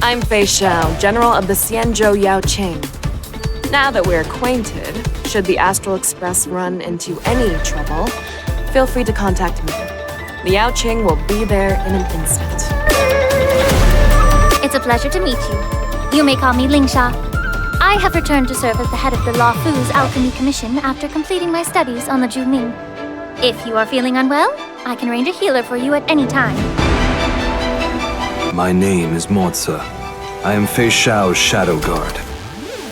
I'm Fei Xiao, General of the Xianzhou Yaoqing. Now that we're acquainted, should the Astral Express run into any trouble, feel free to contact me. The Yaoqing will be there in an instant. It's a pleasure to meet you. You may call me Lingsha. I have returned to serve as the head of the Law Fu's Alchemy Commission after completing my studies on the Juling. If you are feeling unwell, I can arrange a healer for you at any time. My name is Mozi. I am Fei Xiao's Shadow Guard.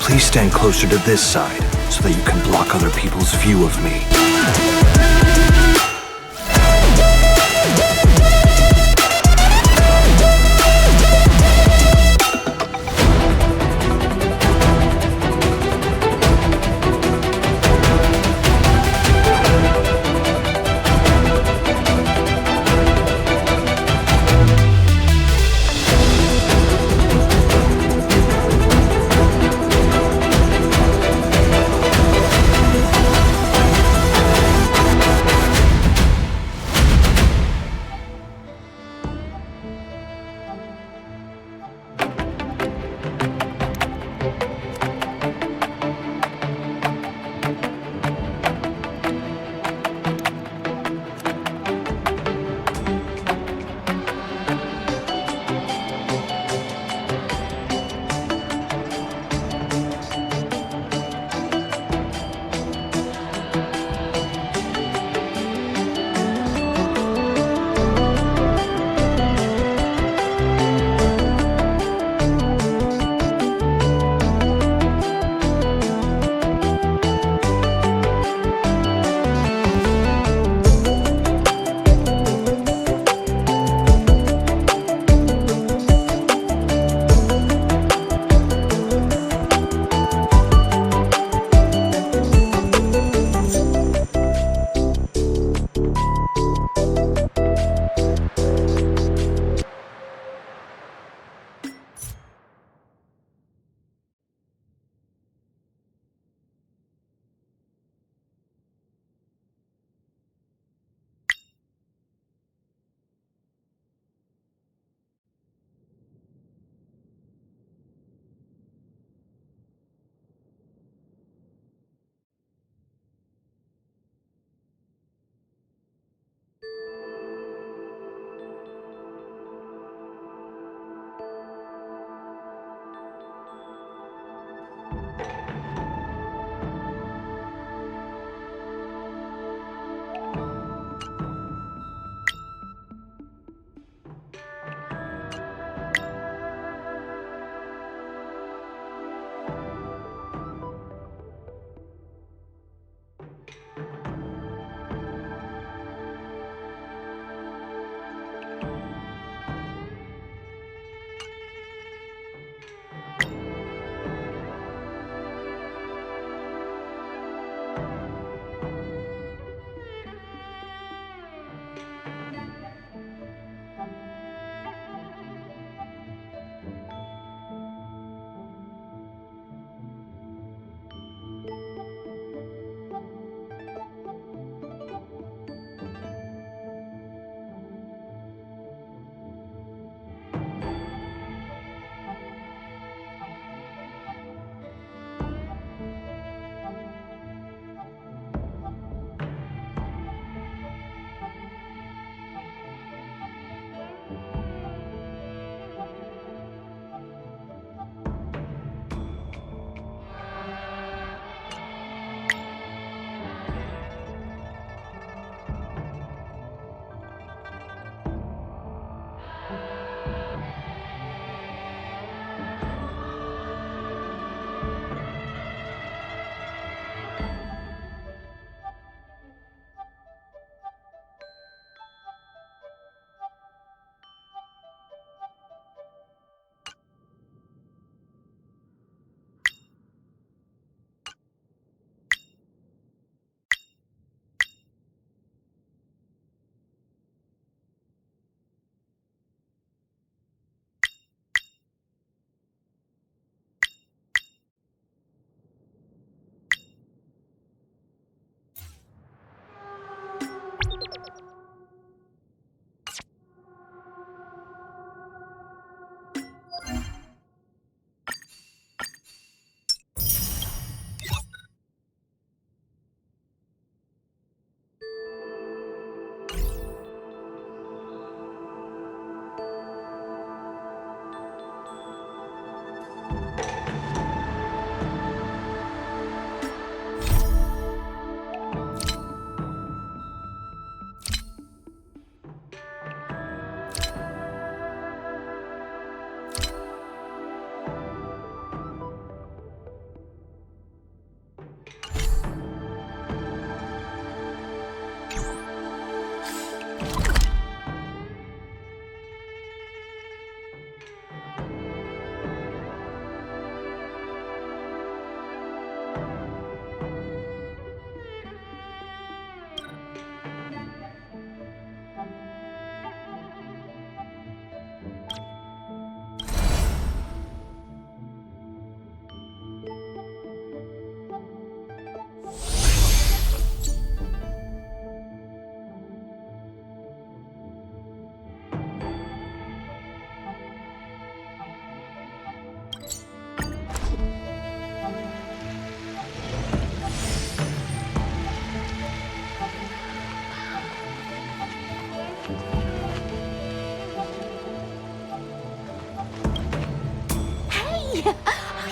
Please stand closer to this side so that you can block other people's view of me.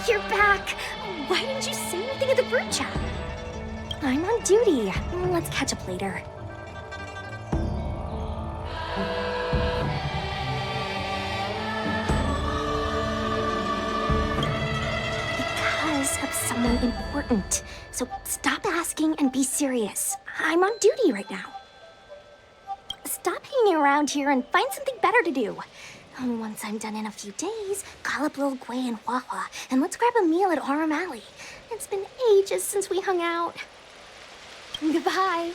You're back! Why didn't you say anything in the group chat? I'm on duty. Let's catch up later. Because of someone important. So stop asking and be serious. I'm on duty right now. Stop hanging around here and find something better to do. Once I'm done in a few days, call up Lil Gwei and Hua and let's grab a meal at Aurum Alley. It's been ages since we hung out. Goodbye.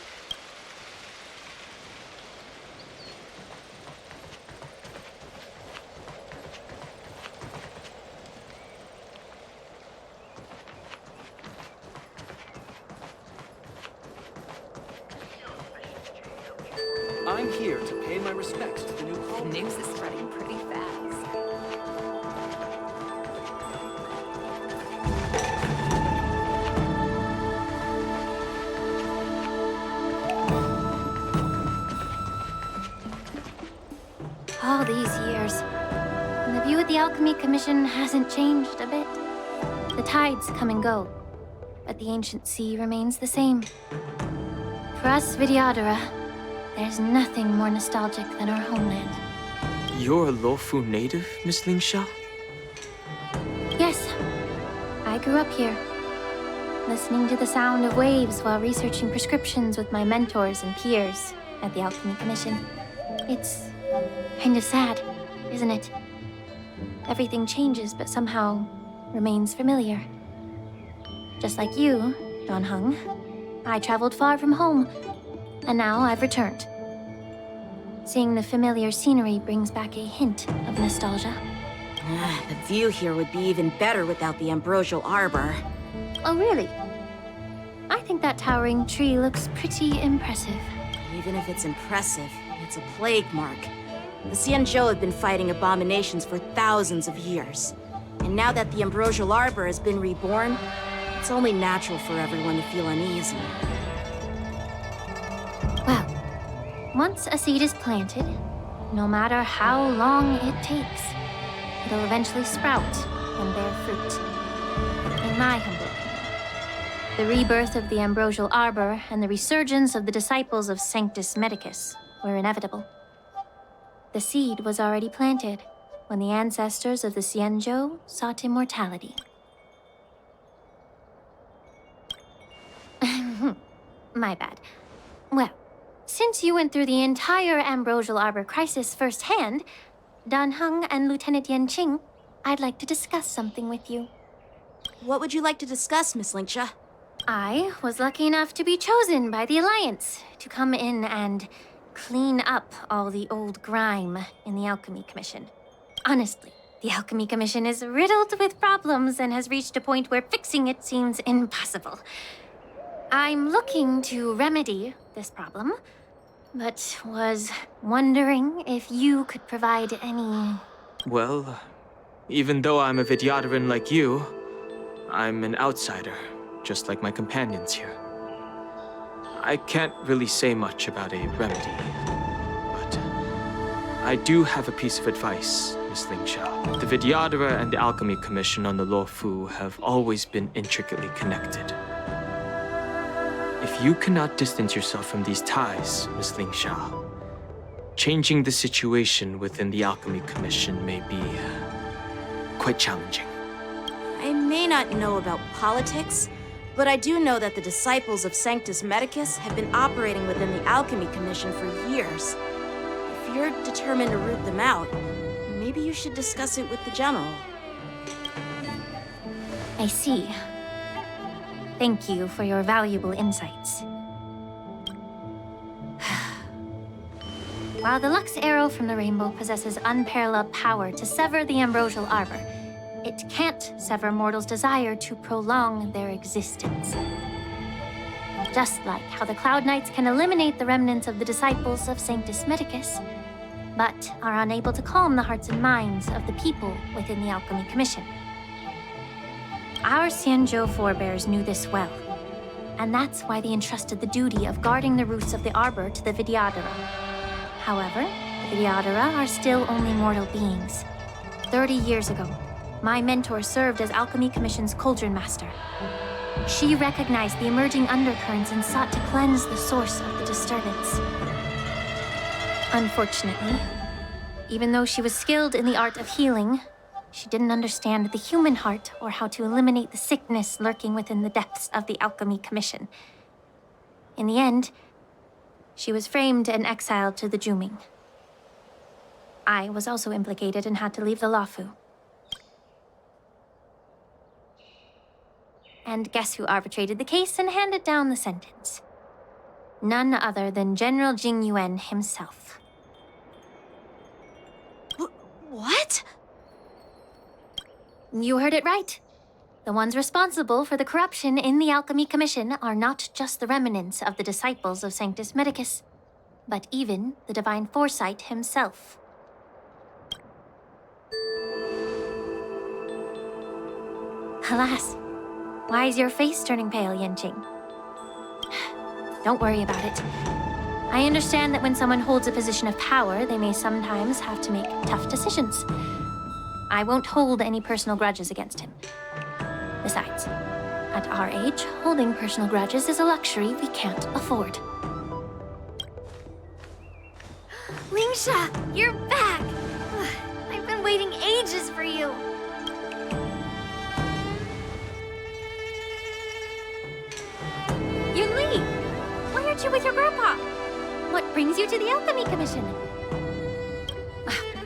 I'm here to pay my respects to the new The colony. news is spreading pretty fast. All these years, and the view of the Alchemy Commission hasn't changed a bit. The tides come and go, but the ancient sea remains the same. For us Vidyadhara, there's nothing more nostalgic than our homeland. You're a Luofu native, Miss Lingsha? Yes, I grew up here, listening to the sound of waves while researching prescriptions with my mentors and peers at the Alchemy Commission. It's kind of sad, isn't it? Everything changes, but somehow remains familiar. Just like you, Don Hung, I traveled far from home, and now I've returned. Seeing the familiar scenery brings back a hint of nostalgia. The view here would be even better without the ambrosial arbor. Oh, really? I think that towering tree looks pretty impressive. Even if it's impressive, it's a plague mark. The Xianzhou have been fighting abominations for thousands of years. And now that the ambrosial arbor has been reborn, it's only natural for everyone to feel uneasy. Well, once a seed is planted, no matter how long it takes, it'll eventually sprout and bear fruit. In my humble opinion, the rebirth of the ambrosial arbor and the resurgence of the disciples of Sanctus Medicus were inevitable. The seed was already planted when the ancestors of the Xianzhou sought immortality. My bad. Well, since you went through the entire ambrosial arbor crisis firsthand, Dan Heng and Lieutenant Yan Qing, I'd like to discuss something with you. What would you like to discuss, Miss Lingsha? I was lucky enough to be chosen by the Alliance to come in and clean up all the old grime in the Alchemy Commission. Honestly, the Alchemy Commission is riddled with problems and has reached a point where fixing it seems impossible. I'm looking to remedy this problem, but was wondering if you could provide any... Well, even though I'm a Vidyadharan like you, I'm an outsider, just like my companions here. I can't really say much about a remedy, but I do have a piece of advice, Miss Lingsha. The Vidyadhara and the Alchemy Commission on the Luofu have always been intricately connected. If you cannot distance yourself from these ties, Miss Lingsha, changing the situation within the Alchemy Commission may be quite challenging. I may not know about politics, but I do know that the disciples of Sanctus Medicus have been operating within the Alchemy Commission for years. If you're determined to root them out, maybe you should discuss it with the General. I see. Thank you for your valuable insights. While the Lux Arrow from the Rainbow possesses unparalleled power to sever the ambrosial arbor, it can't sever mortals' desire to prolong their existence. Just like how the Cloud Knights can eliminate the remnants of the disciples of Sanctus Medicus, but are unable to calm the hearts and minds of the people within the Alchemy Commission. Our Xianzhou forebears knew this well, and that's why they entrusted the duty of guarding the roots of the arbor to the Vidyadhara. However, the Vidyadhara are still only mortal beings. 30 years ago, my mentor served as Alchemy Commission's Cauldron Master. She recognized the emerging undercurrents and sought to cleanse the source of the disturbance. Unfortunately, even though she was skilled in the art of healing, she didn't understand the human heart or how to eliminate the sickness lurking within the depths of the Alchemy Commission. In the end, she was framed and exiled to the Juming. I was also implicated and had to leave the Lafu. And guess who arbitrated the case and handed down the sentence? None other than General Jing Yuan himself. What? You heard it right. The ones responsible for the corruption in the Alchemy Commission are not just the remnants of the disciples of Sanctus Medicus, but even the Divine Foresight himself. Alas, why is your face turning pale, Yanqing? Don't worry about it. I understand that when someone holds a position of power, they may sometimes have to make tough decisions. I won't hold any personal grudges against him. Besides, at our age, holding personal grudges is a luxury we can't afford. Lingsha, you're back! I've been waiting ages for you. Yunli, why aren't you with your grandpa? What brings you to the Alchemy Commission?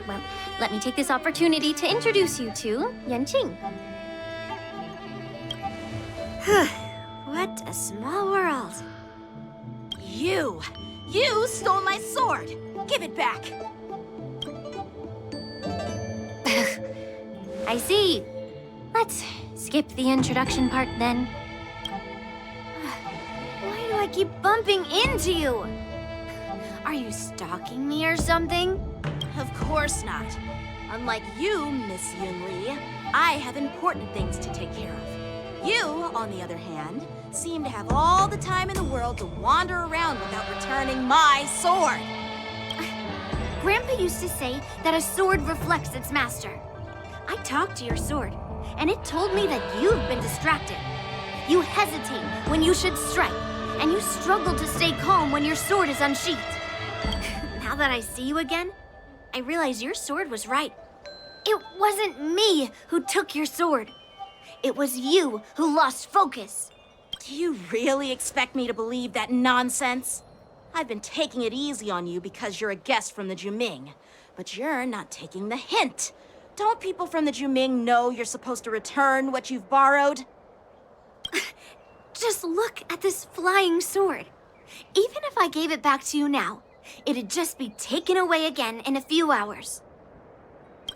Well, let me take this opportunity to introduce you to Yanqing. What a small world. You stole my sword! Give it back! I see. Let's skip the introduction part then. Why do I keep bumping into you? Are you stalking me or something? Of course not. Unlike you, Miss Yunli, I have important things to take care of. You, on the other hand, seem to have all the time in the world to wander around without returning my sword. Grandpa used to say that a sword reflects its master. I talked to your sword, and it told me that you've been distracted. You hesitate when you should strike, and you struggle to stay calm when your sword is unsheathed. Now that I see you again, I realize your sword was right. It wasn't me who took your sword. It was you who lost focus. Do you really expect me to believe that nonsense? I've been taking it easy on you because you're a guest from the Juming, but you're not taking the hint. Don't people from the Juming know you're supposed to return what you've borrowed? Just look at this flying sword. Even if I gave it back to you now, it'd just be taken away again in a few hours.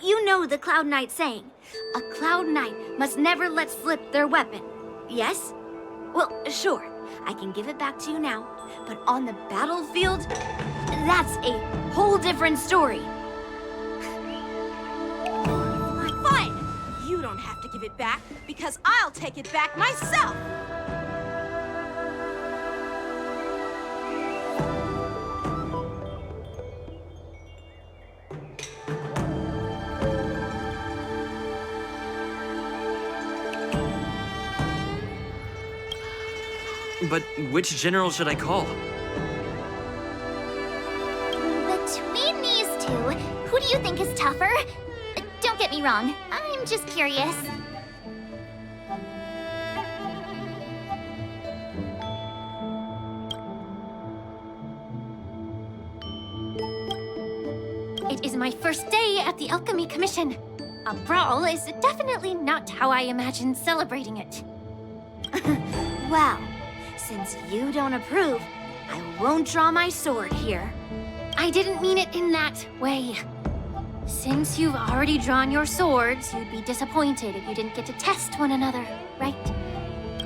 You know the Cloud Knight saying, a Cloud Knight must never let slip their weapon, yes? Well, sure, I can give it back to you now, but on the battlefield, that's a whole different story. Fine! You don't have to give it back, because I'll take it back myself! But which general should I call? Between these two, who do you think is tougher? Don't get me wrong, I'm just curious. It is my first day at the Alchemy Commission. A brawl is definitely not how I imagined celebrating it. Well, since you don't approve, I won't draw my sword here. I didn't mean it in that way. Since you've already drawn your swords, you'd be disappointed if you didn't get to test one another, right?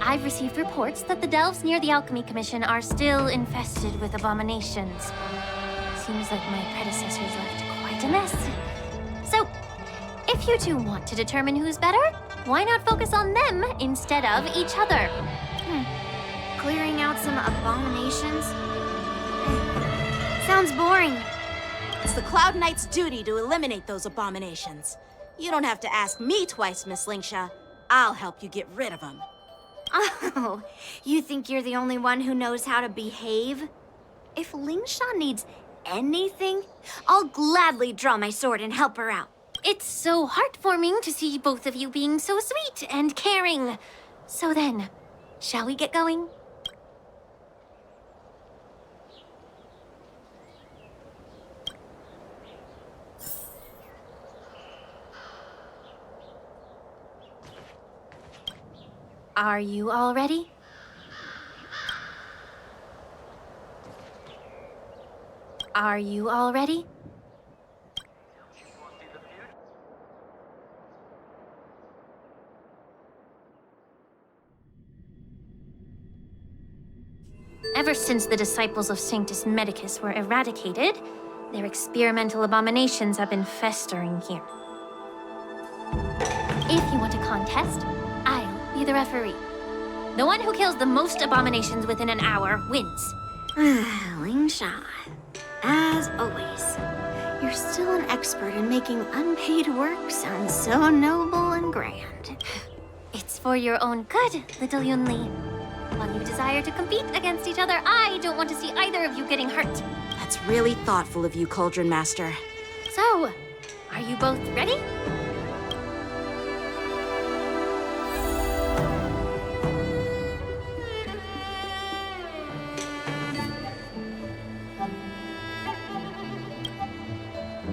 I've received reports that the delves near the Alchemy Commission are still infested with abominations. Seems like my predecessors left quite a mess. So, if you two want to determine who's better, why not focus on them instead of each other? Clearing out some abominations? Sounds boring. It's the Cloud Knight's duty to eliminate those abominations. You don't have to ask me twice, Miss Lingsha. I'll help you get rid of them. Oh, you think you're the only one who knows how to behave? If Lingsha needs anything, I'll gladly draw my sword and help her out. It's so heartwarming to see both of you being so sweet and caring. So then, shall we get going? Are you all ready? Are you all ready? Ever since the disciples of Sanctus Medicus were eradicated, their experimental abominations have been festering here. If you want a contest, I'll be the referee. The one who kills the most abominations within an hour wins. Lingsha, as always, you're still an expert in making unpaid work sound so noble and grand. It's for your own good, little Yunli. While you desire to compete against each other, I don't want to see either of you getting hurt. That's really thoughtful of you, Cauldron Master. So, are you both ready?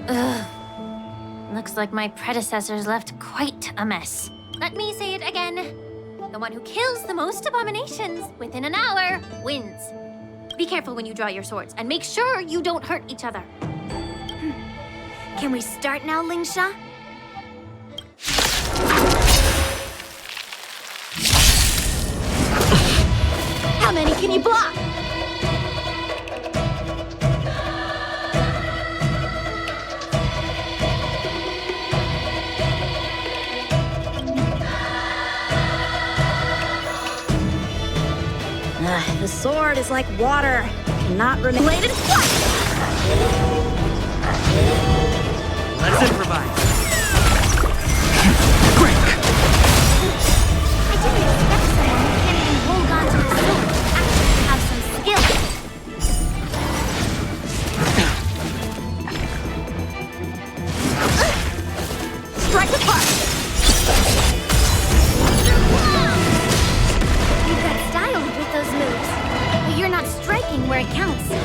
Ugh. Looks like my predecessors left quite a mess. Let me say it again. The one who kills the most abominations within an hour wins. Be careful when you draw your swords, and make sure you don't hurt each other. Can we start now, Lingsha? How many can you block? The sword is like water. Cannot remain. Bladed what? Let's improvise. I didn't expect someone who can't even hold on to the sword to actually have some skill. Strike apart. You've got style with those moves, but you're not striking where it counts. It's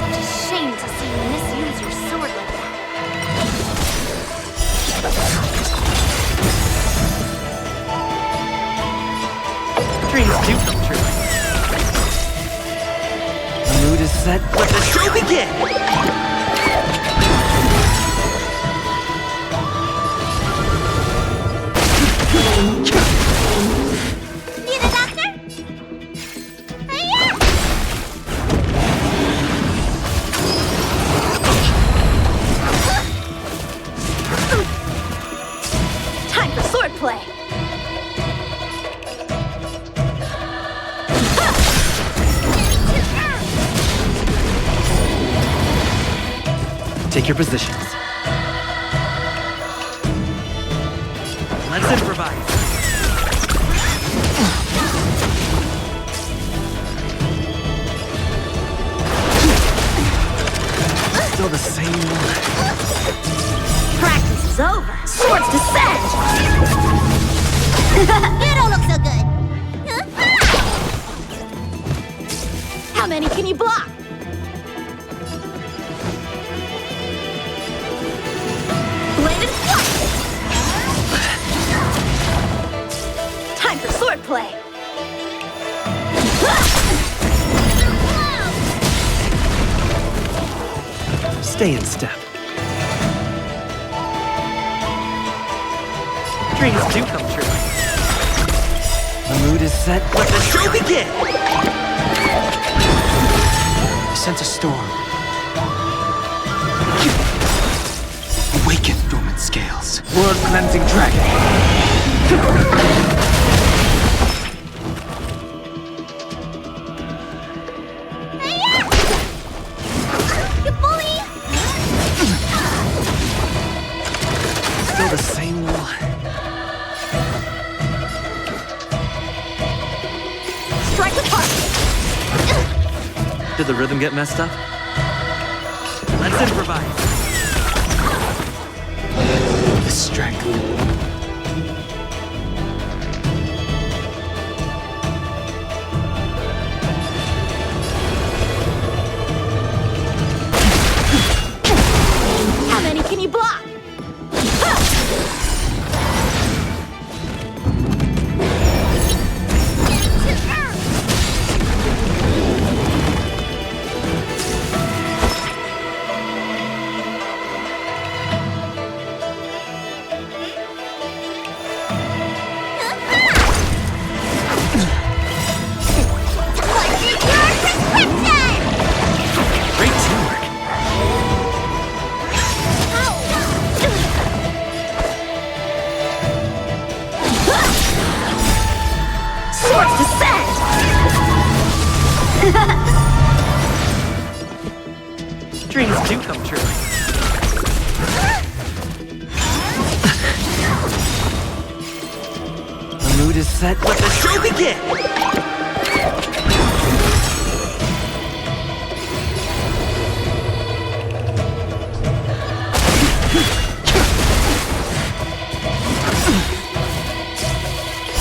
such a shame to see you misuse your sword like that. Dreams do come true. The mood is set. Let the show begin! Need a doctor? Hi-ya! Time for sword play. Take your positions. Let's improvise. Still the same one. Practice is over. Swords descend. You don't look so good. How many can you block? Bladed what? Time for sword play. Stay in step. Dreams do come true. The mood is set. Let the show begin! I sense a storm. Awaken, dormant scales. World-cleansing dragon. You bully! Still the same wall. Strike apart! Did the rhythm get messed up? Let's improvise. The strength. How many can you block? Great teamwork. Swords descend! Dreams do come true. The mood is set. Let the show begin!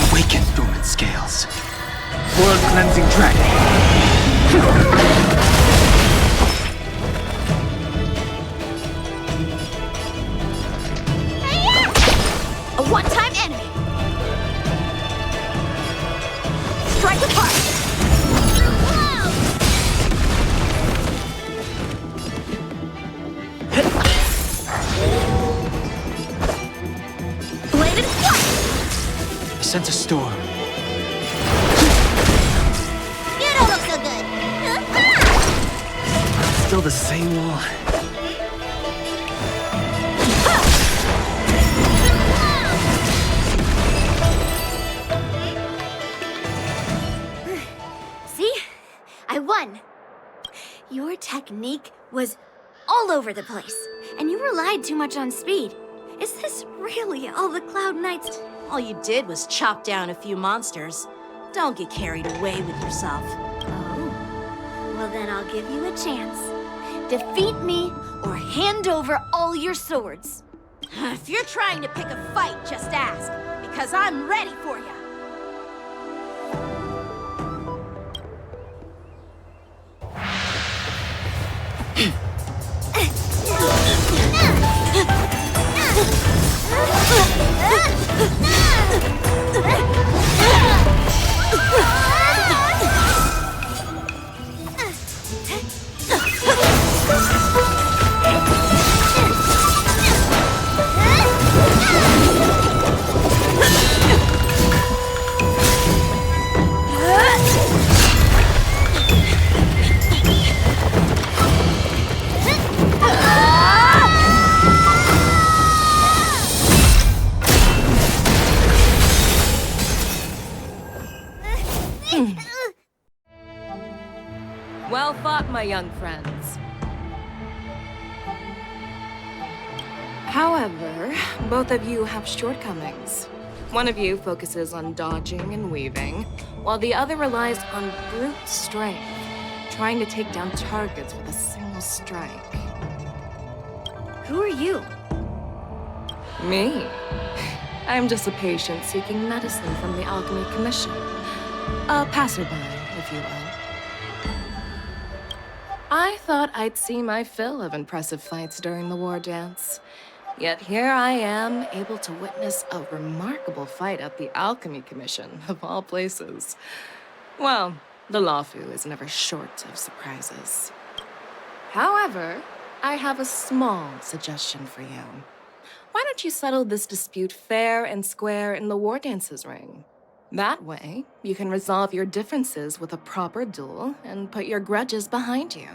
Awaken dormant scales. World cleansing dragon. A one-time enemy! Strike apart! Bladed flight! I sense a storm. You don't look so good! Still the same wall. See? I won! Your technique was all over the place, and you relied too much on speed. Is this really all the Cloud Knights? All you did was chop down a few monsters. Don't get carried away with yourself. Oh. Well, then I'll give you a chance. Defeat me, or hand over all your swords. If you're trying to pick a fight, just ask, because I'm ready for you. Well fought, my young friends. However, both of you have shortcomings. One of you focuses on dodging and weaving, while the other relies on brute strength, trying to take down targets with a single strike. Who are you? Me? I'm just a patient seeking medicine from the Alchemy Commission. A passerby, if you will. I thought I'd see my fill of impressive fights during the Wardance. Yet here I am, able to witness a remarkable fight at the Alchemy Commission, of all places. Well, the Lawfu is never short of surprises. However, I have a small suggestion for you. Why don't you settle this dispute fair and square in the Wardance's ring? That way, you can resolve your differences with a proper duel and put your grudges behind you.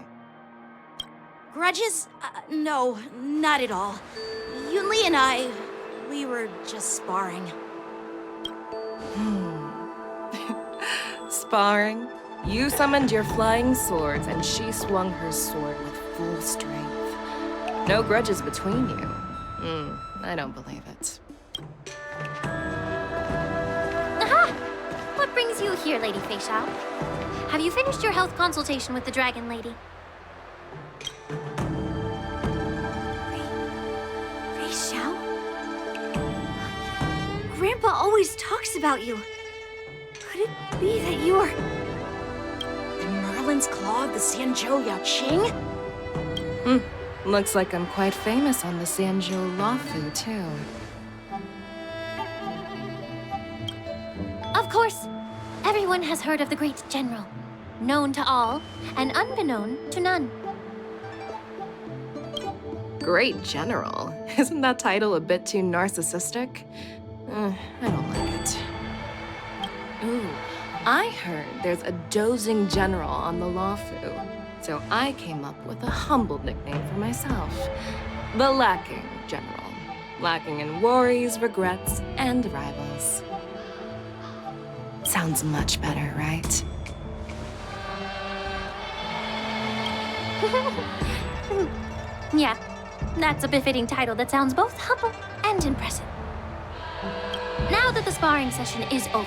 Grudges? No, not at all. Yunli and I, we were just sparring. Sparring? You summoned your flying swords and she swung her sword with full strength. No grudges between you. I don't believe it. Aha! What brings you here, Lady Fei Shao? Have you finished your health consultation with the Dragon Lady? Fei Shao? Grandpa always talks about you. Could it be that you are... The Merlin's Claw of the Xianzhou Yaoqing? Looks like I'm quite famous on the Xianzhou Lafu, too. Of course. Everyone has heard of the great general. Known to all, and unbeknown to none. Great General? Isn't that title a bit too narcissistic? I don't like it. Ooh, I heard there's a dozing general on the Lafu. So I came up with a humble nickname for myself. The Lacking General. Lacking in worries, regrets, and rivals. Sounds much better, right? Yeah, that's a befitting title that sounds both humble and impressive. Now that the sparring session is over,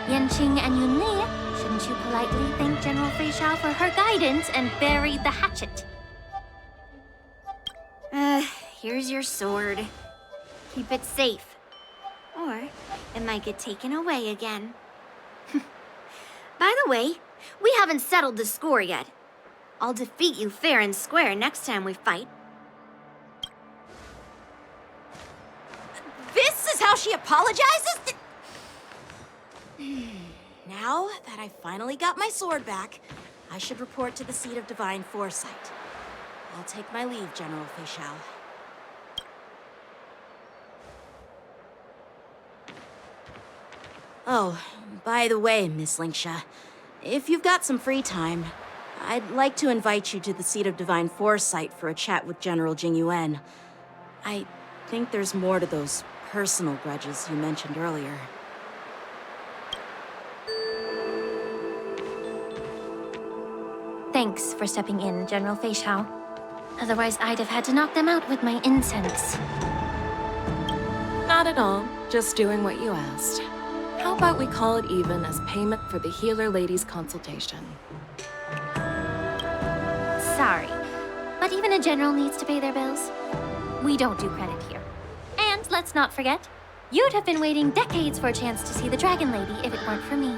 Yanqing and Yunli, shouldn't you politely thank General Fei Shao for her guidance and bury the hatchet? Here's your sword. Keep it safe. Or it might get taken away again. By the way, we haven't settled the score yet. I'll defeat you fair and square next time we fight. This is how she apologizes? Now that I finally got my sword back, I should report to the seat of divine foresight. I'll take my leave, General Fei Shao. Oh, by the way, Miss Lingsha, if you've got some free time, I'd like to invite you to the seat of divine foresight for a chat with General Jingyuan. I think there's more to those personal grudges you mentioned earlier. Thanks for stepping in, General Fei Shao. Otherwise, I'd have had to knock them out with my incense. Not at all. Just doing what you asked. How about we call it even as payment for the healer lady's consultation? Sorry, but even a general needs to pay their bills. We don't do credit here. And let's not forget, you'd have been waiting decades for a chance to see the Dragon Lady if it weren't for me.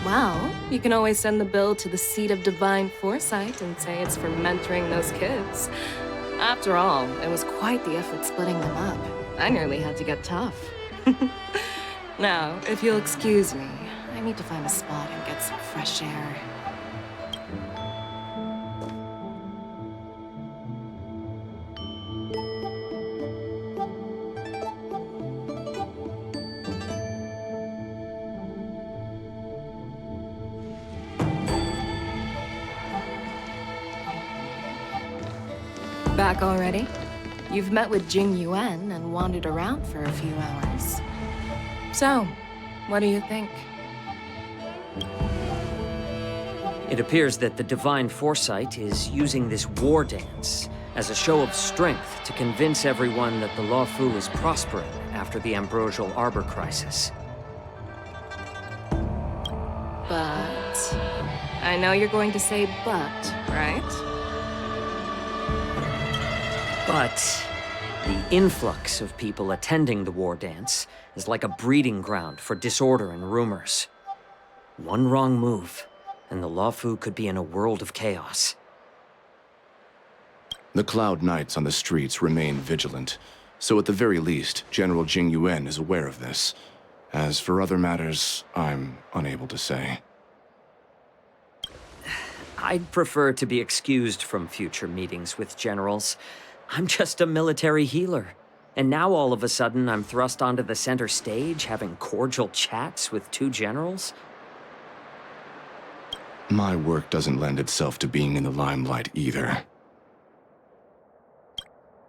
Well, you can always send the bill to the seat of divine foresight and say it's for mentoring those kids. After all, it was quite the effort splitting them up. I nearly had to get tough. Now, if you'll excuse me, I need to find a spot and get some fresh air. Back already? You've met with Jing Yuan and wandered around for a few hours. So, what do you think? It appears that the Divine Foresight is using this Wardance as a show of strength to convince everyone that the Luofu is prospering after the Ambrosial Arbor crisis. But... I know you're going to say but, right? But the influx of people attending the Wardance is like a breeding ground for disorder and rumors. One wrong move, and the Luofu could be in a world of chaos. The Cloud Knights on the streets remain vigilant, so at the very least, General Jing Yuan is aware of this. As for other matters, I'm unable to say. I'd prefer to be excused from future meetings with generals. I'm just a military healer. And now all of a sudden I'm thrust onto the center stage having cordial chats with two generals? My work doesn't lend itself to being in the limelight either.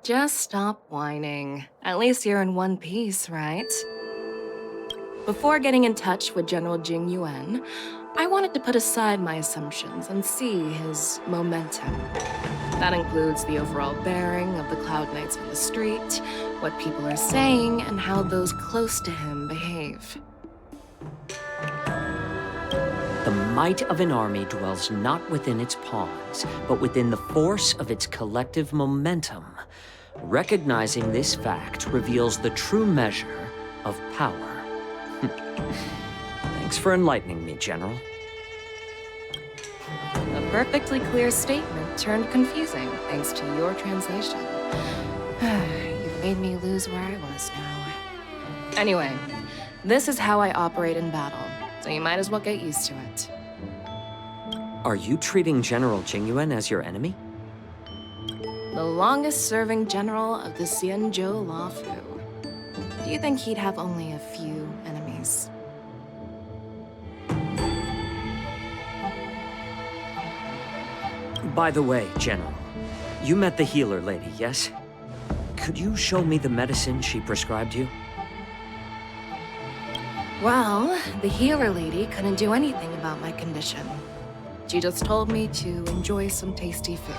Just stop whining. At least you're in one piece, right? Before getting in touch with General Jing Yuan, I wanted to put aside my assumptions and see his momentum. That includes the overall bearing of the Cloud Knights on the street, what people are saying, and how those close to him behave. The might of an army dwells not within its pawns, but within the force of its collective momentum. Recognizing this fact reveals the true measure of power. Thanks for enlightening me, General. A perfectly clear statement turned confusing thanks to your translation. You've made me lose where I was now. Anyway, this is how I operate in battle, so you might as well get used to it. Are you treating General Jingyuan as your enemy? The longest-serving general of the Xianzhou Lafu. Do you think he'd have only a few enemies? By the way, General, you met the healer lady, yes? Could you show me the medicine she prescribed you? Well, the healer lady couldn't do anything about my condition. She just told me to enjoy some tasty food.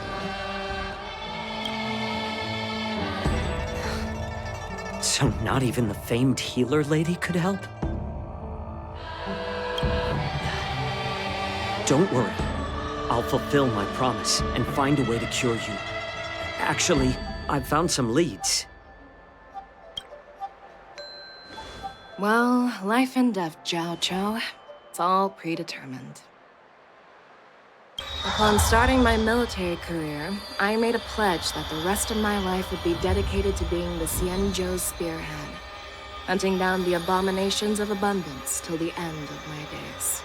So not even the famed healer lady could help? Don't worry. I'll fulfill my promise and find a way to cure you. Actually, I've found some leads. Well, life and death, Jiao Chou. It's all predetermined. Upon starting my military career, I made a pledge that the rest of my life would be dedicated to being the Xianzhou spearhead, hunting down the abominations of abundance till the end of my days.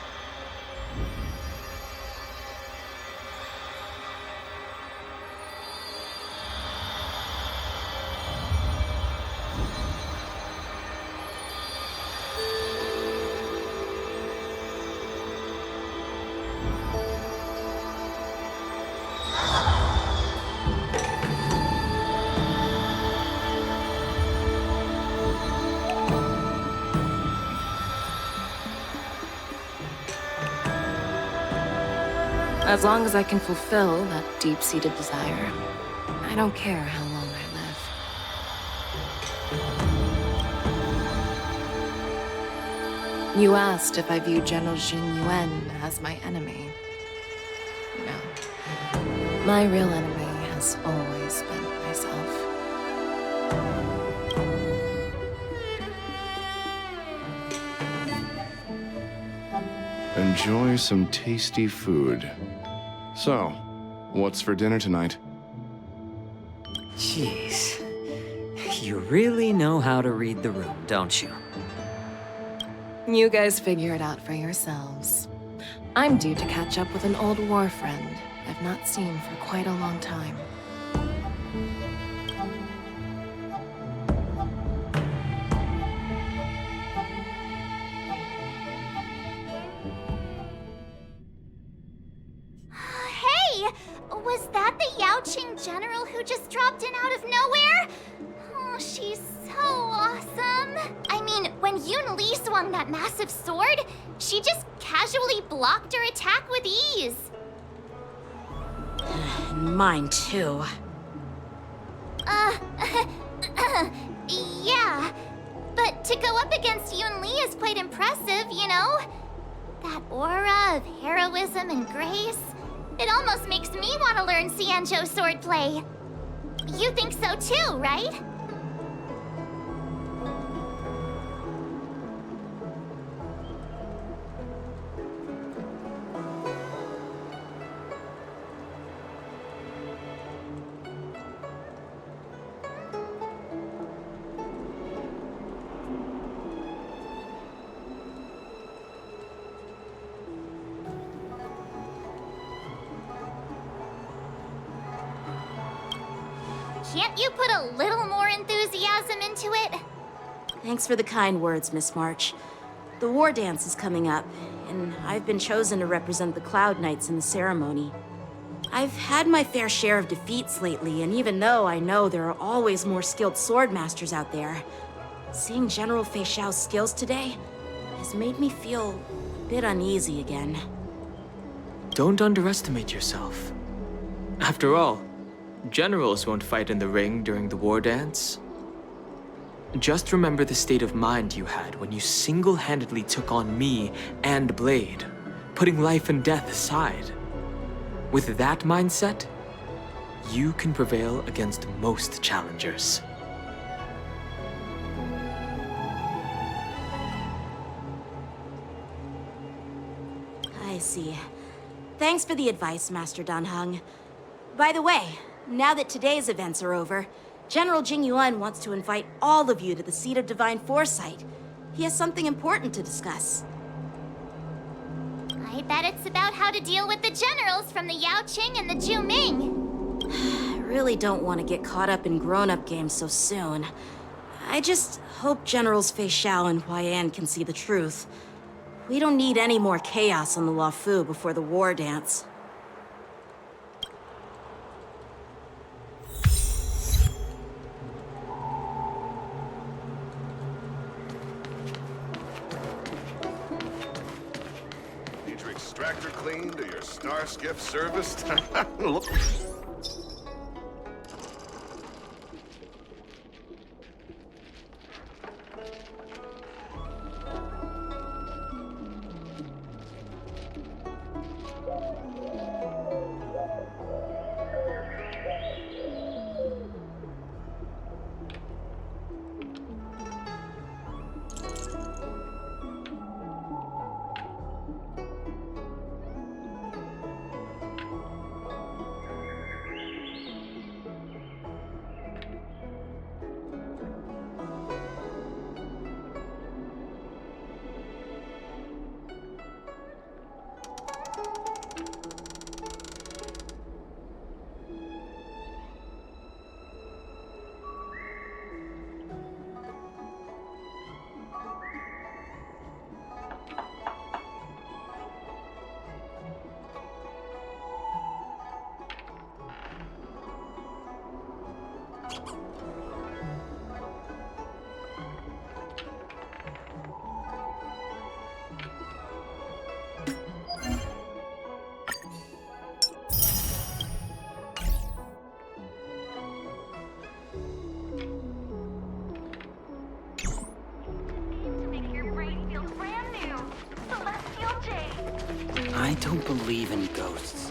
As long as I can fulfill that deep-seated desire, I don't care how long I live. You asked if I view General Jingyuan as my enemy. No. My real enemy has always been myself. Enjoy some tasty food. So, what's for dinner tonight? Jeez. You really know how to read the room, don't you? You guys figure it out for yourselves. I'm due to catch up with an old war friend I've not seen for quite a long time. Was that the Yaoqing general who just dropped in out of nowhere? Oh, she's so awesome. I mean, when Yun Li swung that massive sword, she just casually blocked her attack with ease. Mine too. Yeah. But to go up against Yun Li is quite impressive, you know? That aura of heroism and grace. It almost makes me want to learn Xianzhou swordplay. You think so too, right? Can't you put a little more enthusiasm into it? Thanks for the kind words, Miss March. The Wardance is coming up, and I've been chosen to represent the Cloud Knights in the ceremony. I've had my fair share of defeats lately, and even though I know there are always more skilled swordmasters out there, seeing General Fei Xiao's skills today has made me feel bit uneasy again. Don't underestimate yourself. After all, generals won't fight in the ring during the war dance. Just remember the state of mind you had when you single-handedly took on me and Blade, putting life and death aside. With that mindset, you can prevail against most challengers. I see. Thanks for the advice, Master Dan Heng. By the way, now that today's events are over, General Jing Yuan wants to invite all of you to the Seat of Divine Foresight. He has something important to discuss. I bet it's about how to deal with the generals from the Yao Qing and the Zhu Ming. I really don't want to get caught up in grown-up games so soon. I just hope Generals Fei Xiao and Huaiyan can see the truth. We don't need any more chaos on the Luofu before the war dance. Need your extractor cleaned or your star skiff serviced? Look. I don't believe in ghosts.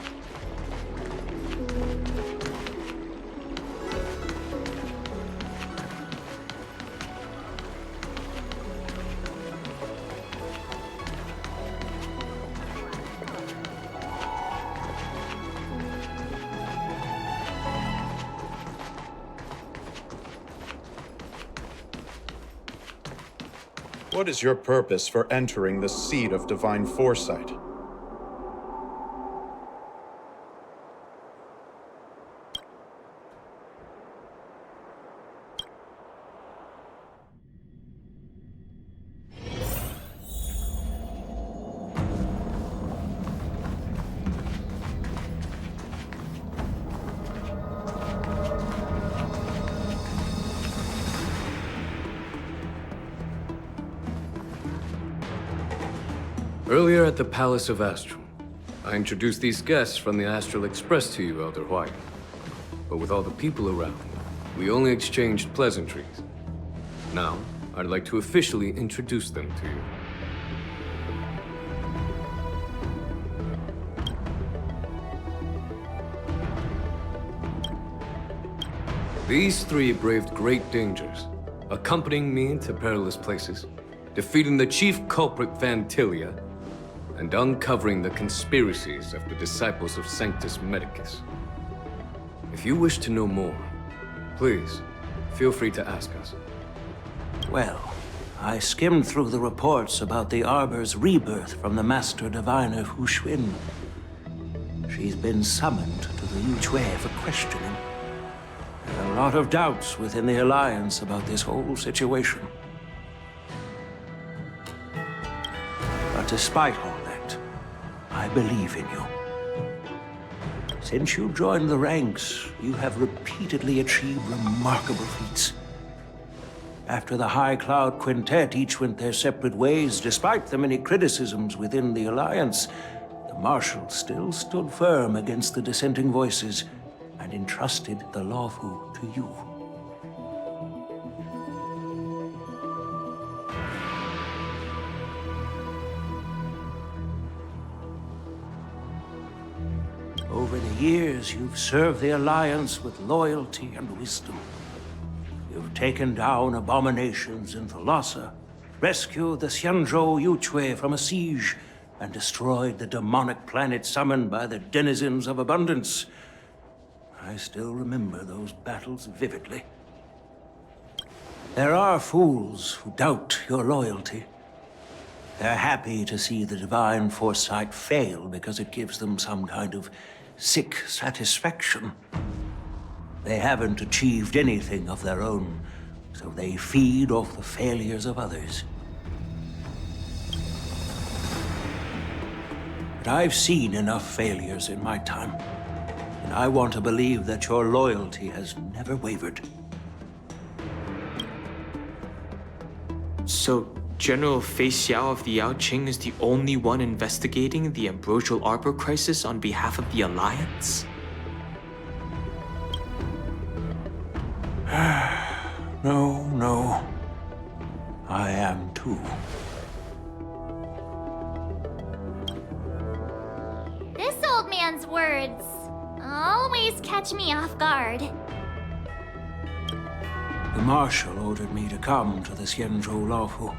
What is your purpose for entering the Seat of Divine Foresight? Earlier at the Palace of Astral, I introduced these guests from the Astral Express to you, Elder White. But with all the people around, we only exchanged pleasantries. Now, I'd like to officially introduce them to you. These three braved great dangers, accompanying me into perilous places, defeating the chief culprit Vantilia, and uncovering the conspiracies of the disciples of Sanctus Medicus. If you wish to know more, please, feel free to ask us. Well, I skimmed through the reports about the Arbor's rebirth from the Master Diviner Hu Xuan. She's been summoned to the Yuchue for questioning. There are a lot of doubts within the Alliance about this whole situation. But despite all that, I believe in you. Since you joined the ranks, you have repeatedly achieved remarkable feats. After the High Cloud Quintet each went their separate ways, despite the many criticisms within the Alliance, the Marshal still stood firm against the dissenting voices and entrusted the Lawfu to you. Over the years, you've served the Alliance with loyalty and wisdom. You've taken down abominations in Thalassa, rescued the Xianzhou Yuchue from a siege, and destroyed the demonic planet summoned by the denizens of abundance. I still remember those battles vividly. There are fools who doubt your loyalty. They're happy to see the divine foresight fail because it gives them some kind of sick satisfaction. They haven't achieved anything of their own, so they feed off the failures of others. But I've seen enough failures in my time, and I want to believe that your loyalty has never wavered. So, General Fei Xiao of the Yaoqing is the only one investigating the Ambrosial Arbor crisis on behalf of the Alliance? No. I am too. This old man's words always catch me off guard. The Marshal ordered me to come to the Xianzhou Lawfu,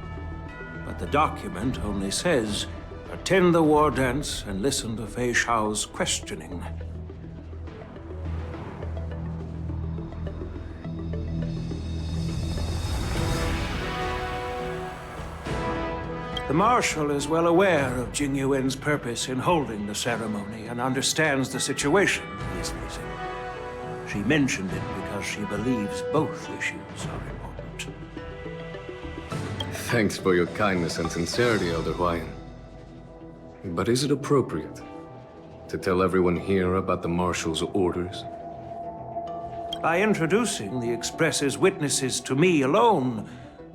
but the document only says, attend the Wardance and listen to Fei Xiao's questioning. The Marshal is well aware of Jing Yuan's purpose in holding the ceremony and understands the situation he is facing. She mentioned it because she believes both issues are important. Thanks for your kindness and sincerity, Elder Huayan. But is it appropriate to tell everyone here about the Marshal's orders? By introducing the Express's witnesses to me alone,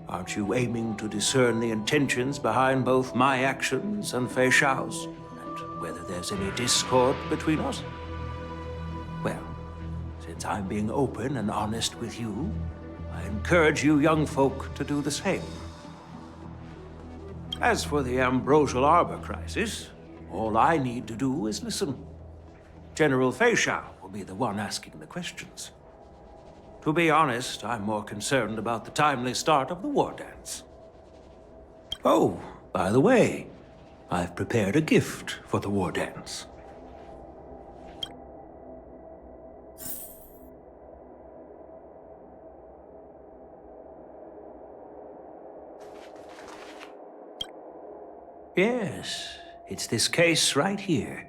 aren't you aiming to discern the intentions behind both my actions and Fei Xiao's, and whether there's any discord between us? Well, since I'm being open and honest with you, I encourage you young folk to do the same. As for the Ambrosial Arbor crisis, all I need to do is listen. General Fei Xiao will be the one asking the questions. To be honest, I'm more concerned about the timely start of the Wardance. Oh, by the way, I've prepared a gift for the Wardance. Yes, it's this case right here.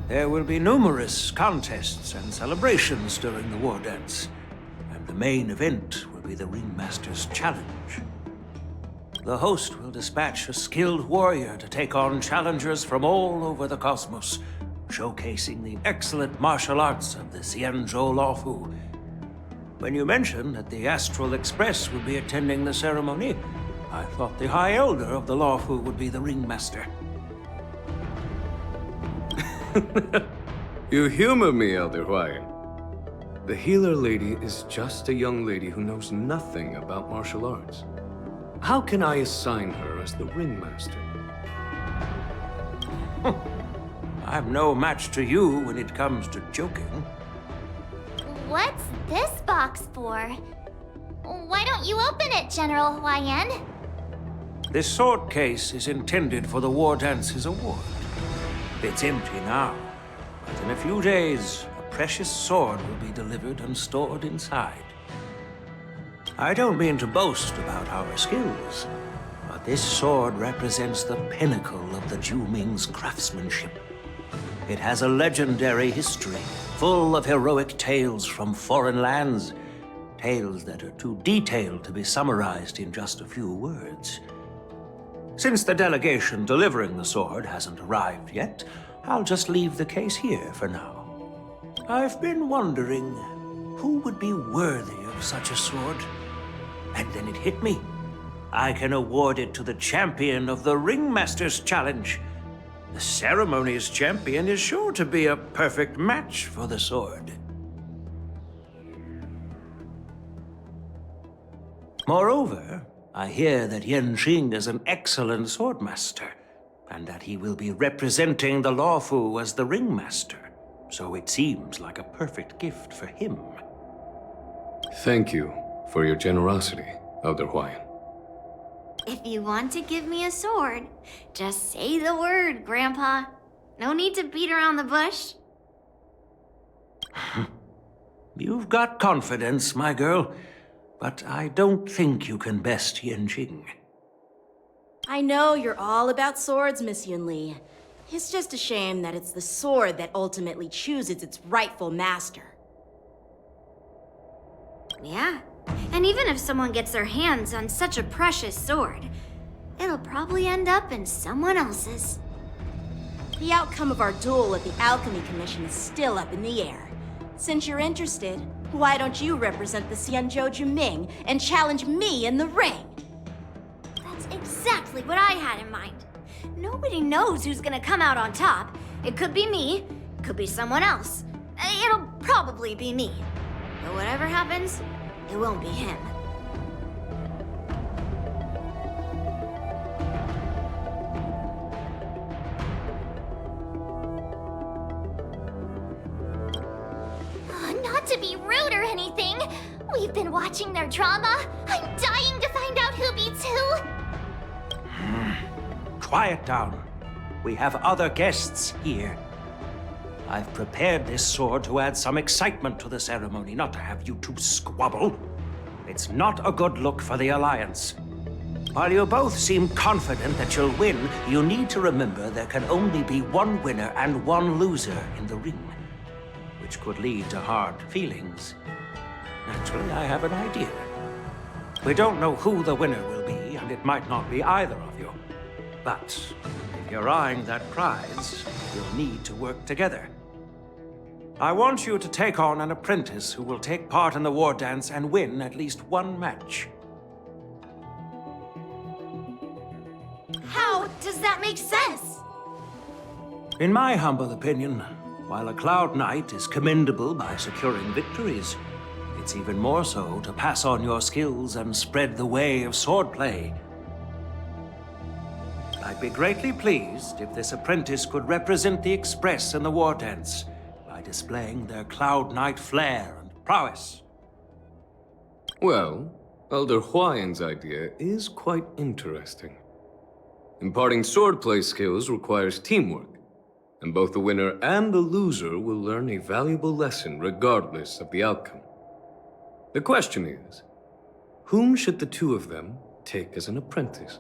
There will be numerous contests and celebrations during the Wardance, and the main event will be the Ringmaster's Challenge. The host will dispatch a skilled warrior to take on challengers from all over the cosmos, showcasing the excellent martial arts of the Xianzhou Lawfu. When you mentioned that the Astral Express would be attending the ceremony, I thought the High Elder of the Lawfu would be the Ringmaster. You humor me, Elder Huayan. The healer lady is just a young lady who knows nothing about martial arts. How can I assign her as the Ringmaster? I'm no match to you when it comes to joking. What's this box for? Why don't you open it, General Huayan? This sword case is intended for the Wardance's award. It's empty now, but in a few days, a precious sword will be delivered and stored inside. I don't mean to boast about our skills, but this sword represents the pinnacle of the Zhuming's craftsmanship. It has a legendary history, full of heroic tales from foreign lands, tales that are too detailed to be summarized in just a few words. Since the delegation delivering the sword hasn't arrived yet, I'll just leave the case here for now. I've been wondering who would be worthy of such a sword. And then it hit me. I can award it to the champion of the Ringmaster's Challenge. The ceremony's champion is sure to be a perfect match for the sword. Moreover, I hear that Yanqing is an excellent swordmaster, and that he will be representing the Lawfu as the Ringmaster, so it seems like a perfect gift for him. Thank you for your generosity, Elder Huayan. If you want to give me a sword, just say the word, Grandpa. No need to beat around the bush. You've got confidence, my girl, but I don't think you can best Yanqing. I know you're all about swords, Miss Yunli. It's just a shame that it's the sword that ultimately chooses its rightful master. Yeah, and even if someone gets their hands on such a precious sword, it'll probably end up in someone else's. The outcome of our duel at the Alchemy Commission is still up in the air. Since you're interested, why don't you represent the Xianzhou Juming and challenge me in the ring? That's exactly what I had in mind. Nobody knows who's gonna come out on top. It could be me, could be someone else. It'll probably be me. But whatever happens, it won't be him. Not to be rude or anything, we've been watching their drama. I'm dying to find out who beats who. Quiet down. We have other guests here. I've prepared this sword to add some excitement to the ceremony, not to have you two squabble. It's not a good look for the Alliance. While you both seem confident that you'll win, you need to remember there can only be one winner and one loser in the ring, which could lead to hard feelings. Naturally, I have an idea. We don't know who the winner will be, and it might not be either of you. But if you're eyeing that prize, you'll need to work together. I want you to take on an apprentice who will take part in the war dance and win at least one match. How does that make sense? In my humble opinion, while a Cloud Knight is commendable by securing victories, it's even more so to pass on your skills and spread the way of swordplay. I'd be greatly pleased if this apprentice could represent the Express in the war dance by displaying their Cloud Knight flair and prowess. Well, Elder Huayan's idea is quite interesting. Imparting swordplay skills requires teamwork, and both the winner and the loser will learn a valuable lesson regardless of the outcome. The question is, whom should the two of them take as an apprentice?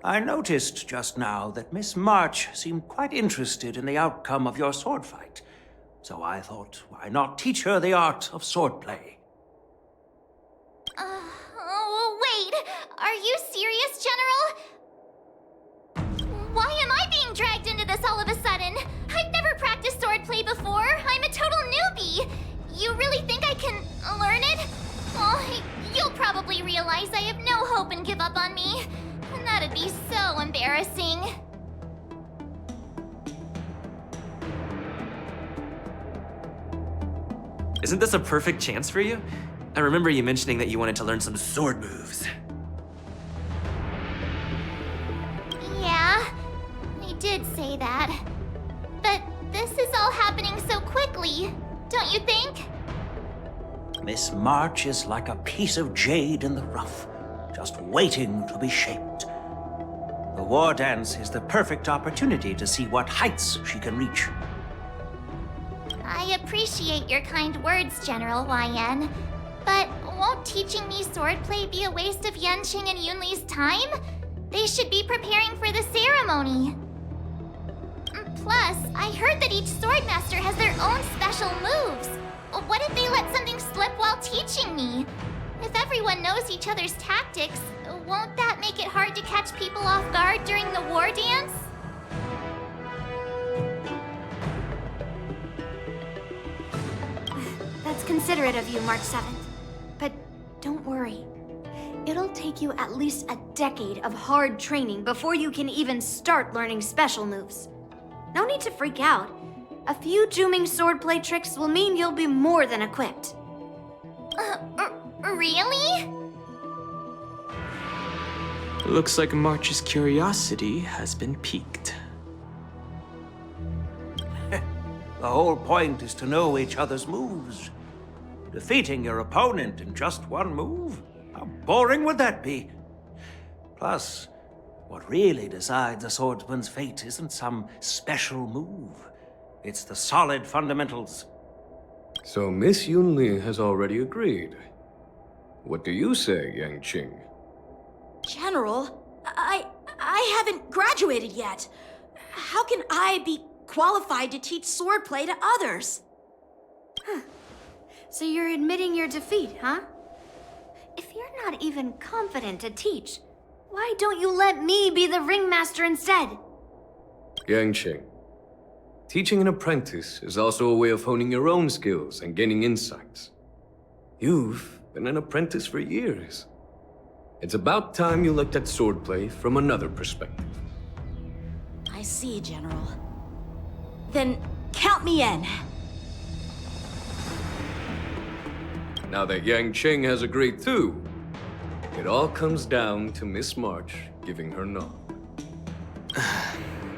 I noticed just now that Miss March seemed quite interested in the outcome of your sword fight. So I thought, why not teach her the art of swordplay? Oh, wait! Are you serious, General? Why am I being dragged into this all of a sudden? I've never practiced swordplay before. I'm a total newbie. You really think I can learn it? Well, you'll probably realize I have no hope and give up on me. And that'd be so embarrassing. Isn't this a perfect chance for you? I remember you mentioning that you wanted to learn some sword moves. Yeah, I did say that. But this is all happening so quickly, don't you think? Miss March is like a piece of jade in the rough, just waiting to be shaped. The Wardance is the perfect opportunity to see what heights she can reach. I appreciate your kind words, General YN. But won't teaching me swordplay be a waste of Yanqing and Yunli's time? They should be preparing for the ceremony. Plus, I heard that each swordmaster has their own special moves. What if they let something slip while teaching me? If everyone knows each other's tactics, won't that make it hard to catch people off guard during the war dance? That's considerate of you, March 7th. But don't worry. It'll take you at least a decade of hard training before you can even start learning special moves. No need to freak out. A few Juming swordplay tricks will mean you'll be more than equipped. Really? Looks like March's curiosity has been piqued. The whole point is to know each other's moves. Defeating your opponent in just one move? How boring would that be? Plus, what really decides a swordsman's fate isn't some special move. It's the solid fundamentals. So Miss Yunli has already agreed. What do you say, Yanqing? General, I haven't graduated yet. How can I be qualified to teach swordplay to others? So you're admitting your defeat, huh? If you're not even confident to teach, why don't you let me be the ringmaster instead? Yanqing, teaching an apprentice is also a way of honing your own skills and gaining insights. You've been an apprentice for years. It's about time you looked at swordplay from another perspective. I see, General. Then count me in. Now that Yanqing has agreed too, it all comes down to Miss March giving her nod.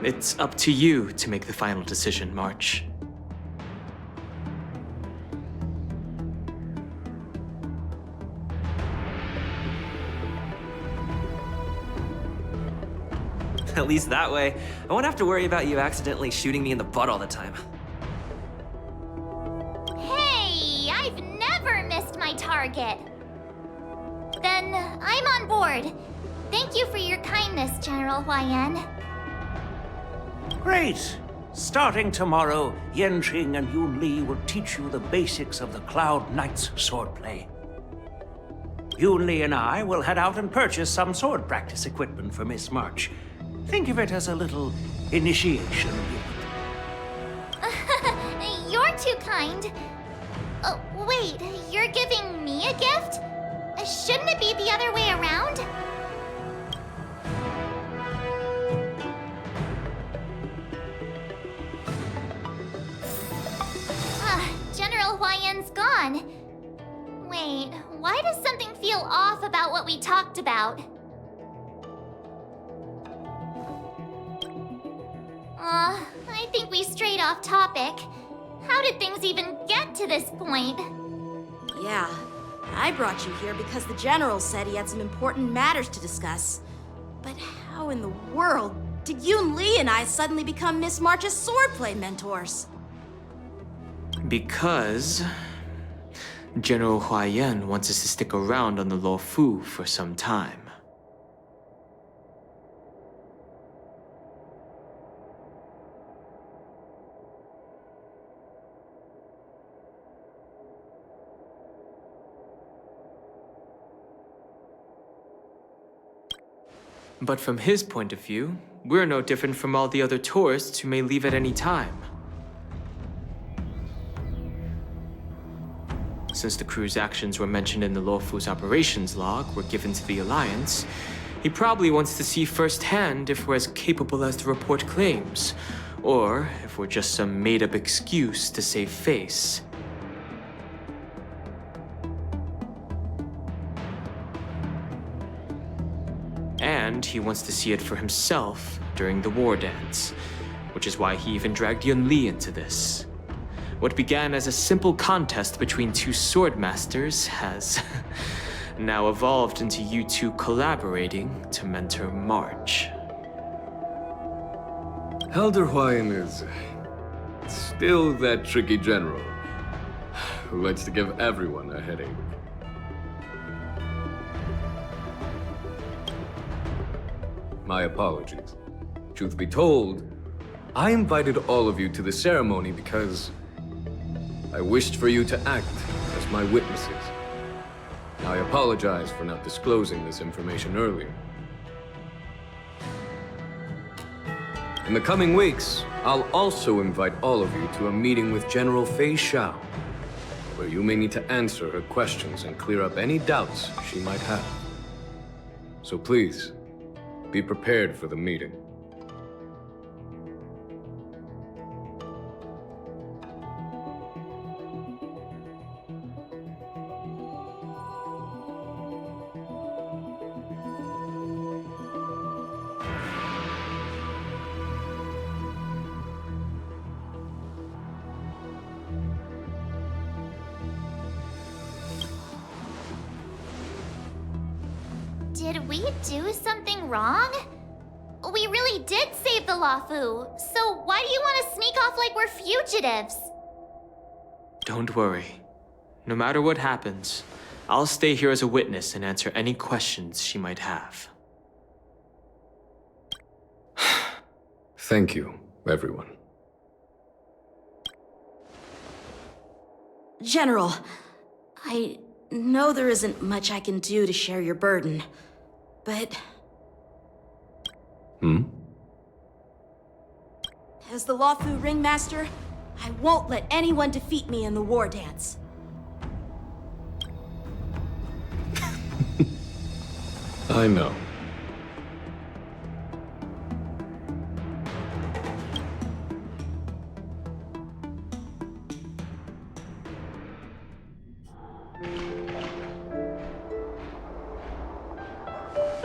It's up to you to make the final decision, March. At least that way, I won't have to worry about you accidentally shooting me in the butt all the time. Hey, I've never missed my target. Then I'm on board. Thank you for your kindness, General YN. Great! Starting tomorrow, Yanqing and Yunli will teach you the basics of the Cloud Knight's swordplay. Yunli and I will head out and purchase some sword practice equipment for Miss March. Think of it as a little initiation gift. You're too kind. Oh, wait, you're giving me a gift? Shouldn't it be the other way around? General Huayan's gone. Wait, why does something feel off about what we talked about? I think we strayed off topic. How did things even get to this point? Yeah, I brought you here because the General said he had some important matters to discuss. But how in the world did Yunli and I suddenly become Miss March's swordplay mentors? Because General Huayan wants us to stick around on the Luofu for some time. But from his point of view, we're no different from all the other tourists who may leave at any time. Since the crew's actions were mentioned in the Luofu's operations log were given to the Alliance, he probably wants to see firsthand if we're as capable as the report claims, or if we're just some made-up excuse to save face. And he wants to see it for himself during the Wardance, which is why he even dragged Yun Li into this. What began as a simple contest between two sword masters has now evolved into you two collaborating to mentor March. Elder Huayan is still that tricky general who likes to give everyone a headache. My apologies. Truth be told, I invited all of you to the ceremony because I wished for you to act as my witnesses. I apologize for not disclosing this information earlier. In the coming weeks, I'll also invite all of you to a meeting with General Fei Xiao, where you may need to answer her questions and clear up any doubts she might have. So please, be prepared for the meeting. Did we do something wrong? We really did save the Luofu, so why do you want to sneak off like we're fugitives? Don't worry. No matter what happens, I'll stay here as a witness and answer any questions she might have. Thank you, everyone. General, I know there isn't much I can do to share your burden, but... As the Luofu Ringmaster, I won't let anyone defeat me in the Wardance. I know.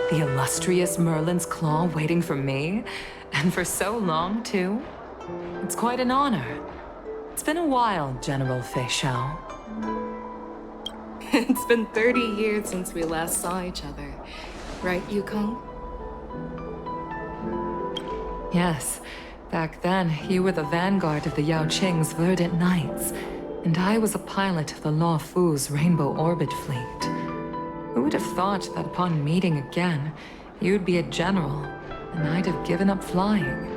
The illustrious Merlin's Claw waiting for me? And for so long, too? It's quite an honor. It's been a while, General Fei Xiao. It's been 30 years since we last saw each other. Right, Yukong? Yes. Back then, you were the vanguard of the Yao Qing's Verdant Knights, and I was a pilot of the Luofu's Rainbow Orbit Fleet. Who would have thought that upon meeting again, you'd be a general, and I'd have given up flying?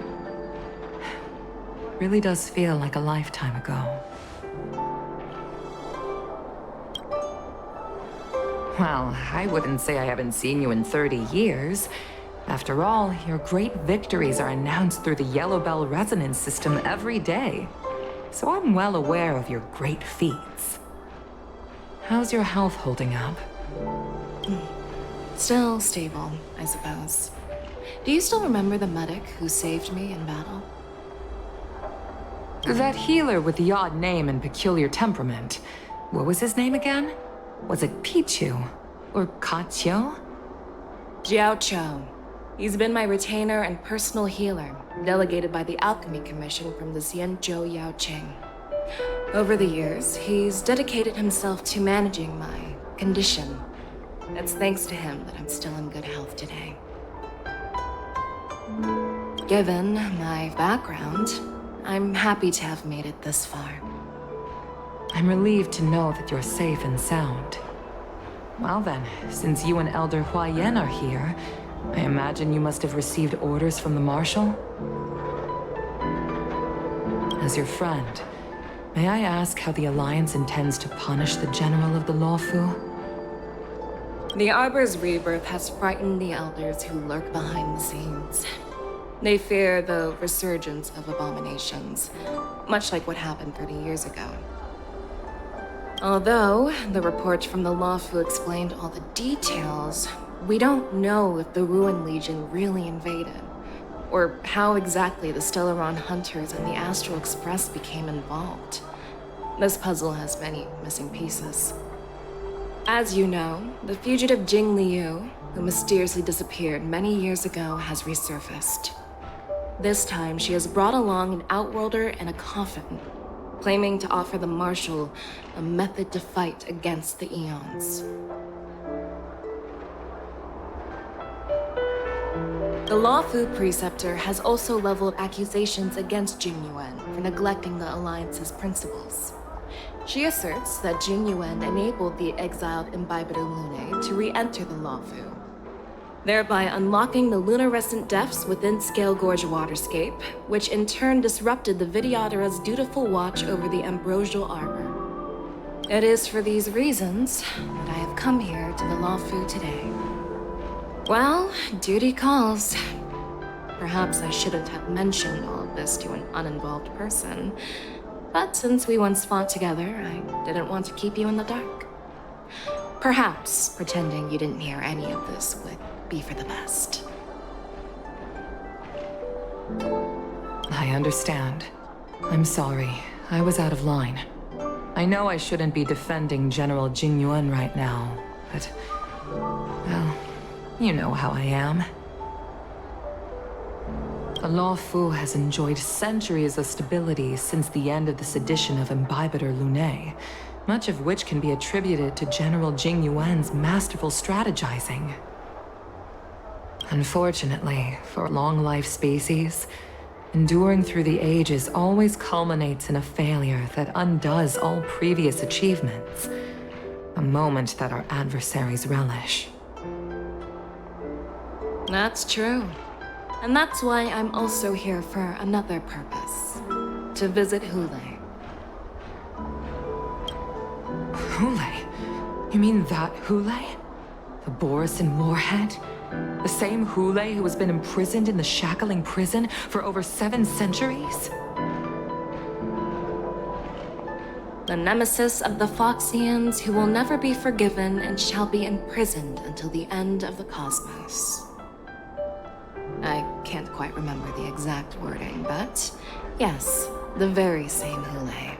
Really does feel like a lifetime ago. Well, I wouldn't say I haven't seen you in 30 years. After all, your great victories are announced through the Yellow Bell resonance system every day. So I'm well aware of your great feats. How's your health holding up? Still stable, I suppose. Do you still remember the medic who saved me in battle? That healer with the odd name and peculiar temperament. What was his name again? Was it Pichu? Or Kachio? Jiao Chou. He's been my retainer and personal healer, delegated by the Alchemy Commission from the Xianzhou Yao Qing. Over the years, he's dedicated himself to managing my condition. It's thanks to him that I'm still in good health today. Given my background, I'm happy to have made it this far. I'm relieved to know that you're safe and sound. Well then, since you and Elder Huayan are here, I imagine you must have received orders from the Marshal? As your friend, may I ask how the Alliance intends to punish the General of the Luofu? The Arbor's rebirth has frightened the elders who lurk behind the scenes. They fear the resurgence of abominations, much like what happened 30 years ago. Although the report from the Lawfu explained all the details, we don't know if the Ruin Legion really invaded, or how exactly the Stellaron Hunters and the Astral Express became involved. This puzzle has many missing pieces. As you know, the fugitive Jing Liu, who mysteriously disappeared many years ago, has resurfaced. This time, she has brought along an outworlder and a coffin, claiming to offer the Marshal a method to fight against the Eons. The Lawfu Preceptor has also leveled accusations against Jing Yuan for neglecting the Alliance's principles. She asserts that Jing Yuan enabled the exiled Imbibitor Lunae to re-enter the Lawfu, thereby unlocking the lunarescent depths within Scale Gorge Waterscape, which in turn disrupted the Vidyadhara's dutiful watch over the Ambrosial Arbor. It is for these reasons that I have come here to the Lawfu today. Well, duty calls. Perhaps I shouldn't have mentioned all of this to an uninvolved person, but since we once fought together, I didn't want to keep you in the dark. Perhaps pretending you didn't hear any of this would be for the best. I understand. I'm sorry. I was out of line. I know I shouldn't be defending General Jing Yuan right now, but... well, you know how I am. The Lawfu has enjoyed centuries of stability since the end of the sedition of Imbibitor Lunae, much of which can be attributed to General Jing Yuan's masterful strategizing. Unfortunately, for long-life species, enduring through the ages always culminates in a failure that undoes all previous achievements, a moment that our adversaries relish. That's true. And that's why I'm also here for another purpose. To visit Hulei. Hulei? You mean that Hulei? The Borisin warhead? The same Hulei who has been imprisoned in the Shackling prison for over 7 centuries? The nemesis of the Foxians who will never be forgiven and shall be imprisoned until the end of the cosmos. I can't quite remember the exact wording, but yes, the very same Hulei.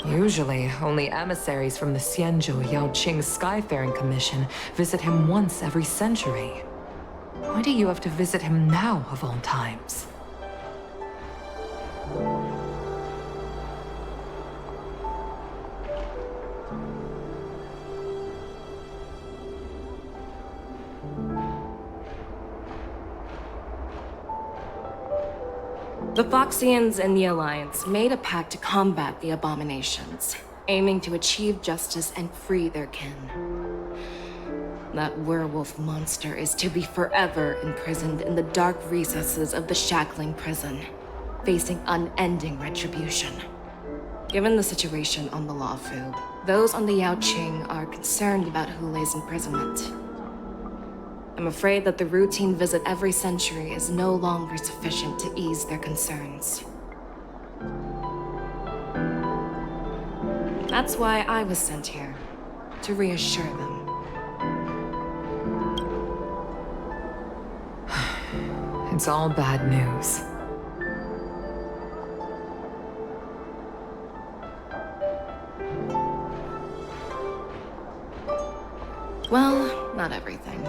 Usually, only emissaries from the Xianzhou Yaoqing Skyfaring Commission visit him once every century. Why do you have to visit him now, of all times? The Foxians and the Alliance made a pact to combat the abominations, aiming to achieve justice and free their kin. That werewolf monster is to be forever imprisoned in the dark recesses of the Shackling prison, facing unending retribution. Given the situation on the Lawfu, those on the Yaoqing are concerned about Hulei's imprisonment. I'm afraid that the routine visit every century is no longer sufficient to ease their concerns. That's why I was sent here, to reassure them. It's all bad news. Well, not everything.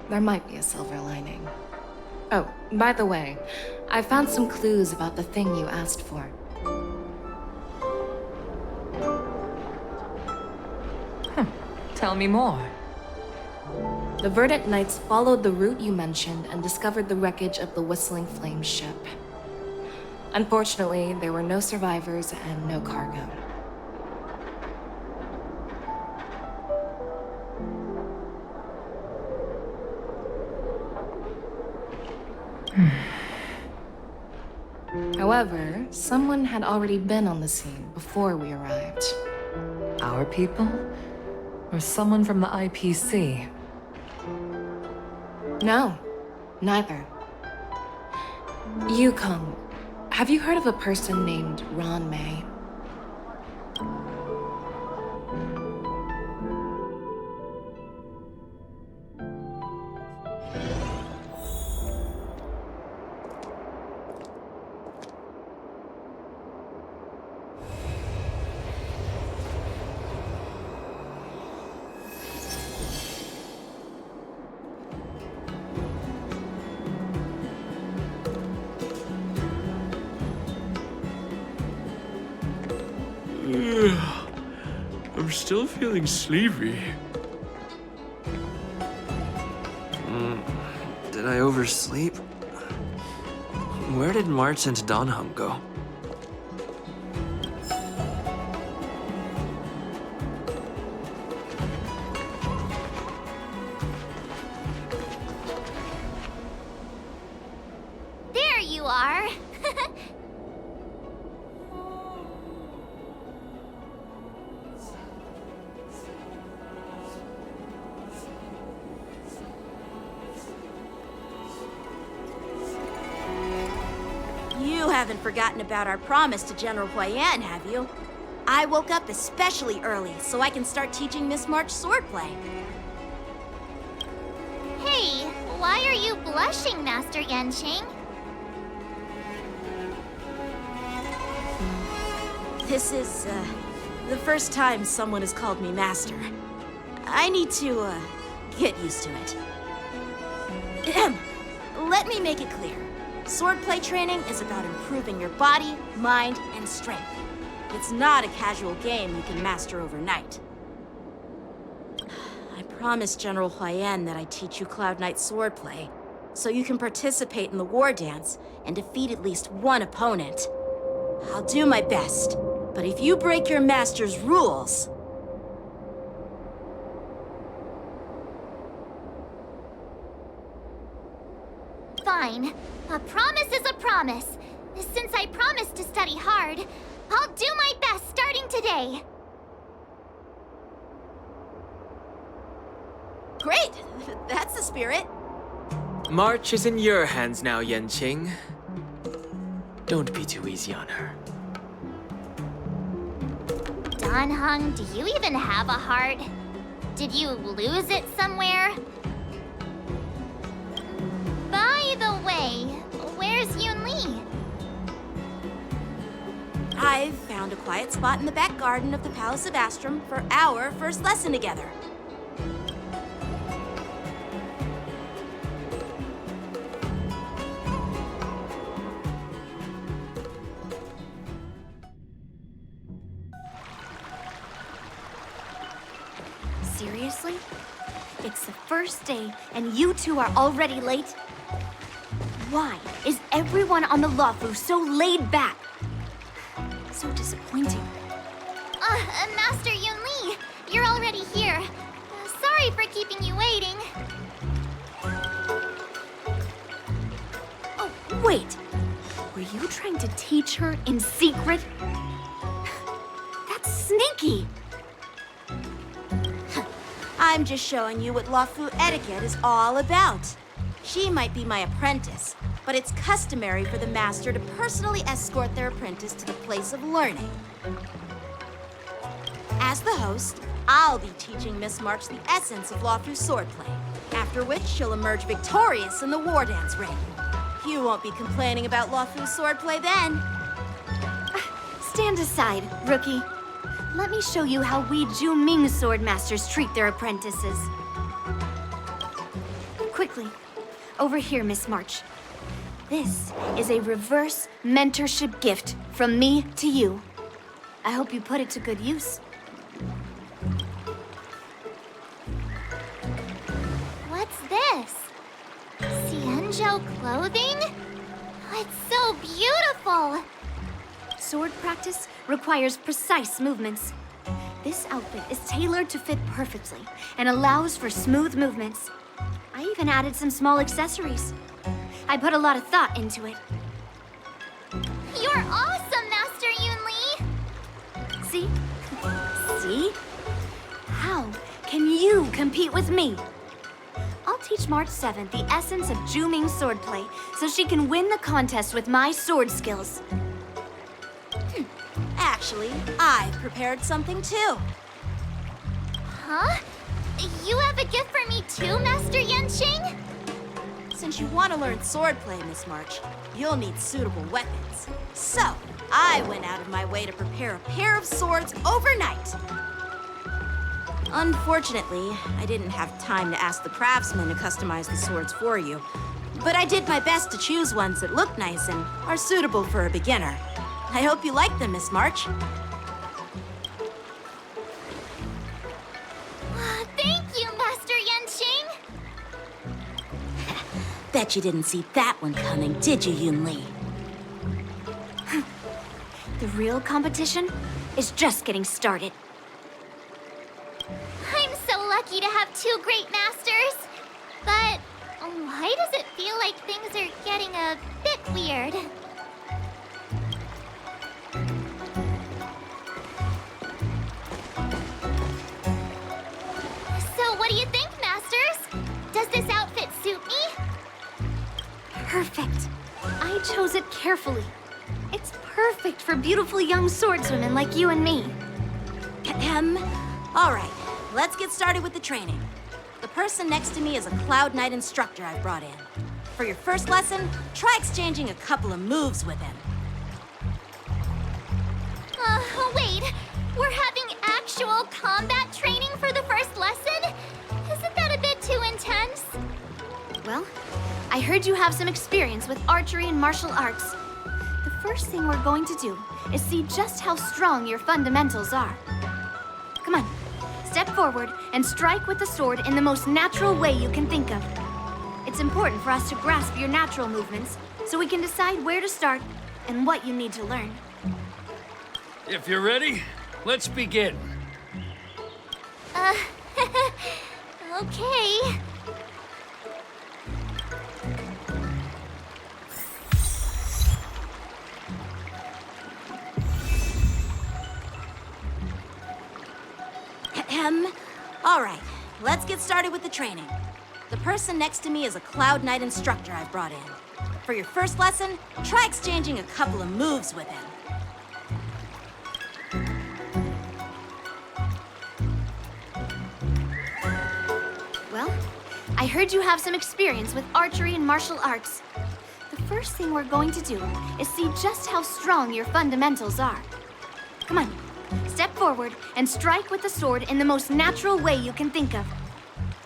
There might be a silver lining. Oh, by the way, I found some clues about the thing you asked for. Tell me more. The Verdant Knights followed the route you mentioned and discovered the wreckage of the Whistling Flame ship. Unfortunately, there were no survivors and no cargo. However, someone had already been on the scene before we arrived. Our people? Or someone from the IPC? No, neither. Yukong, have you heard of a person named Ron May? I'm still feeling sleepy. Did I oversleep? Where did March and Donham go? There you are. You haven't forgotten about our promise to General Huayan, have you? I woke up especially early so I can start teaching Miss March swordplay. Hey, why are you blushing, Master Yanqing? This is, the first time someone has called me Master. I need to, get used to it. Let me make it clear. Swordplay training is about improving your body, mind, and strength. It's not a casual game you can master overnight. I promised General Huayan that I'd teach you Cloud Knight swordplay, so you can participate in the Wardance and defeat at least one opponent. I'll do my best, but if you break your master's rules... Fine. A promise is a promise. Since I promised to study hard, I'll do my best starting today. Great! That's the spirit. March is in your hands now, Yanqing. Don't be too easy on her. Donhung, do you even have a heart? Did you lose it somewhere? By the way, where's Yunli? I've found a quiet spot in the back garden of the Palace of Astrum for our first lesson together. Seriously? It's the first day, and you two are already late? Why is everyone on the Luofu so laid back? So disappointing. Master Yunli, you're already here. Sorry for keeping you waiting. Oh, wait. Were you trying to teach her in secret? That's sneaky. I'm just showing you what Luofu etiquette is all about. She might be my apprentice, but it's customary for the master to personally escort their apprentice to the place of learning. As the host, I'll be teaching Miss March the essence of Luofu swordplay, after which she'll emerge victorious in the Wardance ring. You won't be complaining about Luofu swordplay then. Stand aside, rookie. Let me show you how we Ju-Ming sword masters treat their apprentices. Quickly, over here, Miss March. This is a reverse mentorship gift from me to you. I hope you put it to good use. What's this? Xianzhou clothing? It's so beautiful! Sword practice requires precise movements. This outfit is tailored to fit perfectly and allows for smooth movements. I even added some small accessories. I put a lot of thought into it. You're awesome, Master Yunli! See? See? How can you compete with me? I'll teach March 7th the essence of Ju-Ming swordplay so she can win the contest with my sword skills. Actually, I've prepared something too. Huh? You have a gift for me too, Master Yanqing? Since you want to learn swordplay, Miss March, you'll need suitable weapons. So, I went out of my way to prepare a pair of swords overnight. Unfortunately, I didn't have time to ask the craftsman to customize the swords for you. But I did my best to choose ones that look nice and are suitable for a beginner. I hope you like them, Miss March. Thank you, Master Yanqing! Bet you didn't see that one coming, did you, Yun Li? The real competition is just getting started. I'm so lucky to have two great masters. But why does it feel like things are getting a bit weird? So what do you think, masters? Does this outfit suit me? Perfect. I chose it carefully. It's perfect for beautiful young swordswomen like you and me. All right, let's get started with the training. The person next to me is a Cloud Knight instructor I've brought in. For your first lesson, try exchanging a couple of moves with him. Wait. We're having actual combat training for the first lesson? Isn't that a bit too intense? Well, I heard you have some experience with archery and martial arts. The first thing we're going to do is see just how strong your fundamentals are. Come on, step forward and strike with the sword in the most natural way you can think of. It's important for us to grasp your natural movements so we can decide where to start and what you need to learn. If you're ready, let's begin. Okay. All right, let's get started with the training. The person next to me is a Cloud Knight instructor I've brought in. For your first lesson, try exchanging a couple of moves with him. Well, I heard you have some experience with archery and martial arts. The first thing we're going to do is see just how strong your fundamentals are. Come on, step forward and strike with the sword in the most natural way you can think of.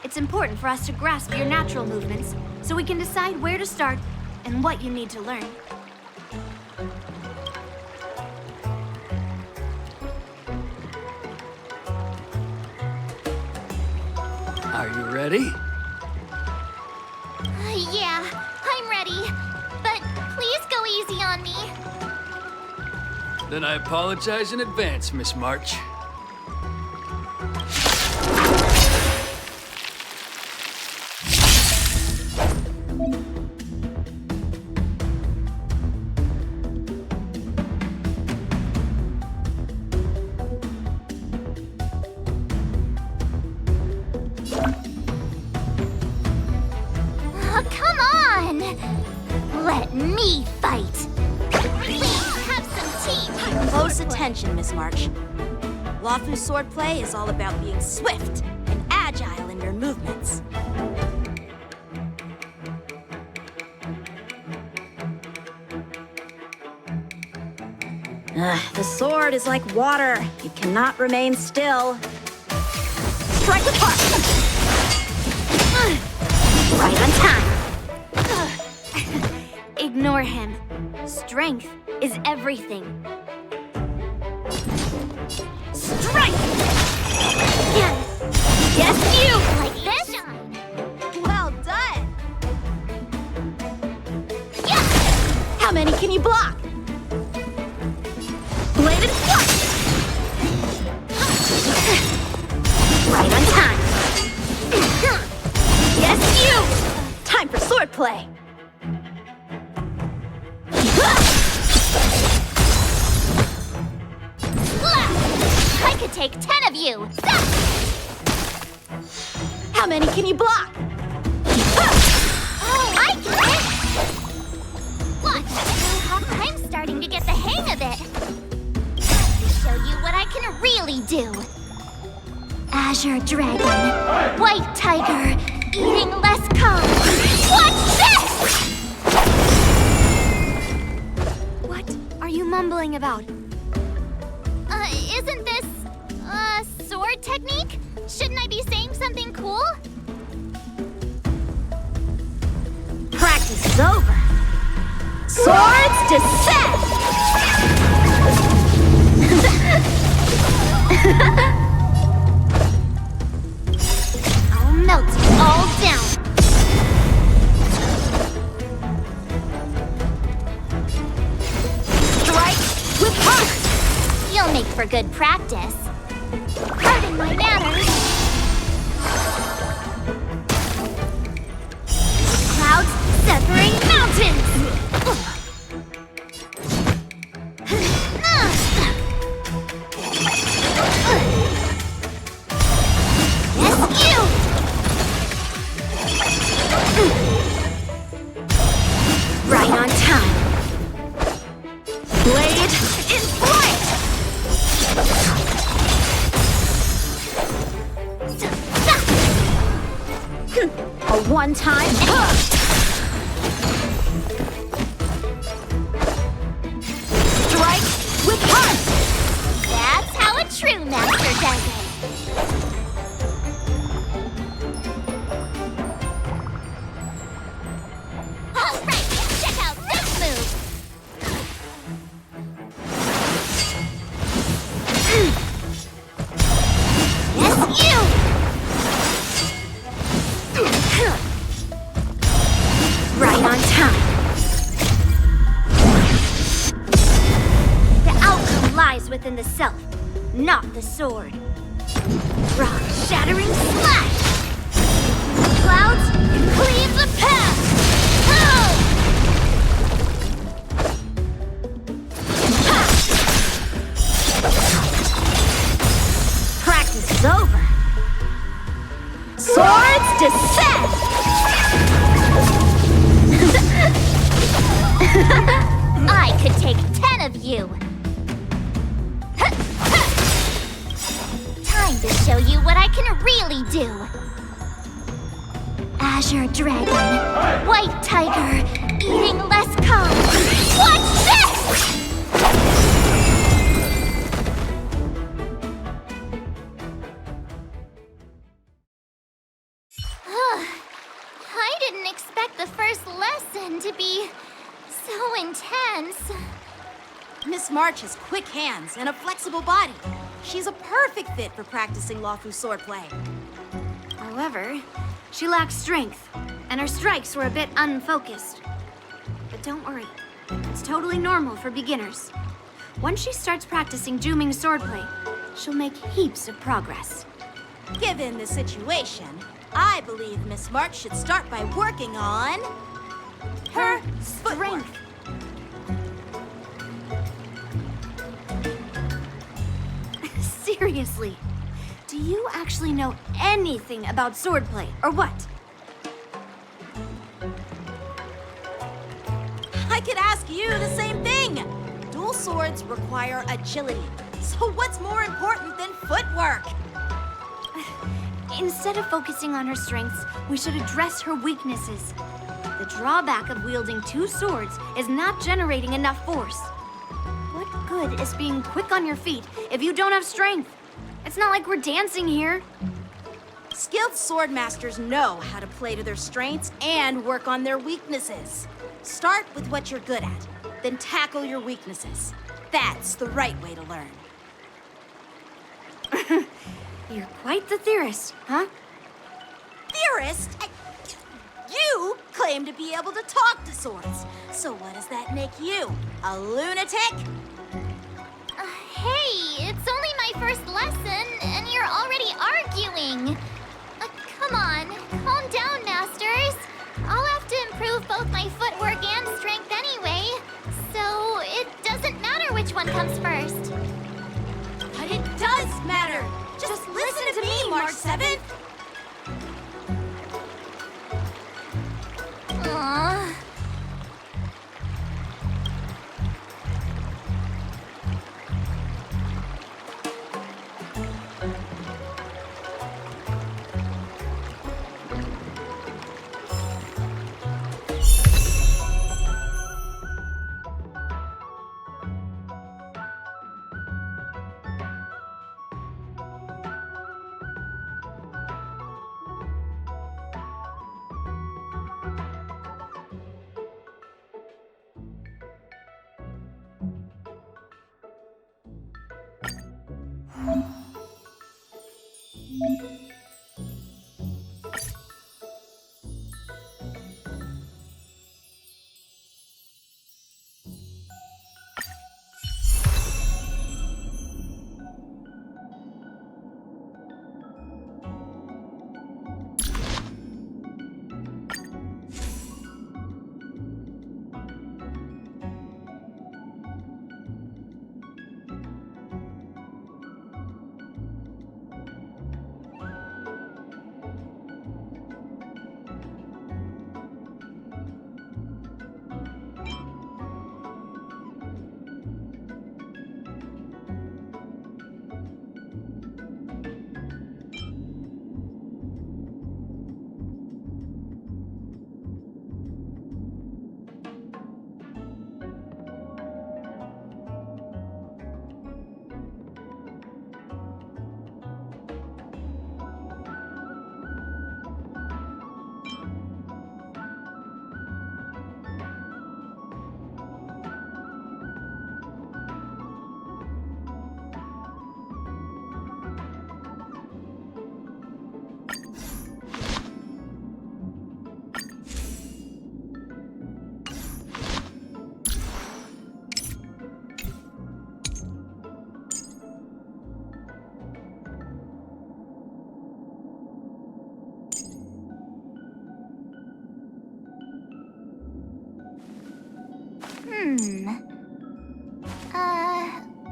It's important for us to grasp your natural movements so we can decide where to start and what you need to learn. Are you ready? Yeah, I'm ready. But please go easy on me. Then I apologize in advance, Miss March. Come on! Let me fight. Please have some tea. Close attention, Miss March. Luofu swordplay is all about being swift and agile in your movements. The sword is like water. It cannot remain still. Strike with heart! Right on time. Ignore him. Strength is everything. Strike! Yes, you! Like this? Well done! Yeah! How many can you block? Bladed flush! Right on time. Yes, you! Time for swordplay. I could take 10 of you. How many can you block? Oh, I get it! Watch, I'm starting to get the hang of it. Time to show you what I can really do. Azure Dragon, White Tiger, eating less carbs. What's this? What are you mumbling about? Isn't this a sword technique? Shouldn't I be saying something cool? Practice is over. Swords descend! I'll melt you all down. Strike with heart! You'll make for good practice. Pardon my manners. Clouds severing mountains! Yes, you! Right on time. Blade in flight! A one-time strike with heart! That's how a true master does it. All right, let's check out this move. Yes, you! Right on time. The outcome lies within the self, not the sword. Rock-shattering slash! Clouds cleave the path! Practice is over. Swords descend! I could take 10 of you. Time to show you what I can really do. Azure Dragon, White Tiger, eating less carbs. What's this? I didn't expect the first lesson to be so intense. Miss March has quick hands and a flexible body. She's a perfect fit for practicing Lawfu swordplay. However, she lacks strength, and her strikes were a bit unfocused. But don't worry, it's totally normal for beginners. Once she starts practicing Juming swordplay, she'll make heaps of progress. Given the situation, I believe Miss March should start by working on her strength. Seriously, do you actually know anything about swordplay, or what? I could ask you the same thing. Dual swords require agility. So what's more important than footwork? Instead of focusing on her strengths, we should address her weaknesses. The drawback of wielding two swords is not generating enough force. What good is being quick on your feet if you don't have strength? It's not like we're dancing here. Skilled sword masters know how to play to their strengths and work on their weaknesses. Start with what you're good at, then tackle your weaknesses. That's the right way to learn. You're quite the theorist, huh? Theorist? You claim to be able to talk to swords. So what does that make you? A lunatic? Hey, it's only my first lesson, and you're already arguing. Come on, calm down, masters. I'll have to improve both my footwork and strength anyway, so it doesn't matter which one comes first. But it does matter. Just listen to me, March 7th.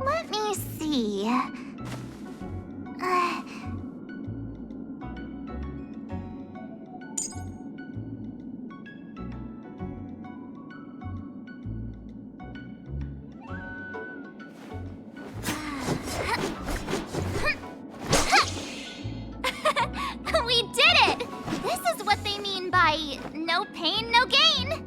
Let me see. We did it! This is what they mean by no pain, no gain.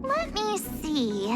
Let me see.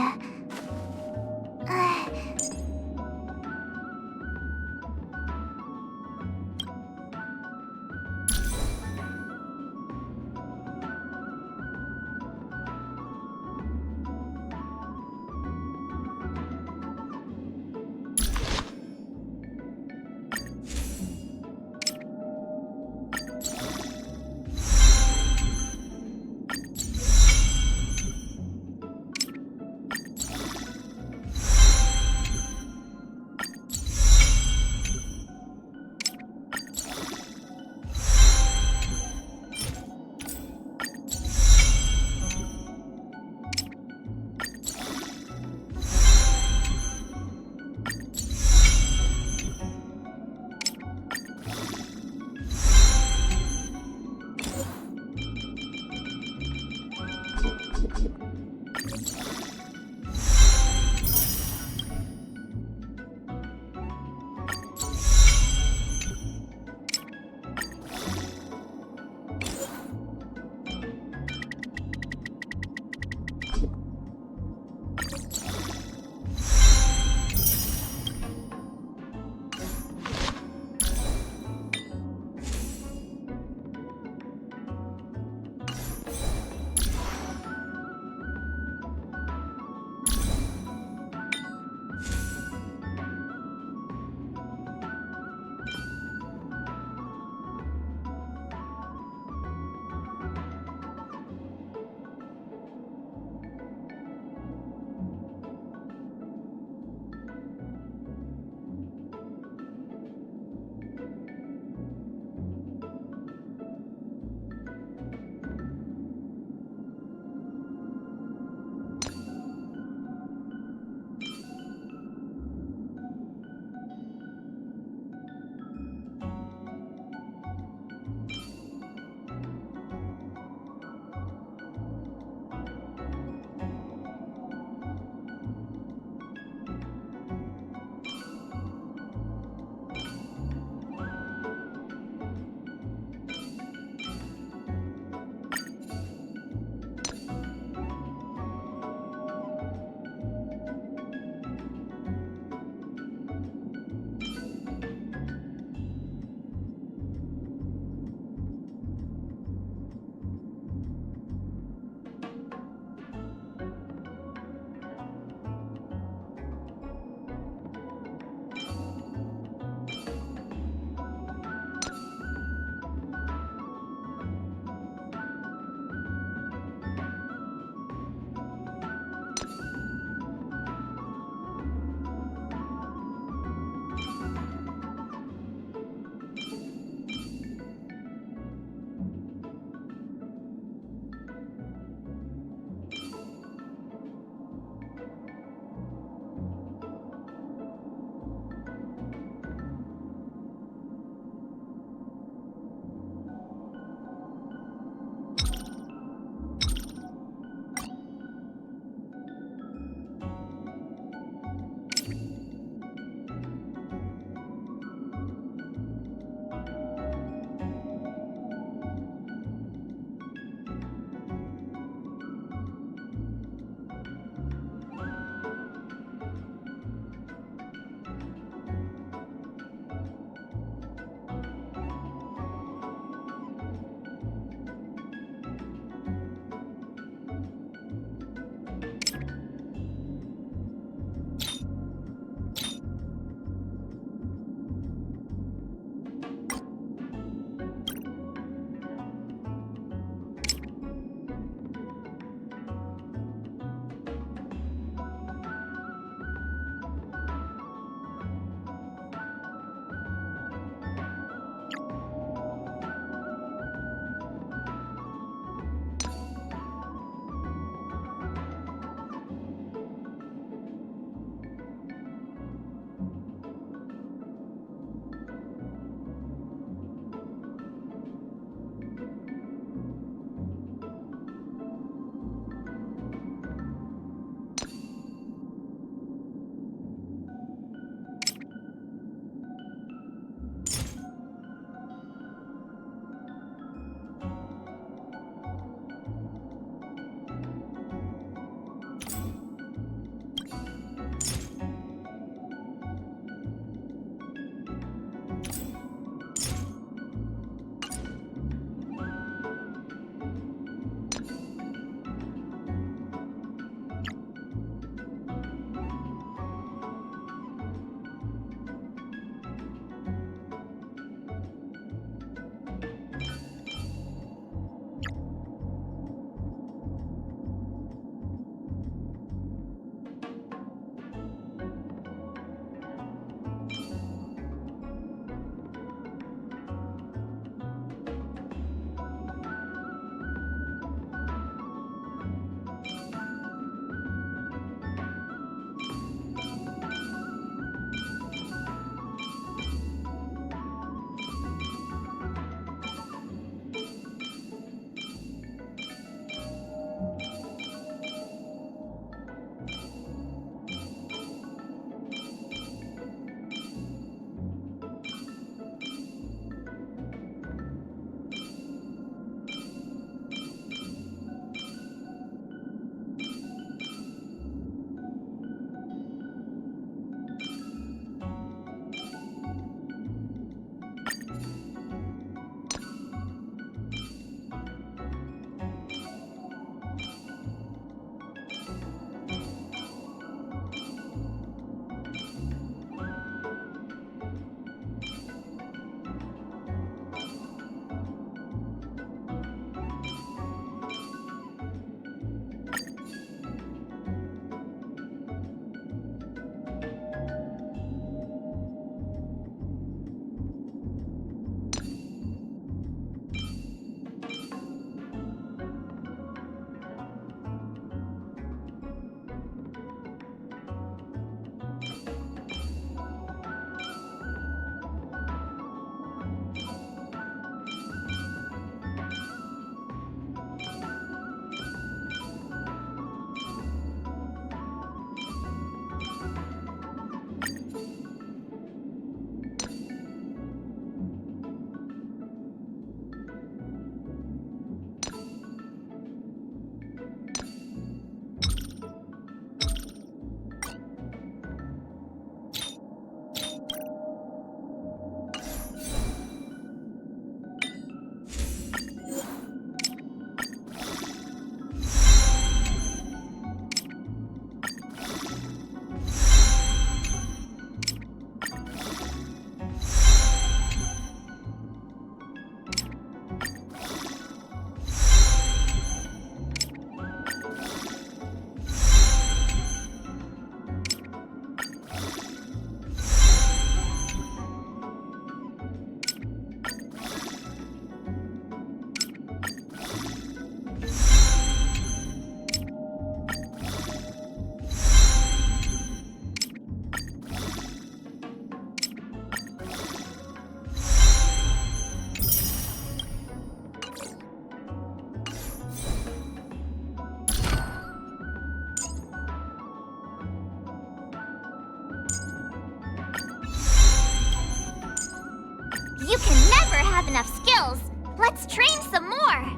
You can never have enough skills! Let's train some more!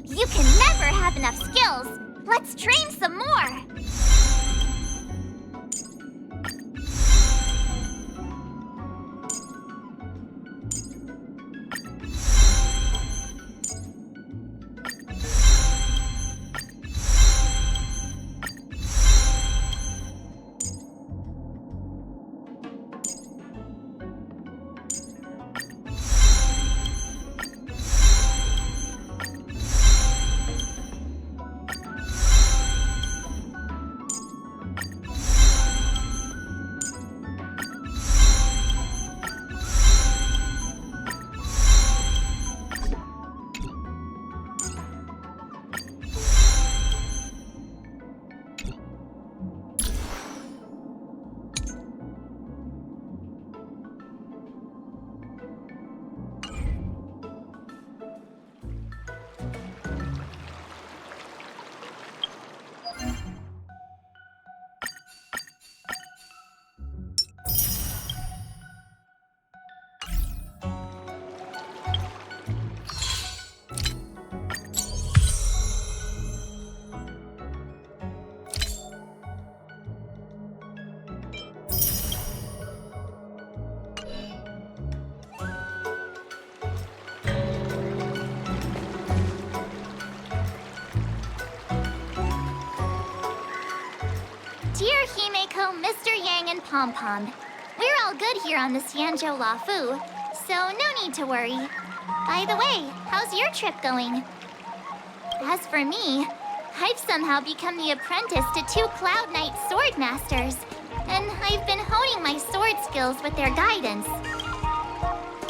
You can never have enough skills! Let's train some more! Dear Himeko, Mr. Yang, and Pom Pom, we're all good here on the Xianzhou Lafu, so no need to worry. By the way, how's your trip going? As for me, I've somehow become the apprentice to 2 Cloud Knight sword masters, and I've been honing my sword skills with their guidance.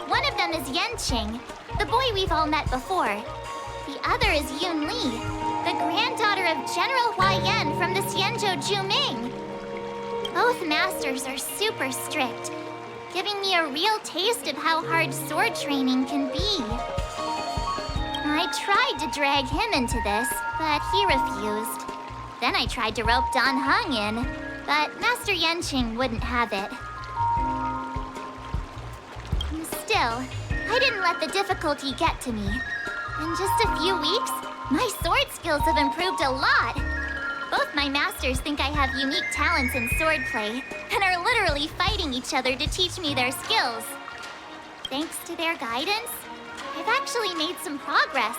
One of them is Yanqing, the boy we've all met before. The other is Yun Li, the granddaughter of General Hua Yan from the Xianzhou Juming. Both masters are super strict, giving me a real taste of how hard sword training can be. I tried to drag him into this, but he refused. Then I tried to rope Dan Heng in, but Master Yanqing wouldn't have it. Still, I didn't let the difficulty get to me. In just a few weeks, my sword skills have improved a lot. Both my masters think I have unique talents in swordplay, and are literally fighting each other to teach me their skills. Thanks to their guidance, I've actually made some progress.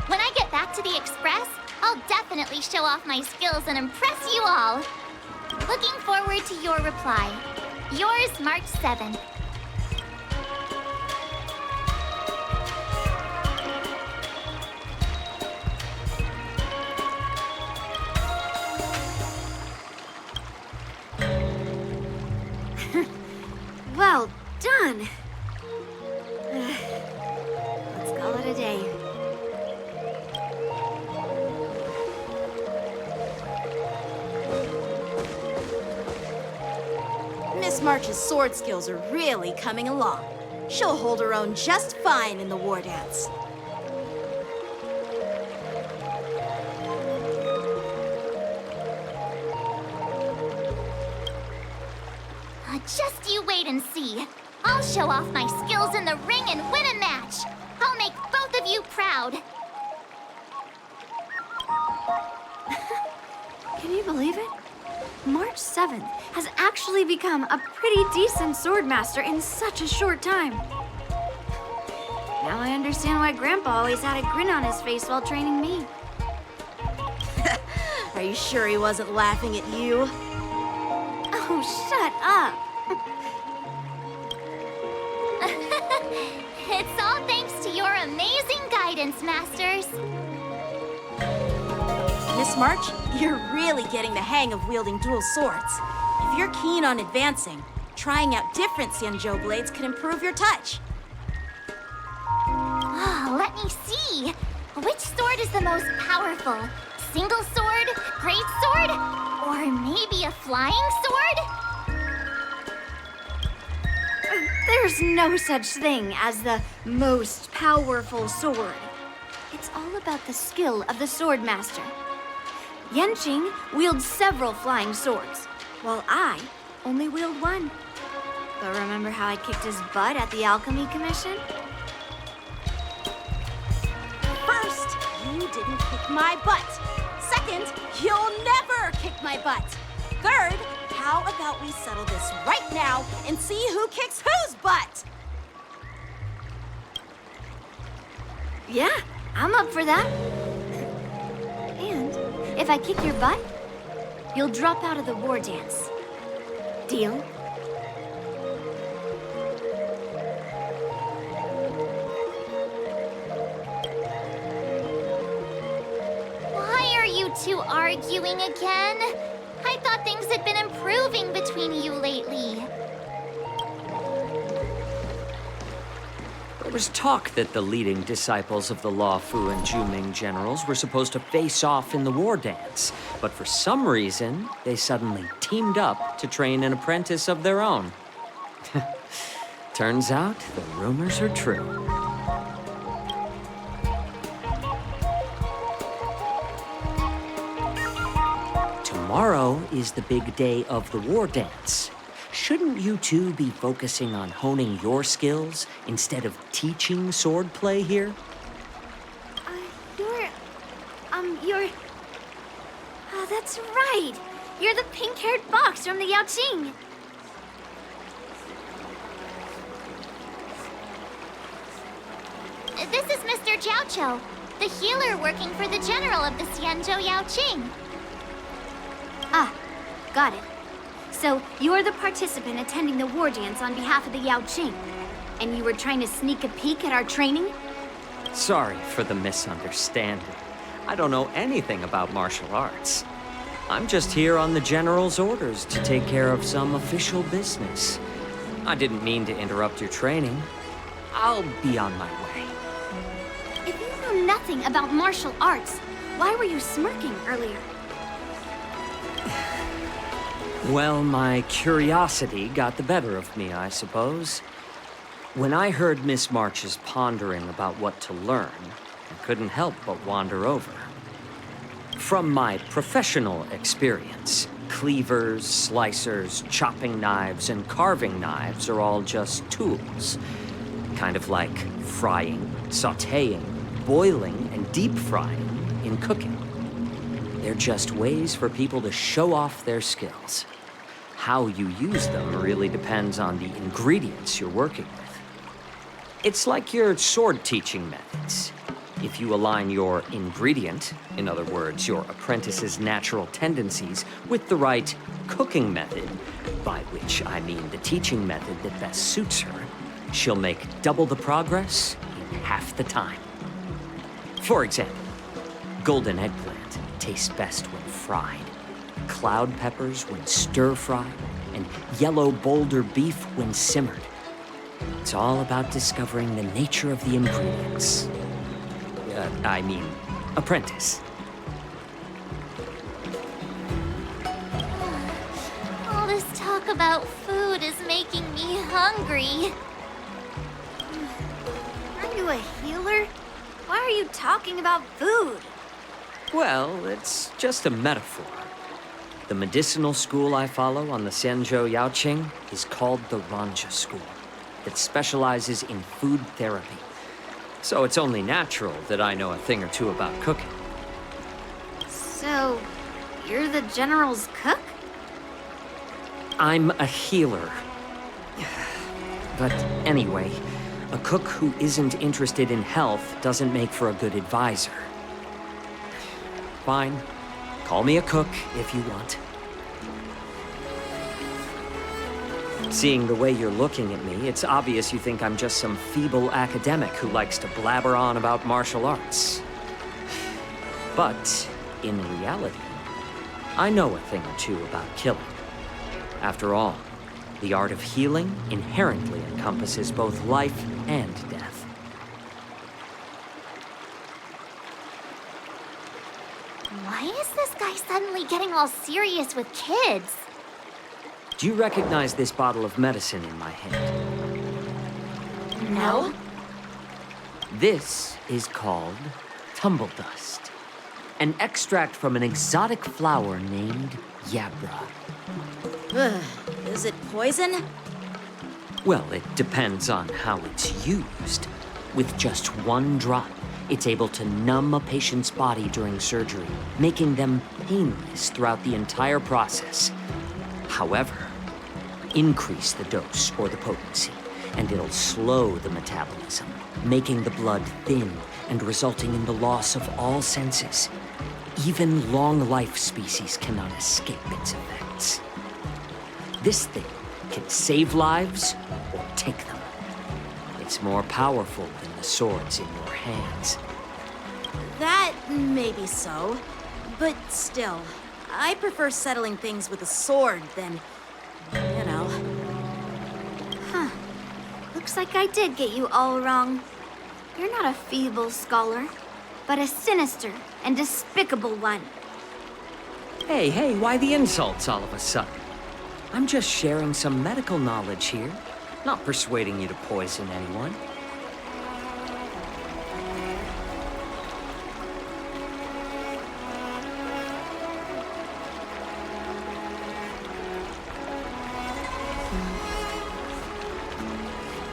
When I get back to the Express, I'll definitely show off my skills and impress you all. Looking forward to your reply. Yours, March 7th. Well done! Let's call it a day. Miss March's sword skills are really coming along. She'll hold her own just fine in the Wardance. Just you wait and see. I'll show off my skills in the ring and win a match. I'll make both of you proud. Can you believe it? March 7th has actually become a pretty decent swordmaster in such a short time. Now I understand why Grandpa always had a grin on his face while training me. Are you sure he wasn't laughing at you? Oh, shut up! It's all thanks to your amazing guidance, Masters. Miss March, you're really getting the hang of wielding dual swords. If you're keen on advancing, trying out different Xianzhou blades could improve your touch. Oh, let me see. Which sword is the most powerful? Single sword? Great sword? Or maybe a flying sword? There's no such thing as the most powerful sword. It's all about the skill of the sword master. Yanqing wields several flying swords, while I only wield one. But remember how I kicked his butt at the Alchemy Commission? First, you didn't kick my butt. Second, you'll never kick my butt. Third, how about we settle this right now and see who kicks whose butt? Yeah, I'm up for that. And if I kick your butt, you'll drop out of the war dance. Deal? Why are you two arguing again? I thought things had been improving between you lately. There was talk that the leading disciples of the Luofu and Juming generals were supposed to face off in the war dance, but for some reason, they suddenly teamed up to train an apprentice of their own. Turns out, the rumors are true. Tomorrow is the big day of the war dance. Shouldn't you two be focusing on honing your skills instead of teaching swordplay here? You're... Oh, that's right. You're the pink-haired fox from the Yaoqing. This is Mr. Jiaoqiu, the healer working for the general of the Xianzhou Yaoqing. Ah, got it. So, you're the participant attending the war dance on behalf of the Yaoqing. And you were trying to sneak a peek at our training? Sorry for the misunderstanding. I don't know anything about martial arts. I'm just here on the general's orders to take care of some official business. I didn't mean to interrupt your training. I'll be on my way. If you know nothing about martial arts, why were you smirking earlier? Well, my curiosity got the better of me, I suppose. When I heard Miss March's pondering about what to learn, I couldn't help but wander over. From my professional experience, cleavers, slicers, chopping knives, and carving knives are all just tools. Kind of like frying, sautéing, boiling, and deep frying in cooking. They're just ways for people to show off their skills. How you use them really depends on the ingredients you're working with. It's like your sword teaching methods. If you align your ingredient, in other words, your apprentice's natural tendencies, with the right cooking method, by which I mean the teaching method that best suits her, she'll make double the progress in half the time. For example, golden eggplant tastes best when fried, cloud peppers when stir-fried, and yellow boulder beef when simmered. It's all about discovering the nature of the ingredients. Apprentice. All this talk about food is making me hungry. Aren't you a healer? Why are you talking about food? Well, it's just a metaphor. The medicinal school I follow on the Xianzhou Yaoqing is called the Ranja School. It specializes in food therapy. So it's only natural that I know a thing or two about cooking. So, you're the general's cook? I'm a healer. But anyway, a cook who isn't interested in health doesn't make for a good advisor. Fine. Call me a cook if you want. Seeing the way you're looking at me, it's obvious you think I'm just some feeble academic who likes to blabber on about martial arts. But in reality, I know a thing or two about killing. After all, the art of healing inherently encompasses both life and death. Why is this guy suddenly getting all serious with kids? Do you recognize this bottle of medicine in my hand? No. This is called tumble dust, an extract from an exotic flower named Yabra. Ugh, is it poison? Well, it depends on how it's used. With just one drop, it's able to numb a patient's body during surgery, making them painless throughout the entire process. However, increase the dose or the potency, and it'll slow the metabolism, making the blood thin and resulting in the loss of all senses. Even long-life species cannot escape its effects. This thing can save lives or take them. It's more powerful than the swords in your hands. That may be so, but still, I prefer settling things with a sword than, you know. Huh. Looks like I did get you all wrong. You're not a feeble scholar, but a sinister and despicable one. Hey, why the insults all of a sudden? I'm just sharing some medical knowledge here, not persuading you to poison anyone.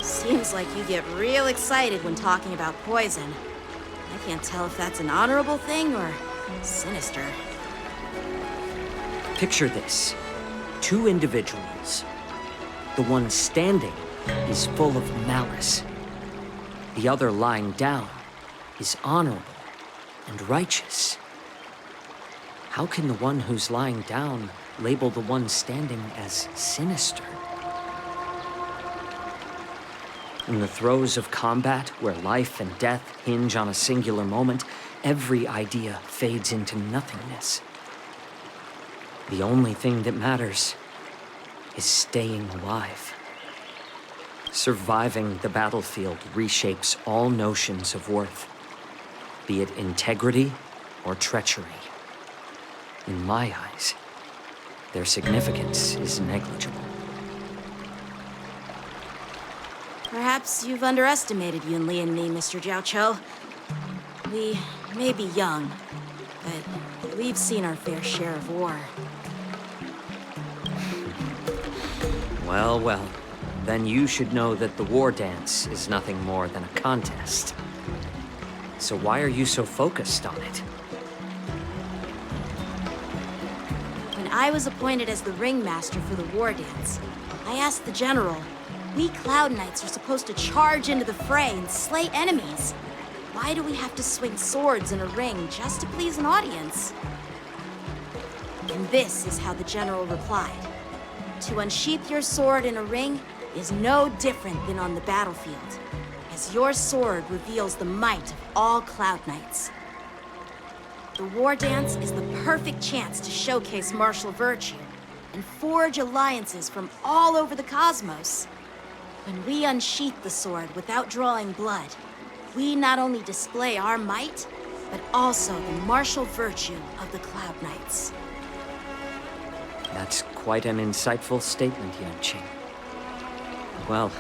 Seems like you get real excited when talking about poison. I can't tell if that's an honorable thing or sinister. Picture this. Two individuals. The one standing is full of malice. The other lying down is honorable and righteous. How can the one who's lying down label the one standing as sinister? In the throes of combat, where life and death hinge on a singular moment, every idea fades into nothingness. The only thing that matters is staying alive. Surviving the battlefield reshapes all notions of worth, be it integrity or treachery. In my eyes, their significance is negligible. Perhaps you've underestimated Yunli and me, Mr. Jiaoqiu. We may be young, but we've seen our fair share of war. Well, then you should know that the Wardance is nothing more than a contest. So why are you so focused on it? When I was appointed as the ringmaster for the Wardance, I asked the general, we Cloud Knights are supposed to charge into the fray and slay enemies. Why do we have to swing swords in a ring just to please an audience? And this is how the general replied. To unsheath your sword in a ring is no different than on the battlefield, as your sword reveals the might of all Cloud Knights. The Wardance is the perfect chance to showcase martial virtue and forge alliances from all over the cosmos. When we unsheath the sword without drawing blood, we not only display our might, but also the martial virtue of the Cloud Knights. That's quite an insightful statement, Yanqing. Well,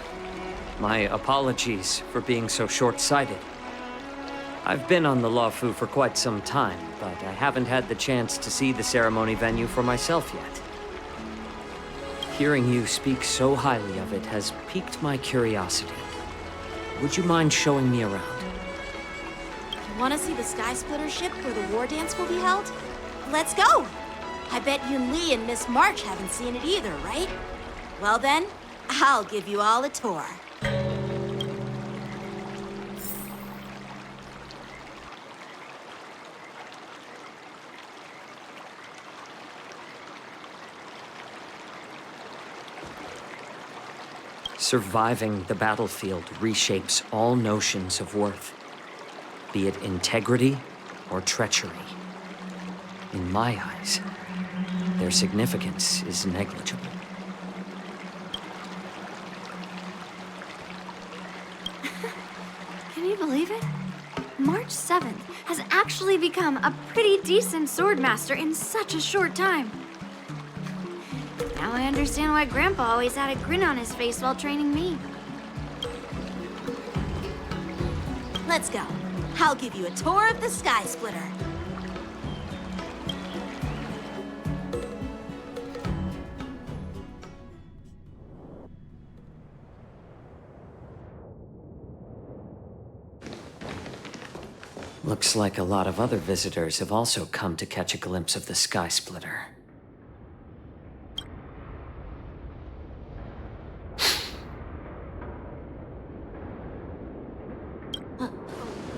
my apologies for being so short-sighted. I've been on the Luofu for quite some time, but I haven't had the chance to see the ceremony venue for myself yet. Hearing you speak so highly of it has piqued my curiosity. Would you mind showing me around? You want to see the Sky Splitter ship where the Wardance will be held? Let's go! I bet Yunli and Miss March haven't seen it either, right? Well then, I'll give you all a tour. Surviving the battlefield reshapes all notions of worth, be it integrity or treachery. In my eyes, their significance is negligible. Can you believe it? March 7th has actually become a pretty decent swordmaster in such a short time. Now I understand why Grandpa always had a grin on his face while training me. Let's go. I'll give you a tour of the Sky Splitter. Looks like a lot of other visitors have also come to catch a glimpse of the Sky Splitter.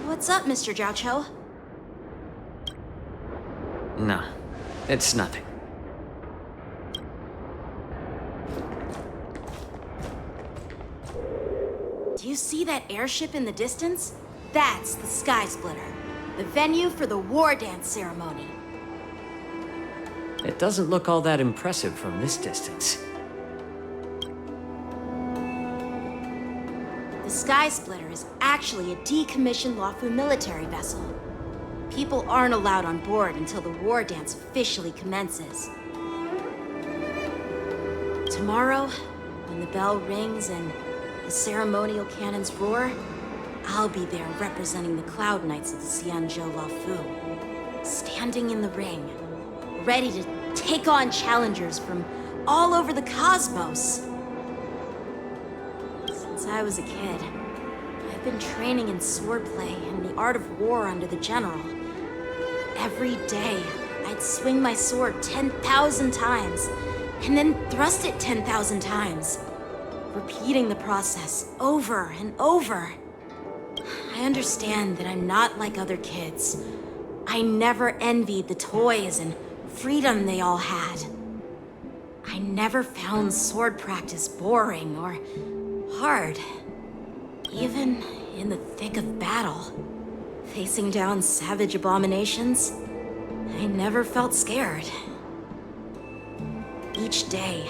What's up, Mr. Jiaoqiu? No, it's nothing. Do you see that airship in the distance? That's the Sky Splitter, the venue for the Wardance ceremony. It doesn't look all that impressive from this distance. The Sky Splitter is actually a decommissioned Lawfu military vessel. People aren't allowed on board until the Wardance officially commences. Tomorrow, when the bell rings and the ceremonial cannons roar, I'll be there representing the Cloud Knights of the Xianzhou Lawfu, standing in the ring, ready to take on challengers from all over the cosmos. Since I was a kid, I've been training in swordplay and the art of war under the general. Every day, I'd swing my sword 10,000 times, and then thrust it 10,000 times, repeating the process over and over. I understand that I'm not like other kids. I never envied the toys and freedom they all had. I never found sword practice boring or hard. Even in the thick of battle, facing down savage abominations, I never felt scared. Each day,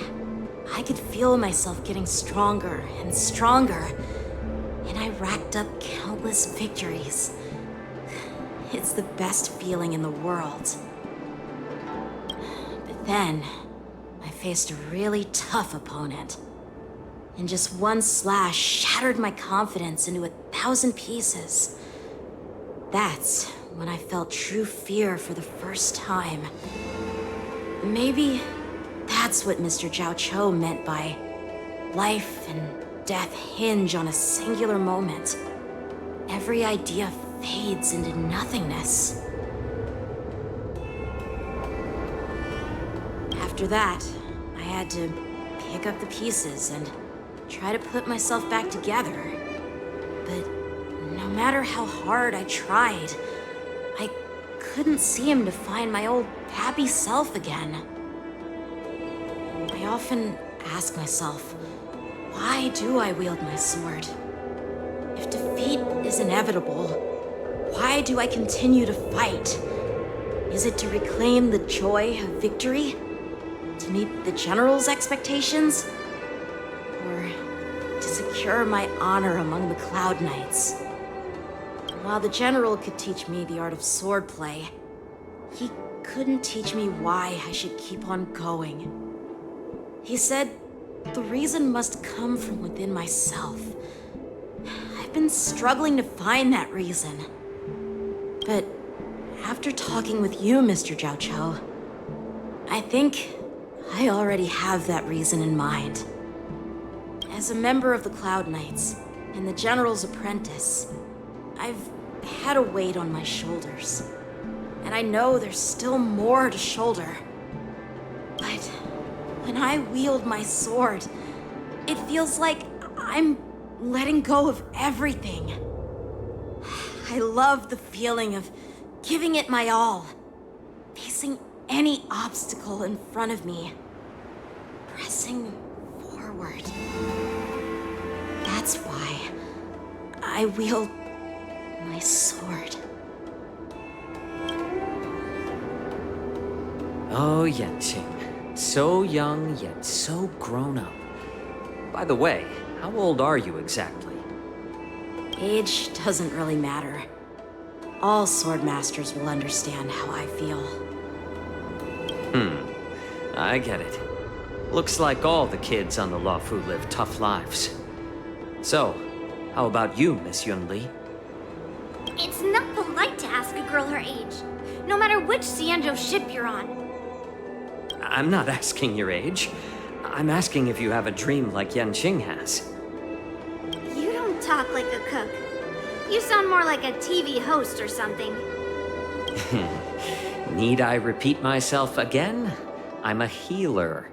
I could feel myself getting stronger and stronger, and I racked up countless victories. It's the best feeling in the world. But then, I faced a really tough opponent, and just one slash shattered my confidence into 1,000 pieces. That's when I felt true fear for the first time. Maybe that's what Mr. Jiaoqiu meant by life and death hinge on a singular moment. Every idea fades into nothingness. After that, I had to pick up the pieces and try to put myself back together. But no matter how hard I tried, I couldn't seem to find my old happy self again. I often ask myself, why do I wield my sword? If defeat is inevitable, why do I continue to fight? Is it to reclaim the joy of victory? To meet the general's expectations? Or to secure my honor among the Cloud Knights? While the general could teach me the art of swordplay, he couldn't teach me why I should keep on going. He said the reason must come from within myself. I've been struggling to find that reason. But after talking with you, Mr. Jiaoqiu, I think I already have that reason in mind. As a member of the Cloud Knights and the General's apprentice, I've had a weight on my shoulders. And I know there's still more to shoulder. But when I wield my sword, it feels like I'm letting go of everything. I love the feeling of giving it my all, facing any obstacle in front of me, pressing forward. That's why I wield my sword. Oh, Yenqing. So young, yet so grown up. By the way, how old are you exactly? Age doesn't really matter. All sword masters will understand how I feel. I get it. Looks like all the kids on the Luofu live tough lives. So, how about you, Miss Yunli? It's not polite to ask a girl her age, no matter which Xianzhou ship you're on. I'm not asking your age. I'm asking if you have a dream like Yenqing has. You don't talk like a cook. You sound more like a TV host or something. Need I repeat myself again? I'm a healer.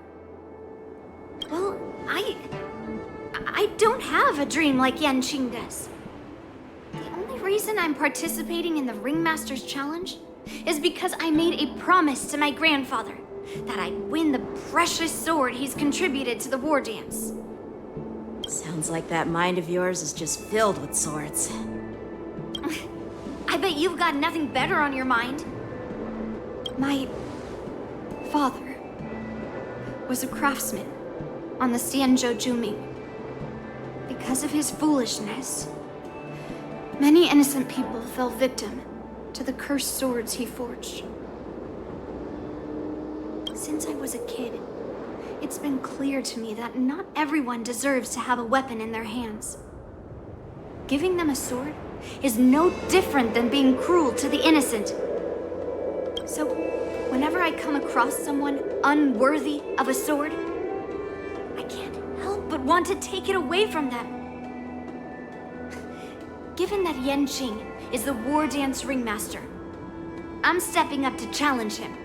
Well, I don't have a dream like Yanqing does. The only reason I'm participating in the Ringmaster's Challenge is because I made a promise to my grandfather that I'd win the precious sword he's contributed to the war dance. Sounds like that mind of yours is just filled with swords. I bet you've got nothing better on your mind. My father was a craftsman on the Xianzhou Juming. Because of his foolishness, many innocent people fell victim to the cursed swords he forged. Since I was a kid, it's been clear to me that not everyone deserves to have a weapon in their hands. Giving them a sword is no different than being cruel to the innocent. So, whenever I come across someone unworthy of a sword, I can't help but want to take it away from them. Given that Yenqing is the war dance ringmaster, I'm stepping up to challenge him.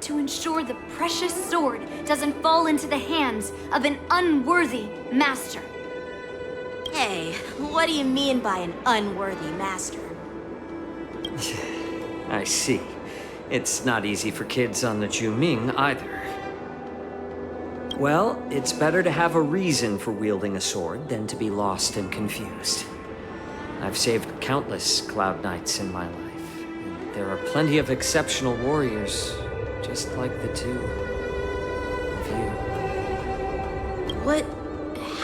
To ensure the precious sword doesn't fall into the hands of an unworthy master. Hey, what do you mean by an unworthy master? I see. It's not easy for kids on the Juming either. Well, it's better to have a reason for wielding a sword than to be lost and confused. I've saved countless Cloud Knights in my life, and there are plenty of exceptional warriors, just like the two of you. What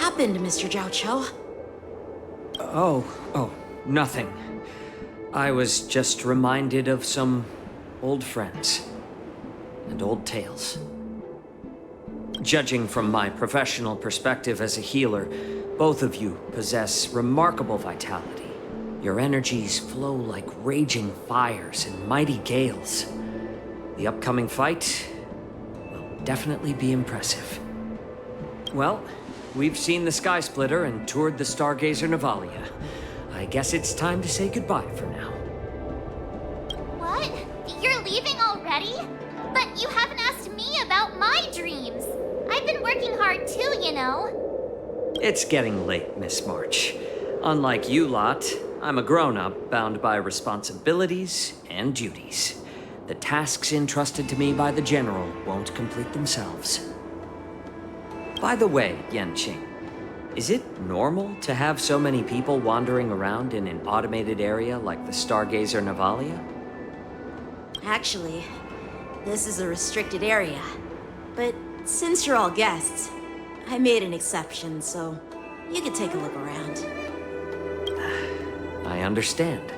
happened, Mr. Zhao Cho? Oh, nothing. I was just reminded of some old friends and old tales. Judging from my professional perspective as a healer, both of you possess remarkable vitality. Your energies flow like raging fires and mighty gales. The upcoming fight will definitely be impressive. Well, we've seen the Sky Splitter and toured the Stargazer Navalia. I guess it's time to say goodbye for now. What? You're leaving already? But you haven't asked me about my dreams. I've been working hard too, you know. It's getting late, Miss March. Unlike you lot, I'm a grown-up bound by responsibilities and duties. The tasks entrusted to me by the General won't complete themselves. By the way, Yenqing, is it normal to have so many people wandering around in an automated area like the Stargazer Navalia? Actually, this is a restricted area. But since you're all guests, I made an exception, so you could take a look around. I understand.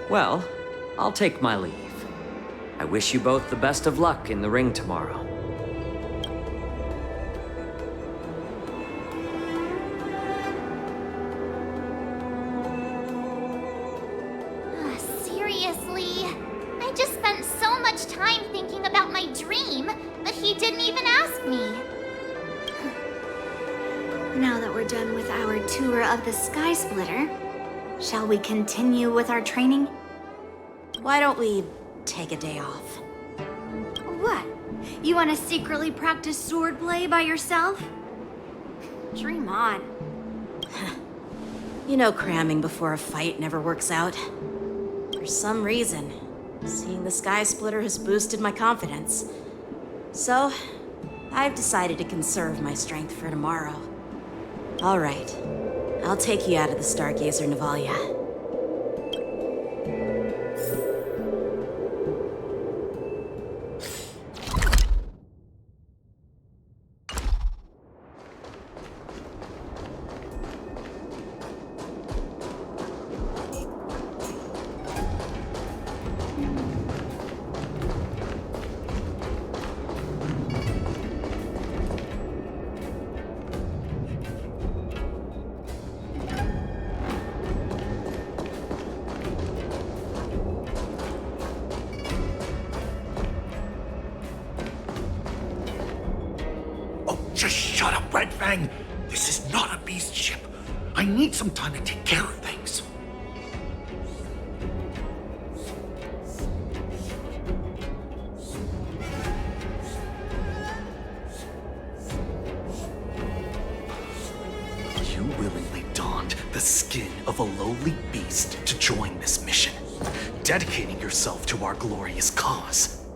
Well, I'll take my leave. I wish you both the best of luck in the ring tomorrow. Seriously? I just spent so much time thinking about my dream, but he didn't even ask me. Now that we're done with our tour of the Sky Splitter, shall we continue with our training? Why don't we take a day off? What? You want to secretly practice swordplay by yourself? Dream on. You know cramming before a fight never works out. For some reason, seeing the Sky Splitter has boosted my confidence. So, I've decided to conserve my strength for tomorrow. All right, I'll take you out of the Stargazer Navalia. Shut up, Red Fang! This is not a beast ship. I need some time to take care of things. You willingly donned the skin of a lowly beast to join this mission, dedicating yourself to our glorious cause.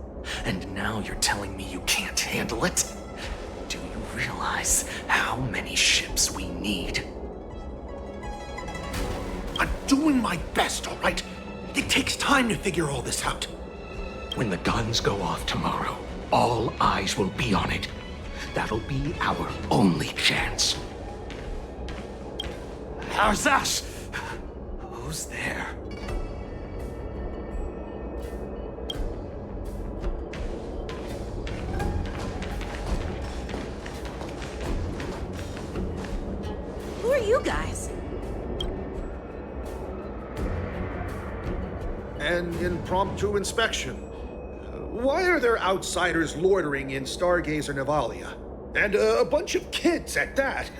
And now you're telling me you can't handle it? Do you realize how many ships we need? I'm doing my best, all right? It takes time to figure all this out. When the guns go off tomorrow, all eyes will be on it. That'll be our only chance. How's that? Who's there? Who are you guys? An impromptu inspection. Why are there outsiders loitering in Stargazer Navalia? And a bunch of kids at that.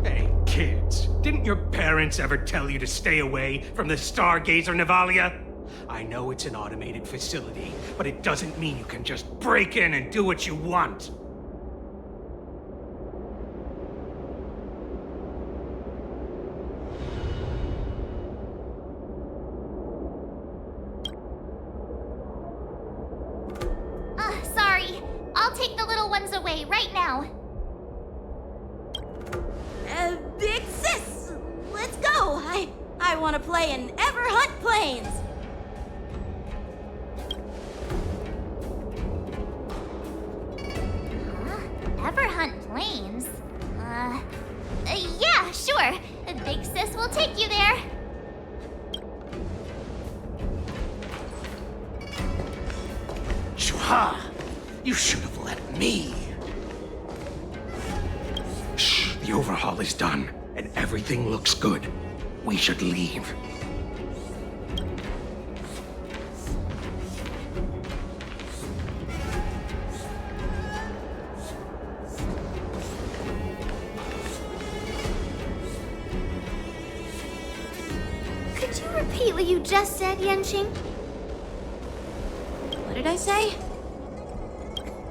Hey, kids, didn't your parents ever tell you to stay away from the Stargazer Navalia? I know it's an automated facility, but it doesn't mean you can just break in and do what you want. Sorry. I'll take the little ones away right now. Big sis, let's go. I want to play in Everhunt Plains. Everhunt Plains? Yeah, sure. Big sis will take you there. Chua! You should have let me. Shh, the overhaul is done, and everything looks good. We should leave. Could you repeat what you just said, Yenqing? What did I say?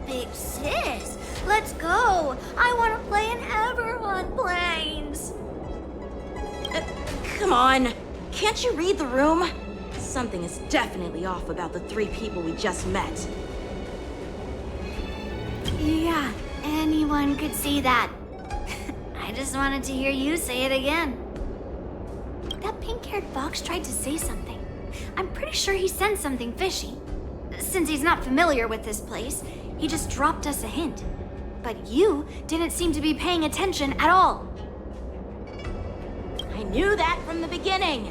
Big sis, let's go. I want to play in Everhunt Plains. Come on. Can't you read the room? Something is definitely off about the 3 people we just met. Yeah, anyone could see that. I just wanted to hear you say it again. That pink-haired fox tried to say something. I'm pretty sure he sensed something fishy. Since he's not familiar with this place, he just dropped us a hint. But you didn't seem to be paying attention at all. I knew that from the beginning.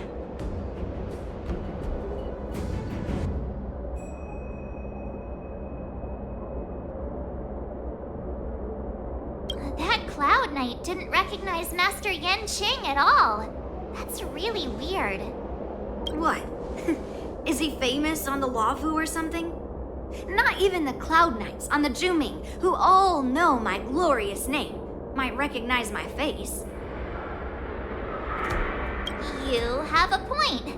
That Cloud Knight didn't recognize Master Yenqing at all. That's really weird. What? Is he famous on the Lavu or something? Not even the Cloud Knights on the Juming, who all know my glorious name, might recognize my face. You have a point.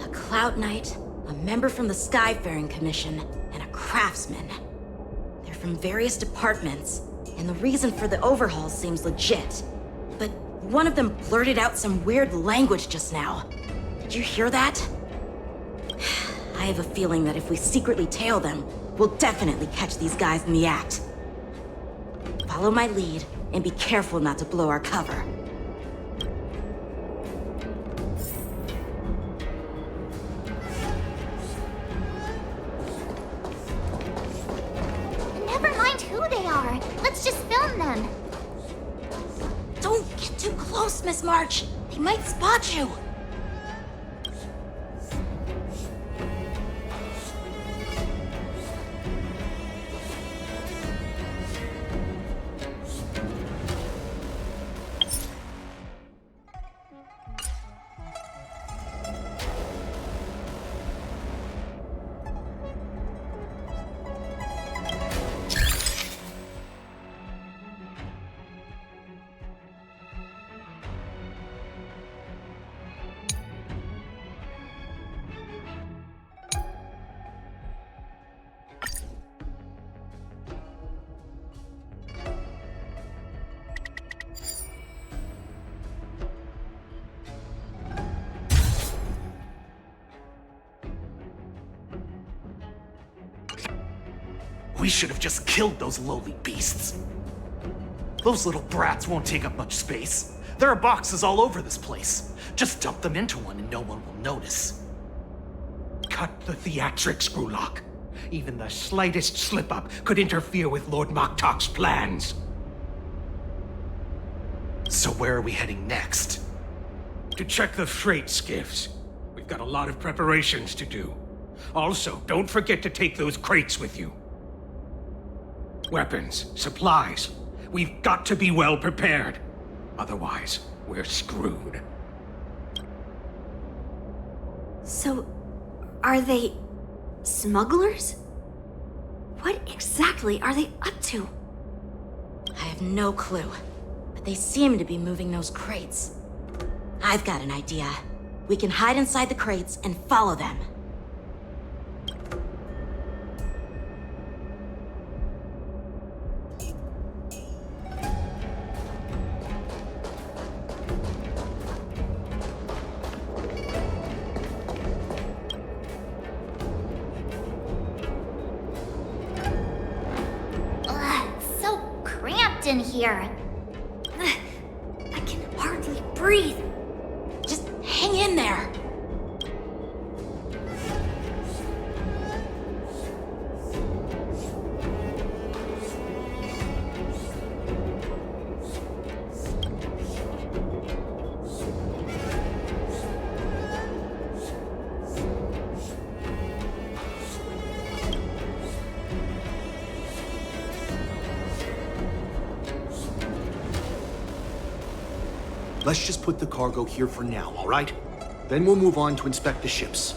A Cloud Knight, a member from the Skyfaring Commission, and a craftsman. They're from various departments, and the reason for the overhaul seems legit. But one of them blurted out some weird language just now. Did you hear that? I have a feeling that if we secretly tail them, we'll definitely catch these guys in the act. Follow my lead, and be careful not to blow our cover. Never mind who they are. Let's just film them. Don't get too close, Miss March. They might spot you. We should have just killed those lowly beasts. Those little brats won't take up much space. There are boxes all over this place. Just dump them into one and no one will notice. Cut the theatrics, Grulok. Even the slightest slip-up could interfere with Lord Moktok's plans. So where are we heading next? To check the freight skiffs. We've got a lot of preparations to do. Also, don't forget to take those crates with you. Weapons, supplies. We've got to be well prepared. Otherwise, we're screwed. So, are they smugglers? What exactly are they up to? I have no clue, but they seem to be moving those crates. I've got an idea. We can hide inside the crates and follow them. So cramped in here. I can hardly breathe. Just hang in there. Let's just put the cargo here for now, all right? Then we'll move on to inspect the ships.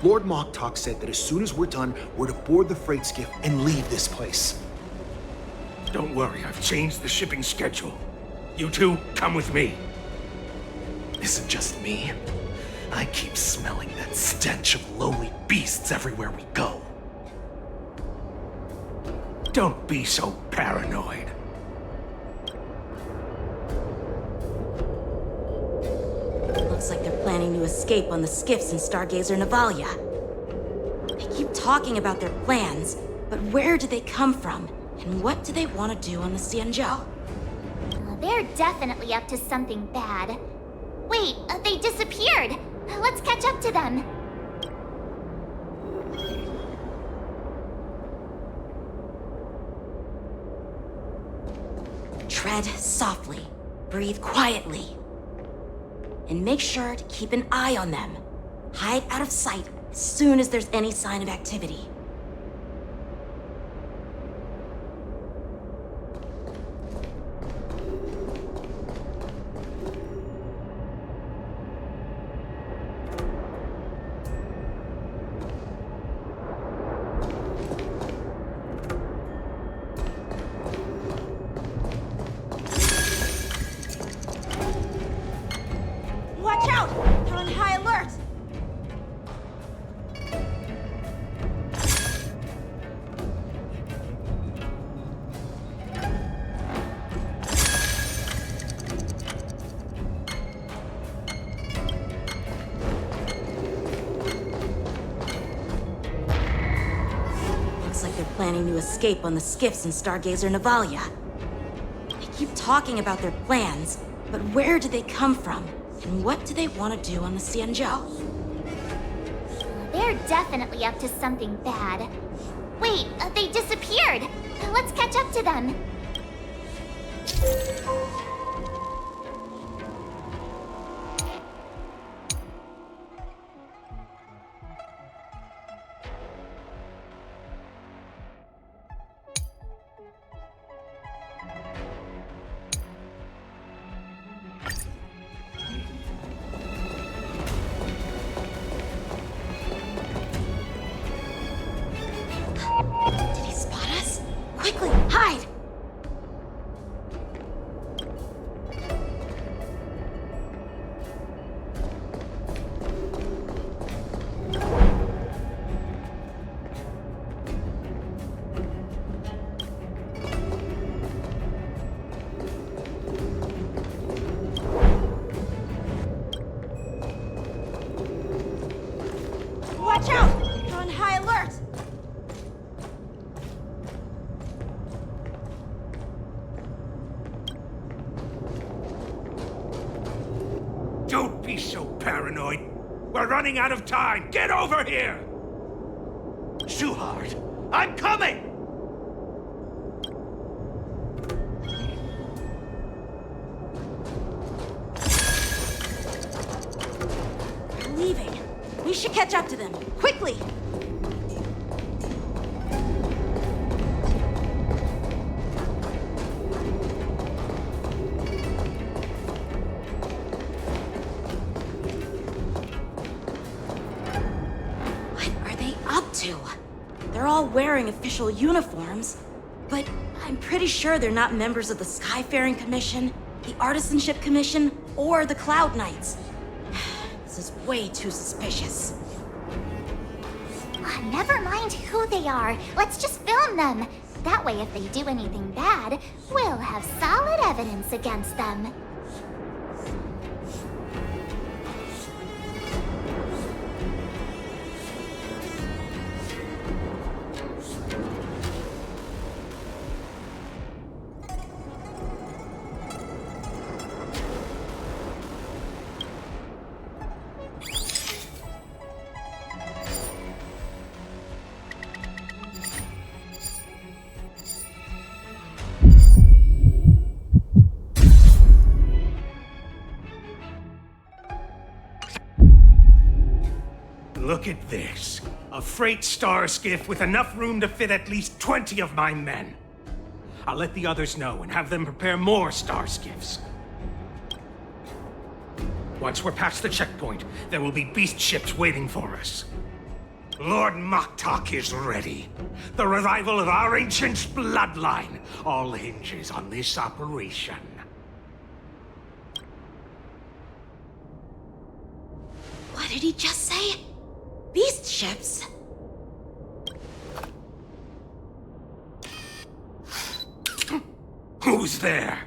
Lord Moktok said that as soon as we're done, we're to board the freight skiff and leave this place. Don't worry, I've changed the shipping schedule. You two, come with me. Is it just me? I keep smelling that stench of lowly beasts everywhere we go. Don't be so paranoid. Looks like they're planning to escape on the skiffs in Stargazer Navalia. They keep talking about their plans, but where do they come from? And what do they want to do on the Xianzhou? They're definitely up to something bad. Wait, they disappeared! Let's catch up to them. Tread softly, breathe quietly, and make sure to keep an eye on them. Hide out of sight as soon as there's any sign of activity. Watch out! They're on high alert! Looks like they're planning to escape on the skiffs in Stargazer Navalia. They keep talking about their plans, but where do they come from? And what do they want to do on the Xianzhou? They're definitely up to something bad. Wait, they disappeared! Let's catch up to them. Did he spot us? Quickly, hide! be so paranoid. We're running out of time. Get over here! Shuhard, I'm coming! They're leaving. We should catch up to them. Quickly! They're all wearing official uniforms, but I'm pretty sure they're not members of the Skyfaring Commission, the Artisanship Commission, or the Cloud Knights. This is way too suspicious. Never mind who they are. Let's just film them. That way, if they do anything bad, we'll have solid evidence against them. Look at this. A freight star skiff with enough room to fit at least 20 of my men. I'll let the others know and have them prepare more star skiffs. Once we're past the checkpoint, there will be beast ships waiting for us. Lord Moktok is ready. The revival of our ancient bloodline all hinges on this operation. What did he just say? Beast ships? Who's there?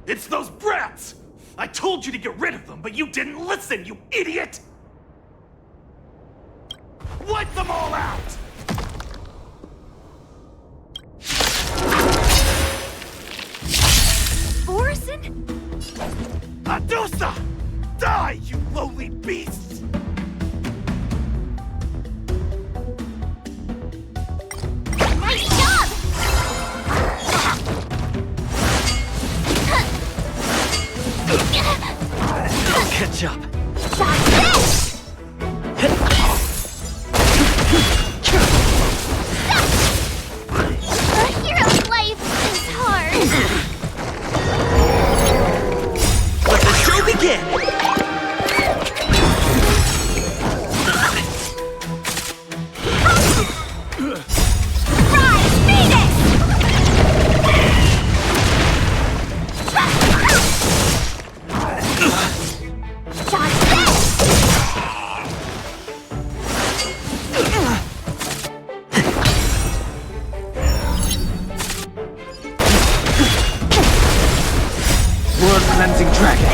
It's those brats! I told you to get rid of them, but you didn't listen, you idiot! Wipe them all out! Borison? Adusa! Die, you lowly beasts! Nice job! I'll catch up. That's it! A hero's life is hard. Let the show begin! Cleansing Dragon.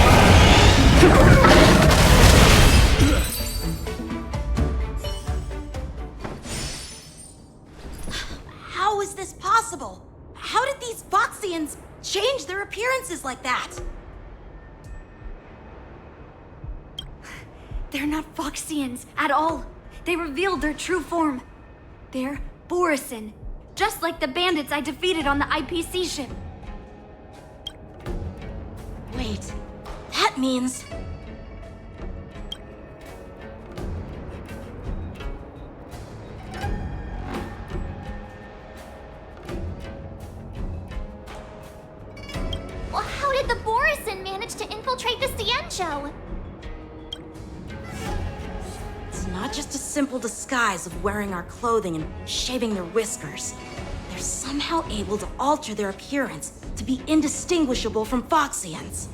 How is this possible? How did these Foxians change their appearances like that? They're not Foxians at all. They revealed their true form. They're Borison, just like the bandits I defeated on the IPC ship. Wait, that means... Well, how did the Borison manage to infiltrate the Cienjo? It's not just a simple disguise of wearing our clothing and shaving their whiskers. They're somehow able to alter their appearance to be indistinguishable from Foxians.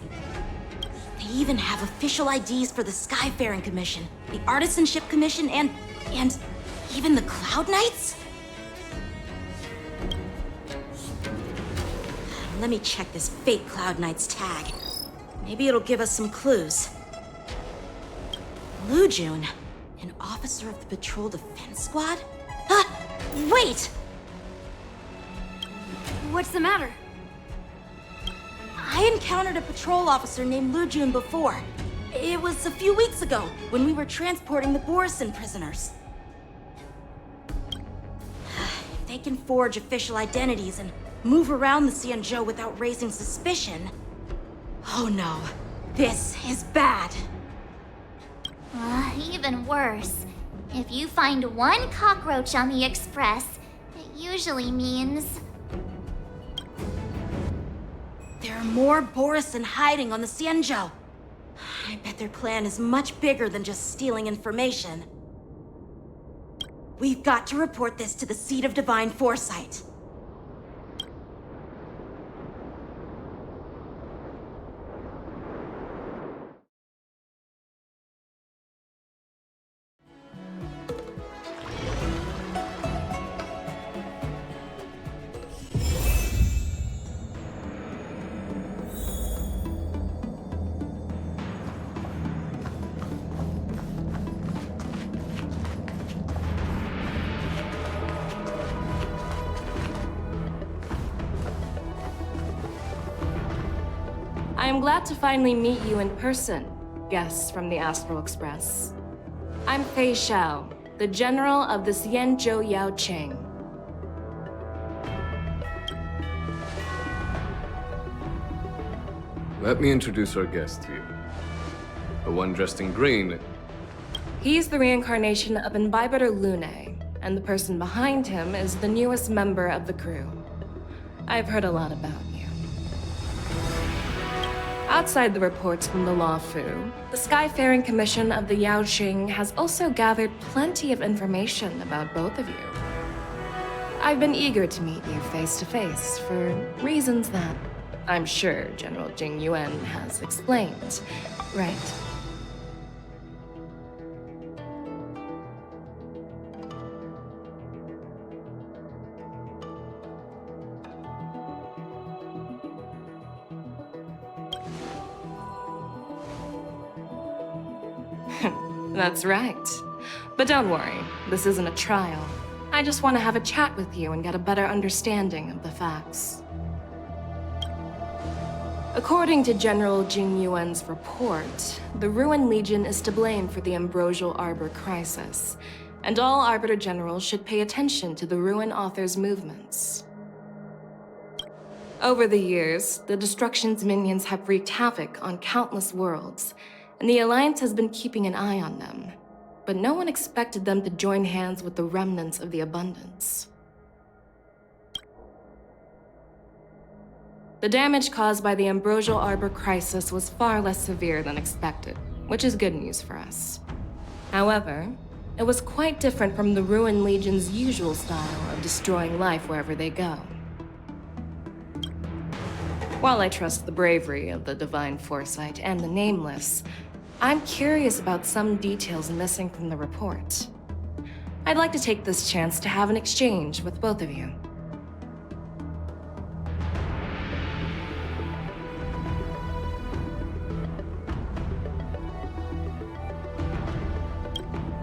They even have official IDs for the Skyfaring Commission, the Artisanship Commission, and even the Cloud Knights? Let me check this fake Cloud Knight's tag. Maybe it'll give us some clues. Lujun, an officer of the Patrol Defense Squad? Wait! What's the matter? I encountered a patrol officer named Lu Jun before. It was a few weeks ago, when we were transporting the Borison prisoners. If they can forge official identities and move around the Xianzhou without raising suspicion... Oh no, this is bad. Even worse. If you find one cockroach on the Express, it usually means... There are more Borison hiding on the Xianzhou. I bet their plan is much bigger than just stealing information. We've got to report this to the Seat of Divine Foresight. I am glad to finally meet you in person, guests from the Astral Express. I'm Fei Xiao, the General of the Xianzhou Yaoqing. Let me introduce our guest to you. The one dressed in green. He's the reincarnation of Imbibitor Lune, and the person behind him is the newest member of the crew. I've heard a lot about you. Outside the reports from the Law Fu, the Skyfaring Commission of the Yaoqing has also gathered plenty of information about both of you. I've been eager to meet you face to face for reasons that I'm sure General Jing Yuan has explained, right? That's right. But don't worry, this isn't a trial. I just want to have a chat with you and get a better understanding of the facts. According to General Jing Yuan's report, the Ruin Legion is to blame for the Ambrosial Arbor crisis, and all Arbiter Generals should pay attention to the Ruin Author's movements. Over the years, the Destruction's minions have wreaked havoc on countless worlds, and the Alliance has been keeping an eye on them, but no one expected them to join hands with the remnants of the Abundance. The damage caused by the Ambrosial Arbor crisis was far less severe than expected, which is good news for us. However, it was quite different from the Ruin Legion's usual style of destroying life wherever they go. While I trust the bravery of the Divine Foresight and the Nameless, I'm curious about some details missing from the report. I'd like to take this chance to have an exchange with both of you.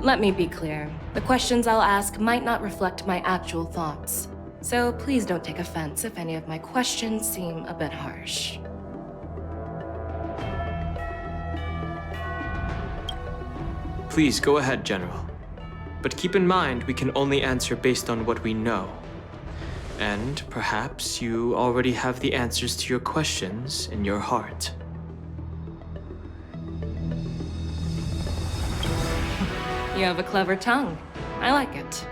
Let me be clear. The questions I'll ask might not reflect my actual thoughts, so please don't take offense if any of my questions seem a bit harsh. Please go ahead, General. But keep in mind, we can only answer based on what we know. And perhaps you already have the answers to your questions in your heart. You have a clever tongue. I like it.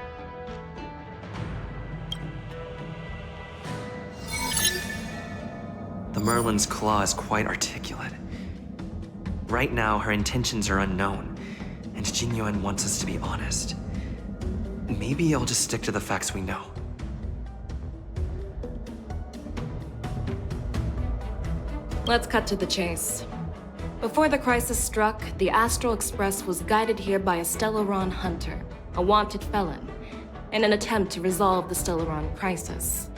The Merlin's claw is quite articulate. Right now, her intentions are unknown, and Jing Yuan wants us to be honest. Maybe I'll just stick to the facts we know. Let's cut to the chase. Before the crisis struck, the Astral Express was guided here by a Stellaron hunter, a wanted felon, in an attempt to resolve the Stellaron crisis.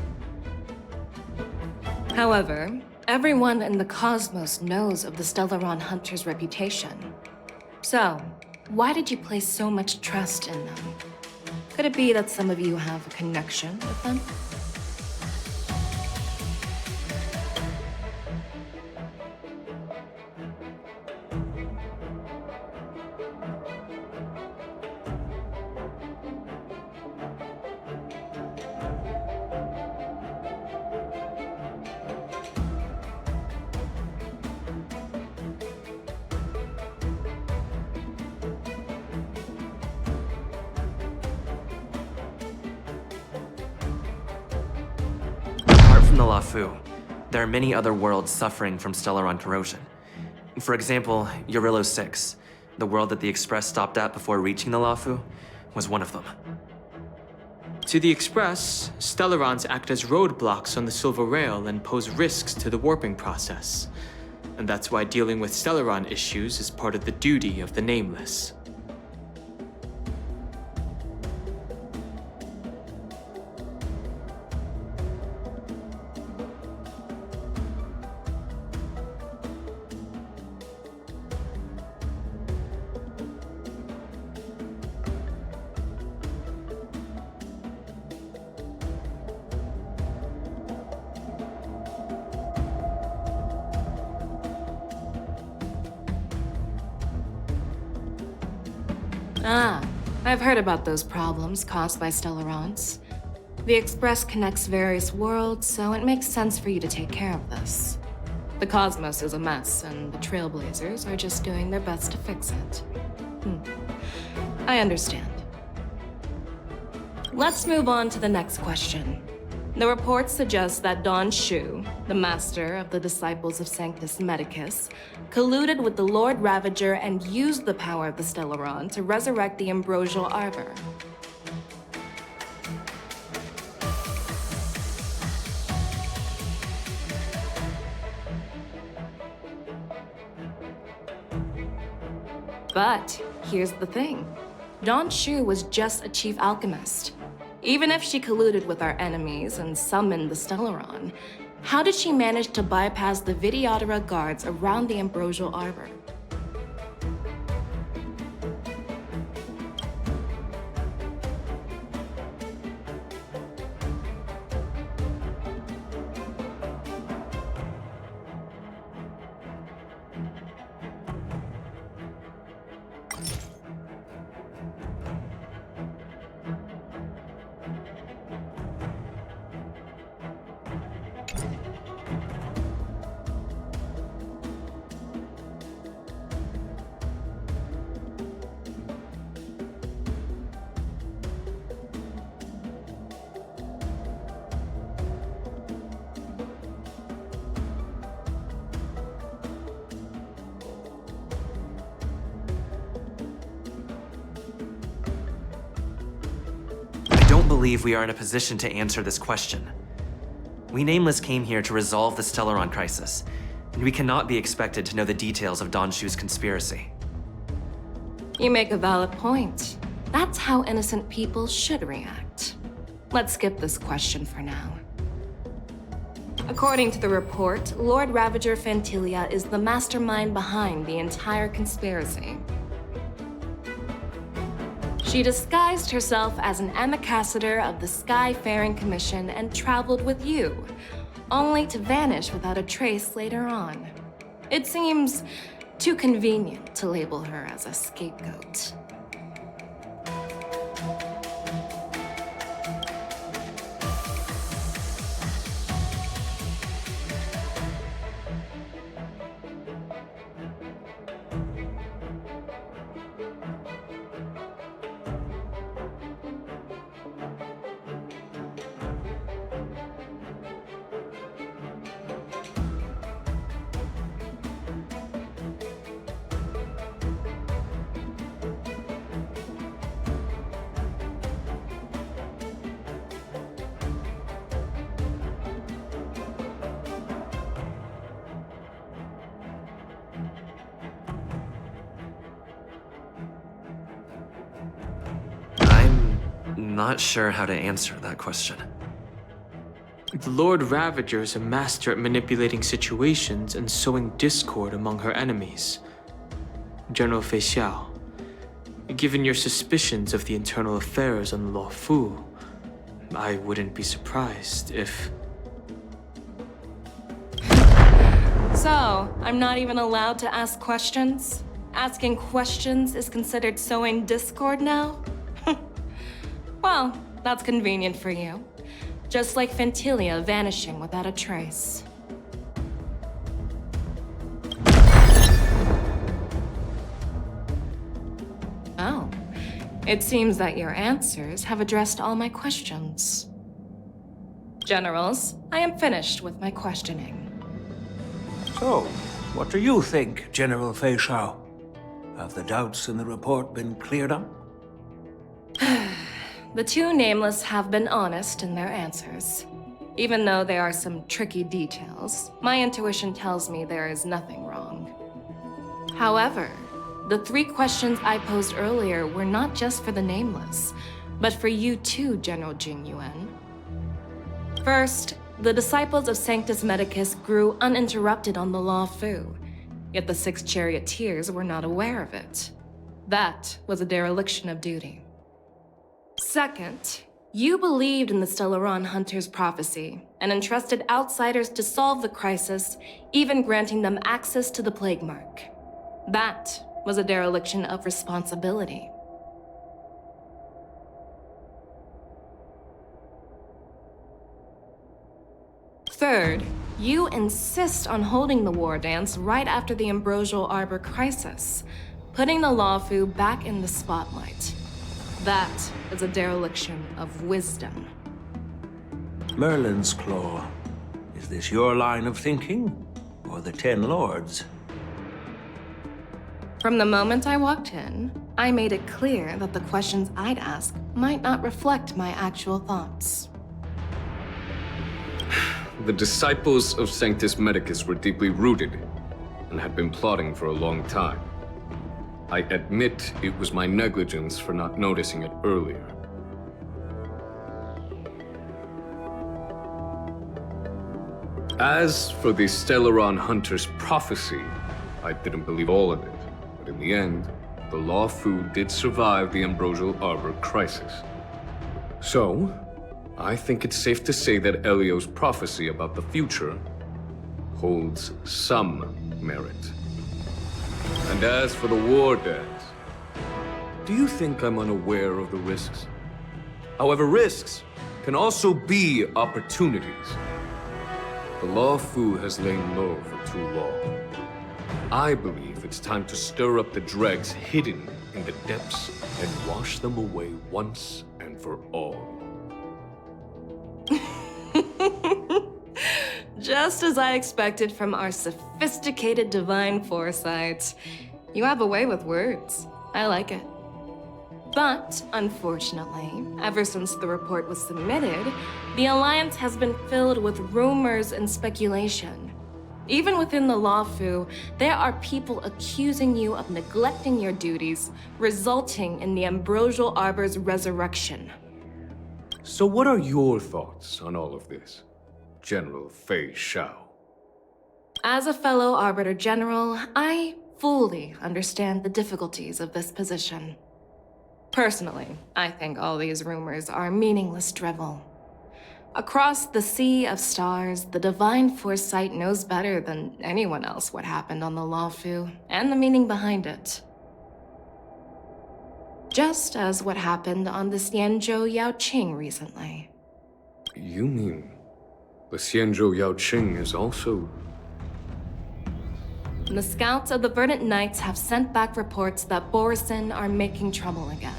However, everyone in the cosmos knows of the Stellaron hunter's reputation. So, why did you place so much trust in them? Could it be that some of you have a connection with them? from the Lafu, there are many other worlds suffering from Stellaron corrosion. For example, Eurillo 6, the world that the Express stopped at before reaching the Lafu, was one of them. To the Express, Stellarons act as roadblocks on the Silver Rail and pose risks to the warping process. And that's why dealing with Stellaron issues is part of the duty of the Nameless. Ah, I've heard about those problems caused by Stellarons. The Express connects various worlds, so it makes sense for you to take care of this. The cosmos is a mess, and the Trailblazers are just doing their best to fix it. I understand. Let's move on to the next question. The reports suggest that Don Shu, the master of the Disciples of Sanctus Medicus, colluded with the Lord Ravager and used the power of the Stellaron to resurrect the Ambrosial Arbor. But here's the thing. Don Shu was just a chief alchemist. Even if she colluded with our enemies and summoned the Stellaron, how did she manage to bypass the Videodora guards around the Ambrosial Arbor? I don't believe we are in a position to answer this question. We Nameless came here to resolve the Stellaron crisis, and we cannot be expected to know the details of Don Shu's conspiracy. You make a valid point. That's how innocent people should react. Let's skip this question for now. According to the report, Lord Ravager Fantilia is the mastermind behind the entire conspiracy. She disguised herself as an ambassador of the Skyfaring Commission and traveled with you, only to vanish without a trace later on. It seems too convenient to label her as a scapegoat. Not sure how to answer that question. The Lord Ravager is a master at manipulating situations and sowing discord among her enemies. General Fei Xiao, given your suspicions of the internal affairs on the Luofu, I wouldn't be surprised if... So, I'm not even allowed to ask questions? Asking questions is considered sowing discord now? Well, that's convenient for you. Just like Fantilia vanishing without a trace. Oh, it seems that your answers have addressed all my questions. Generals, I am finished with my questioning. So, what do you think, General Fei Shao? Have the doubts in the report been cleared up? The two nameless have been honest in their answers. Even though there are some tricky details, my intuition tells me there is nothing wrong. However, the 3 questions I posed earlier were not just for the nameless, but for you too, General Jing Yuan. First, the disciples of Sanctus Medicus grew uninterrupted on the Law Fu, yet the 6 charioteers were not aware of it. That was a dereliction of duty. Second, you believed in the Stellaron Hunter's prophecy and entrusted outsiders to solve the crisis, even granting them access to the Plague Mark. That was a dereliction of responsibility. Third, you insist on holding the Wardance right after the Ambrosial Arbor crisis, putting the Lawfu back in the spotlight. That is a dereliction of wisdom. Merlin's Claw. Is this your line of thinking? Or the 10 Lords? From the moment I walked in, I made it clear that the questions I'd ask might not reflect my actual thoughts. The disciples of Sanctus Medicus were deeply rooted and had been plotting for a long time. I admit it was my negligence for not noticing it earlier. As for the Stellaron Hunter's prophecy, I didn't believe all of it. But in the end, the Law Fu did survive the Ambrosial Arbor crisis. So, I think it's safe to say that Elio's prophecy about the future holds some merit. And as for the Wardance, do you think I'm unaware of the risks? However, risks can also be opportunities. The Law Fu has lain low for too long. I believe it's time to stir up the dregs hidden in the depths and wash them away once and for all. Just as I expected from our sophisticated divine foresight. You have a way with words. I like it. But, unfortunately, ever since the report was submitted, the Alliance has been filled with rumors and speculation. Even within the Law Fu, there are people accusing you of neglecting your duties, resulting in the Ambrosial Arbor's resurrection. So what are your thoughts on all of this, General Fei Shao? As a fellow Arbiter General, I fully understand the difficulties of this position. Personally, I think all these rumors are meaningless drivel. Across the sea of stars, the divine foresight knows better than anyone else what happened on the Law Fu and the meaning behind it. Just as what happened on the Xianzhou Yaoqing recently. You mean the Xianzhou Yaoqing is also... The scouts of the Verdant Knights have sent back reports that Borisin are making trouble again.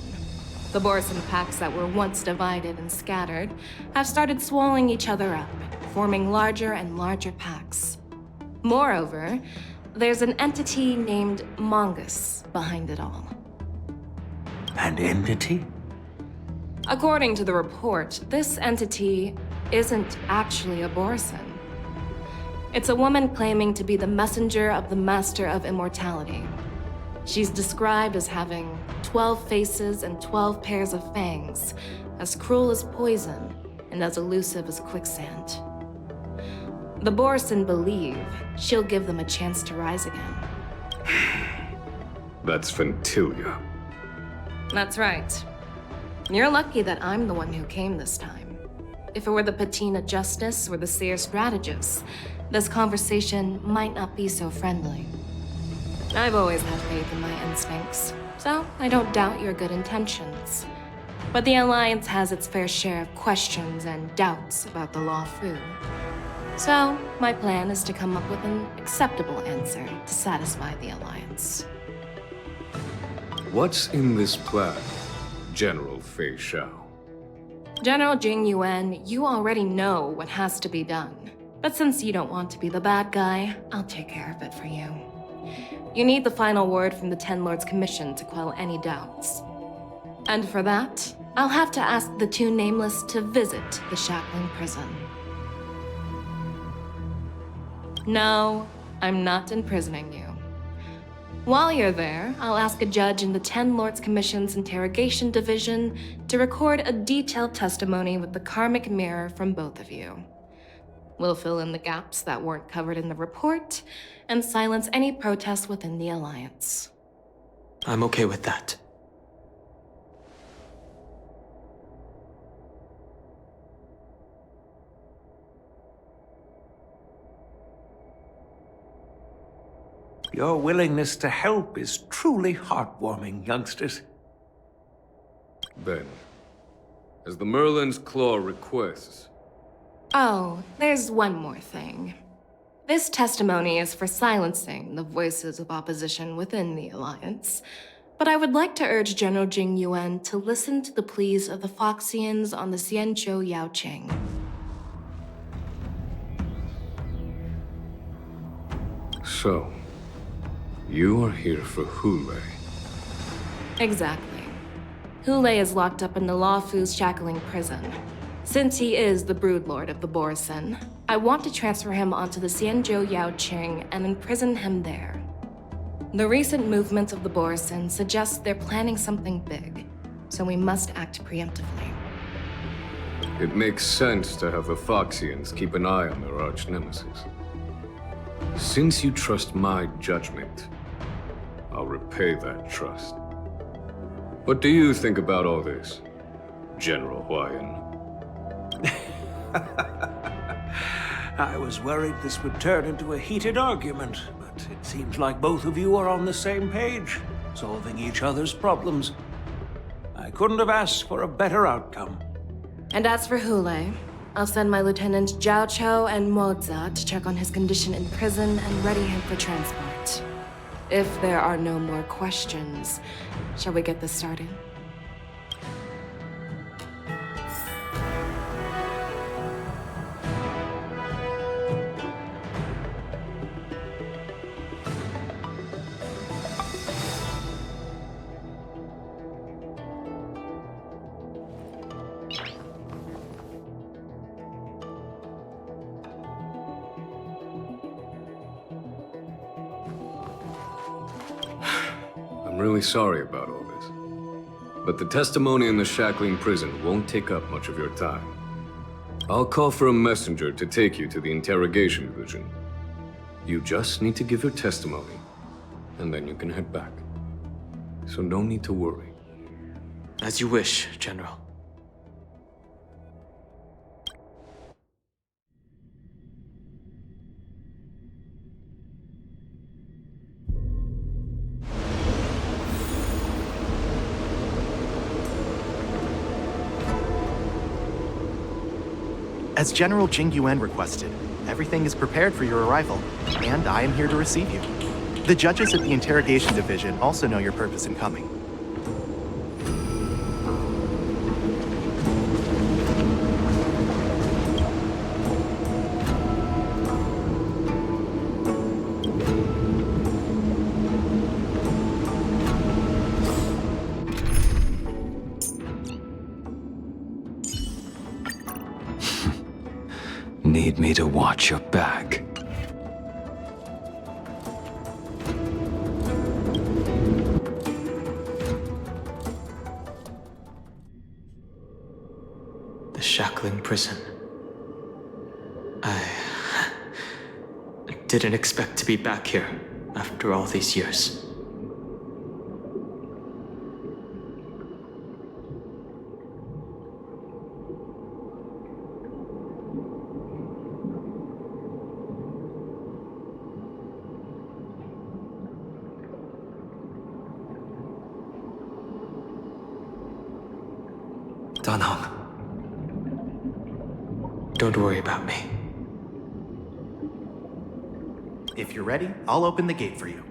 The Borisin packs that were once divided and scattered have started swallowing each other up, forming larger and larger packs. Moreover, there's an entity named Mongus behind it all. An entity? According to the report, this entity isn't actually a Borisin. It's a woman claiming to be the messenger of the Master of Immortality. She's described as having 12 faces and 12 pairs of fangs, as cruel as poison and as elusive as quicksand. The Borisin believe she'll give them a chance to rise again. That's Ventilia. That's right. You're lucky that I'm the one who came this time. If it were the Patina Justice or the Seer Strategist, this conversation might not be so friendly. I've always had faith in my instincts, so I don't doubt your good intentions. But the Alliance has its fair share of questions and doubts about the Law Fu. So, my plan is to come up with an acceptable answer to satisfy the Alliance. What's in this plan, General Fei Shao? General Jing Yuan, you already know what has to be done. But since you don't want to be the bad guy, I'll take care of it for you. You need the final word from the Ten Lords Commission to quell any doubts. And for that, I'll have to ask the two Nameless to visit the Shackling prison. No, I'm not imprisoning you. While you're there, I'll ask a judge in the Ten Lords Commission's Interrogation Division to record a detailed testimony with the karmic mirror from both of you. We'll fill in the gaps that weren't covered in the report and silence any protests within the Alliance. I'm okay with that. Your willingness to help is truly heartwarming, youngsters. Then, as the Merlin's Claw requests... Oh, there's one more thing. This testimony is for silencing the voices of opposition within the Alliance, but I would like to urge General Jing Yuan to listen to the pleas of the Foxians on the Xianzhou Yaoqing. So, you are here for Hule. Exactly. Hule is locked up in the Lawfu's Shackling prison. Since he is the broodlord of the Borsen, I want to transfer him onto the Xianzhou Yaoqing and imprison him there. The recent movements of the Borsen suggest they're planning something big, so we must act preemptively. It makes sense to have the Foxians keep an eye on their arch-nemesis. Since you trust my judgment, I'll repay that trust. What do you think about all this, General Huayan? I was worried this would turn into a heated argument, but it seems like both of you are on the same page, solving each other's problems. I couldn't have asked for a better outcome. And as for Hule, I'll send my lieutenants Zhao Chou and Moza to check on his condition in prison and ready him for transport. If there are no more questions, shall we get this started? I'm really sorry about all this. But the testimony in the Shackling prison won't take up much of your time. I'll call for a messenger to take you to the Interrogation Division. You just need to give your testimony, and then you can head back. So no need to worry. As you wish, General. As General Jing Yuan requested, everything is prepared for your arrival, and I am here to receive you. The judges at the Interrogation Division also know your purpose in coming. Need me to watch your back. The Shackling prison. I didn't expect to be back here after all these years. Don't worry about me. If you're ready, I'll open the gate for you.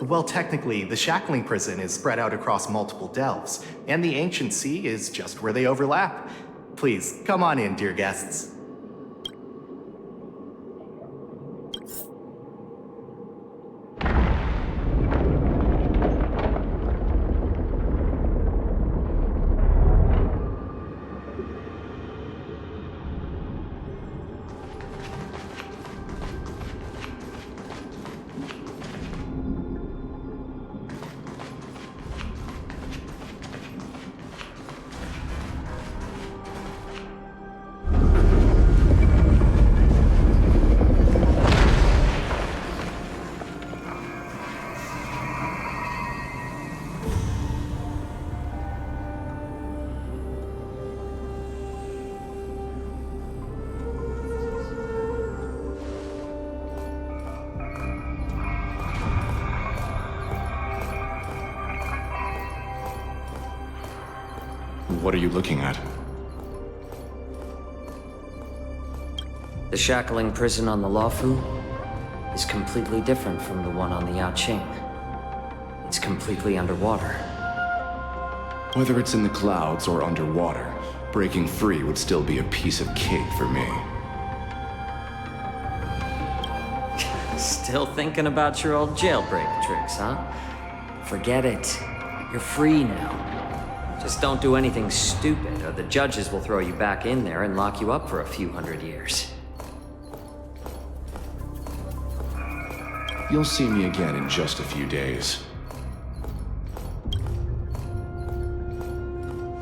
Well, technically, the shackling prison is spread out across multiple delves, and the ancient sea is just where they overlap. Please, come on in, dear guests. What are you looking at? The shackling prison on the Luofu is completely different from the one on the Yaoqing. It's completely underwater. Whether it's in the clouds or underwater, breaking free would still be a piece of cake for me. Still thinking about your old jailbreak tricks, huh? Forget it. You're free now. Just don't do anything stupid, or the judges will throw you back in there and lock you up for a few hundred years. You'll see me again in just a few days.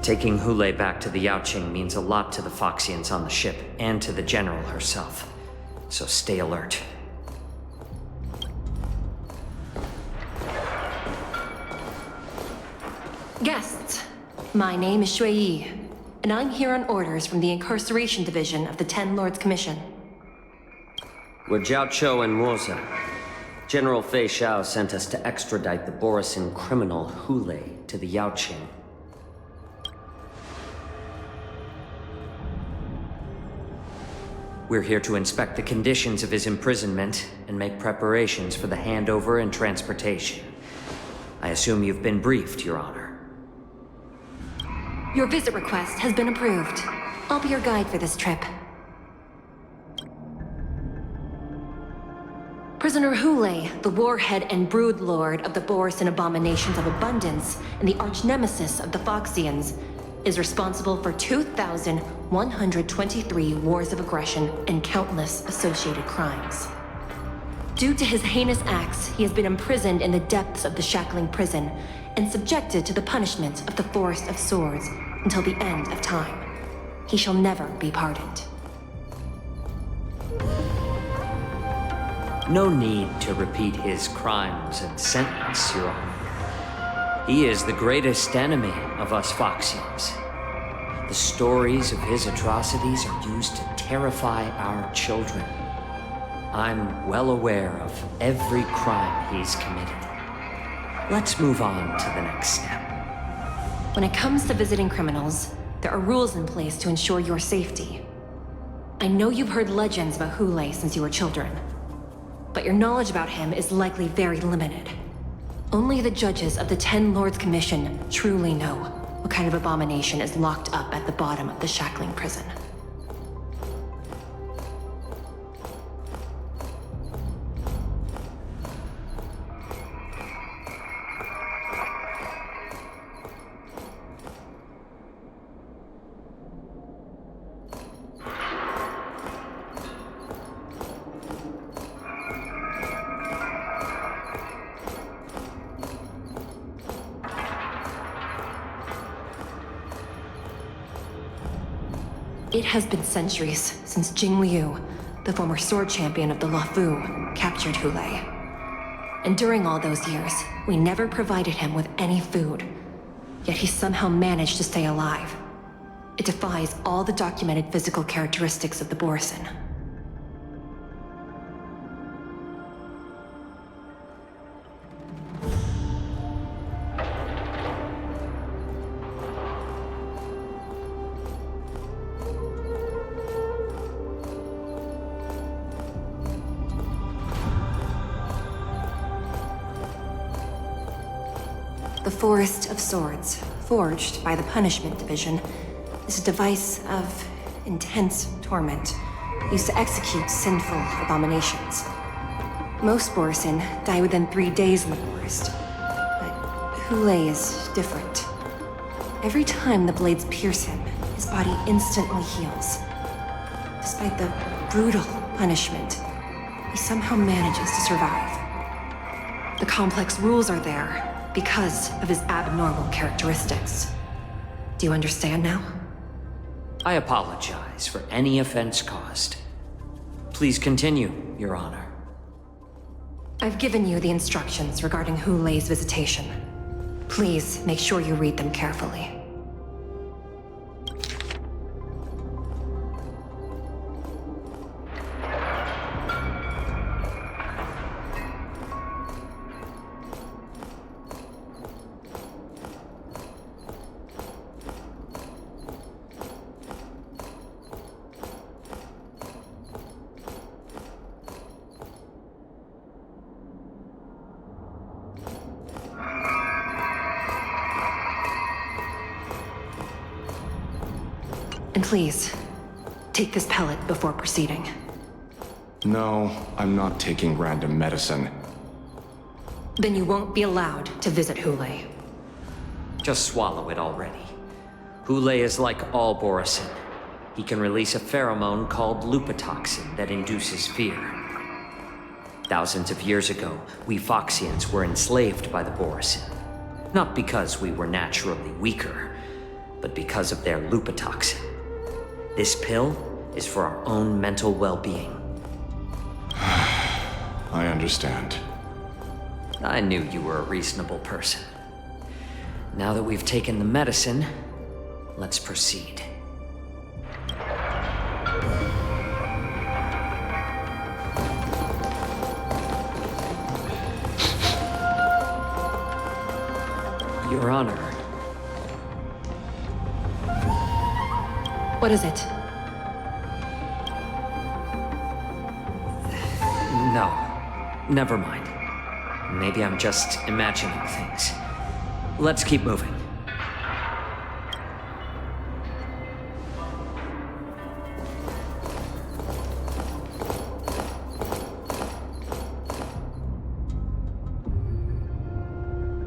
Taking Hule back to the Yaoqing means a lot to the Foxians on the ship, and to the General herself. So stay alert. Guests, my name is Shui Yi, and I'm here on orders from the Incarceration Division of the Ten Lords Commission. We're Jiao Chou and Moza. General Fei Xiao sent us to extradite the Borisin criminal Hule to the Yaoqing. We're here to inspect the conditions of his imprisonment and make preparations for the handover and transportation. I assume you've been briefed, Your Honor. Your visit request has been approved. I'll be your guide for this trip. Prisoner Hule, the warhead and brood lord of the Borisin Abominations of Abundance and the arch-nemesis of the Foxians, is responsible for 2,123 wars of aggression and countless associated crimes. Due to his heinous acts, he has been imprisoned in the depths of the shackling prison and subjected to the punishment of the Forest of Swords until the end of time. He shall never be pardoned. No need to repeat his crimes and sentence, Your Honor. He is the greatest enemy of us Foxians. The stories of his atrocities are used to terrify our children. I'm well aware of every crime he's committed. Let's move on to the next step. When it comes to visiting criminals, there are rules in place to ensure your safety. I know you've heard legends about Hule since you were children, but your knowledge about him is likely very limited. Only the judges of the Ten Lords Commission truly know what kind of abomination is locked up at the bottom of the shackling prison. It has been centuries since Jing Liu, the former sword champion of the Luofu, captured Hule. And during all those years, we never provided him with any food. Yet he somehow managed to stay alive. It defies all the documented physical characteristics of the Borisin. The Forest of Swords, forged by the Punishment Division, is a device of intense torment, used to execute sinful abominations. Most Borisin die within 3 days in the forest, but Hulei is different. Every time the blades pierce him, his body instantly heals. Despite the brutal punishment, he somehow manages to survive. The complex rules are there because of his abnormal characteristics. Do you understand now? I apologize for any offense caused. Please continue, Your Honor. I've given you the instructions regarding Hulei's visitation. Please make sure you read them carefully. And please, take this pellet before proceeding. No, I'm not taking random medicine. Then you won't be allowed to visit Hulei. Just swallow it already. Hulei is like all Borisin. He can release a pheromone called lupatoxin that induces fear. Thousands of years ago, we Foxians were enslaved by the Borisin. Not because we were naturally weaker, but because of their lupatoxin. This pill is for our own mental well-being. I understand. I knew you were a reasonable person. Now that we've taken the medicine, let's proceed. Your Honor. What is it? No, never mind. Maybe I'm just imagining things. Let's keep moving.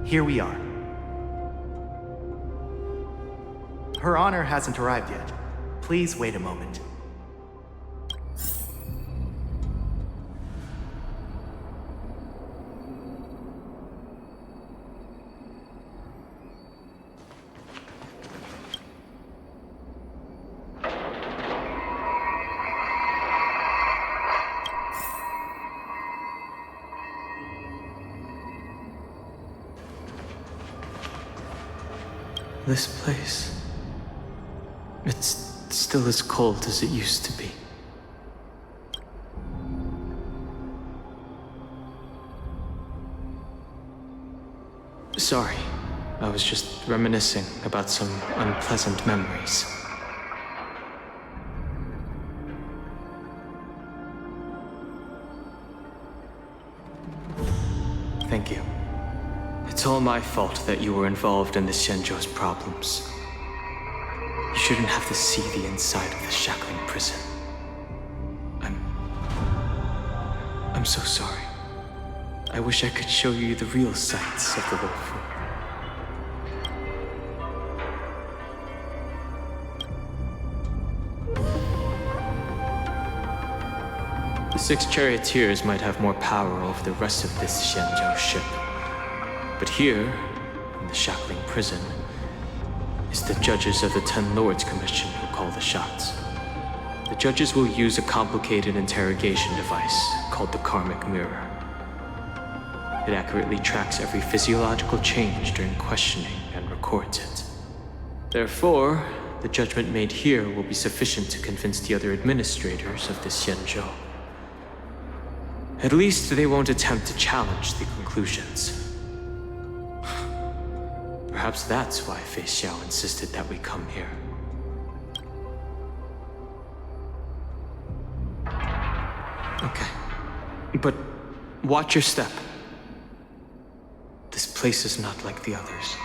Here we are. Her Honor hasn't arrived yet. Please wait a moment. This place... it's still as cold as it used to be. Sorry, I was just reminiscing about some unpleasant memories. Thank you. It's all my fault that you were involved in the Xianzhou's problems. You shouldn't have to see the inside of the shackling prison. I'm so sorry. I wish I could show you the real sights of the Luofu. The 6 charioteers might have more power over the rest of this Xianzhou ship. But here, in the shackling prison, is the judges of the 10 Lords Commission who call the shots. The judges will use a complicated interrogation device called the Karmic Mirror. It accurately tracks every physiological change during questioning and records it. Therefore, the judgment made here will be sufficient to convince the other administrators of the Xianzhou. At least they won't attempt to challenge the conclusions. Perhaps that's why Fei Xiao insisted that we come here. Okay. But watch your step. The This place is not like the others.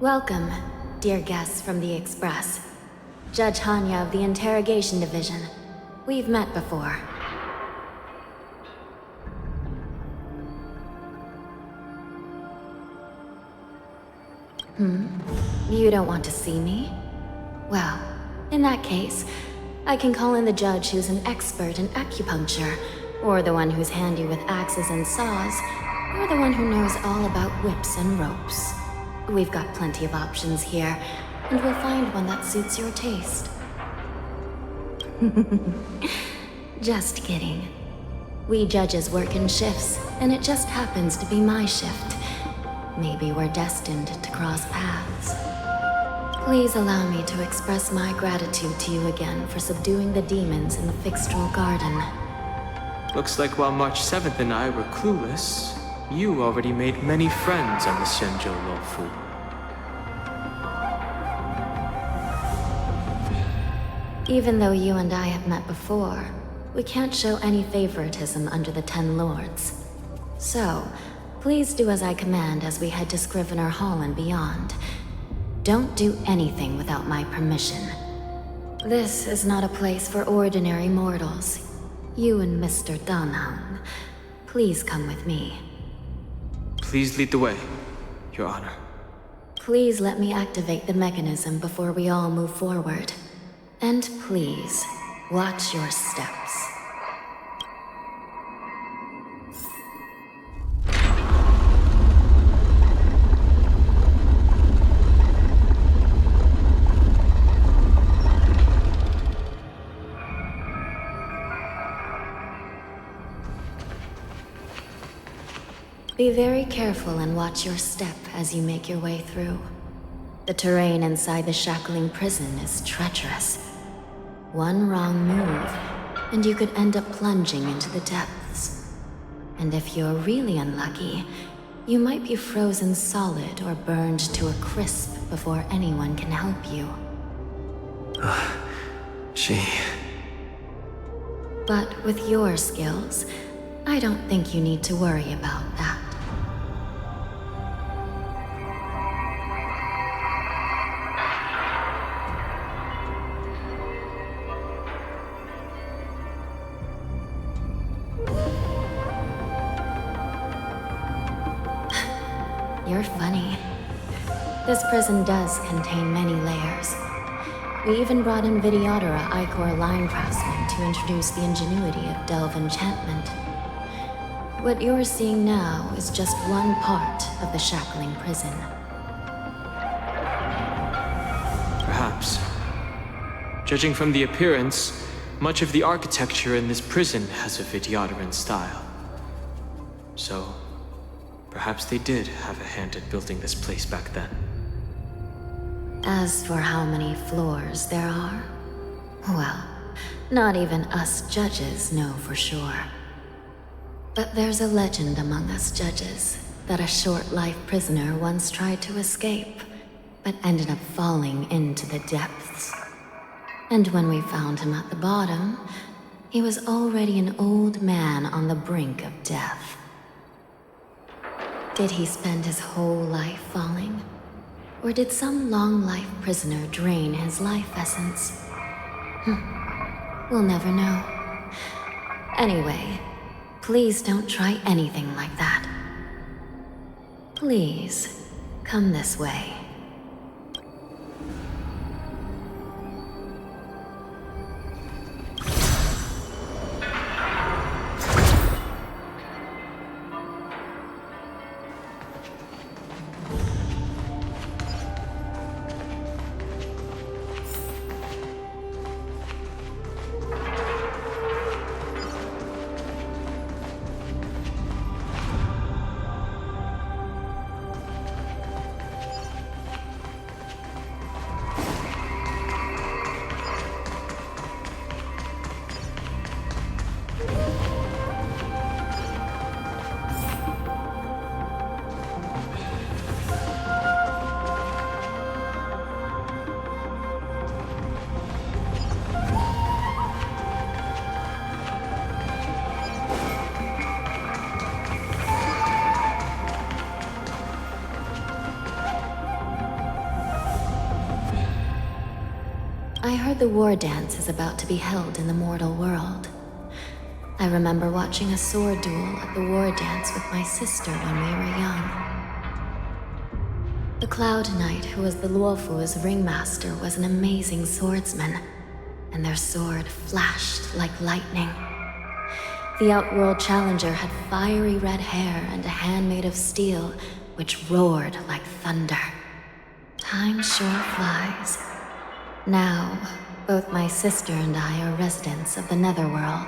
Welcome, dear guests from the Express. Judge Hanya of the Interrogation Division. We've met before. You don't want to see me? Well, in that case, I can call in the judge who's an expert in acupuncture, or the one who's handy with axes and saws, or the one who knows all about whips and ropes. We've got plenty of options here, and we'll find one that suits your taste. Just kidding. We judges work in shifts, and it just happens to be my shift. Maybe we're destined to cross paths. Please allow me to express my gratitude to you again for subduing the demons in the Fixtral Garden. Looks like while March 7th and I were clueless, you already made many friends on the Xianzhou Luofu. Even though you and I have met before, we can't show any favoritism under the Ten Lords. So, please do as I command as we head to Scrivener Hall and beyond. Don't do anything without my permission. This is not a place for ordinary mortals. You and Mr. Danhang, please come with me. Please lead the way, Your Honor. Please let me activate the mechanism before we all move forward. And please, watch your steps. Be very careful and watch your step as you make your way through. The terrain inside the shackling prison is treacherous. One wrong move, and you could end up plunging into the depths. And if you're really unlucky, you might be frozen solid or burned to a crisp before anyone can help you. But with your skills, I don't think you need to worry about that. You're funny. This prison does contain many layers. We even brought in Vidyadhara Ichor line craftsmen to introduce the ingenuity of Delve enchantment. What you're seeing now is just one part of the shackling prison. Perhaps. Judging from the appearance, much of the architecture in this prison has a Vidyadharan style. So, perhaps they did have a hand in building this place back then. As for how many floors there are, well, not even us judges know for sure. But there's a legend among us judges that a short-life prisoner once tried to escape, but ended up falling into the depths. And when we found him at the bottom, he was already an old man on the brink of death. Did he spend his whole life falling? Or did some long-life prisoner drain his life essence? We'll never know. Anyway, please don't try anything like that. Please, come this way. I heard the war dance is about to be held in the mortal world. I remember watching a sword duel at the war dance with my sister when we were young. The Cloud Knight, who was the Luofu's ringmaster, was an amazing swordsman, and their sword flashed like lightning. The Outworld Challenger had fiery red hair and a hand made of steel, which roared like thunder. Time sure flies. Now, both my sister and I are residents of the Netherworld,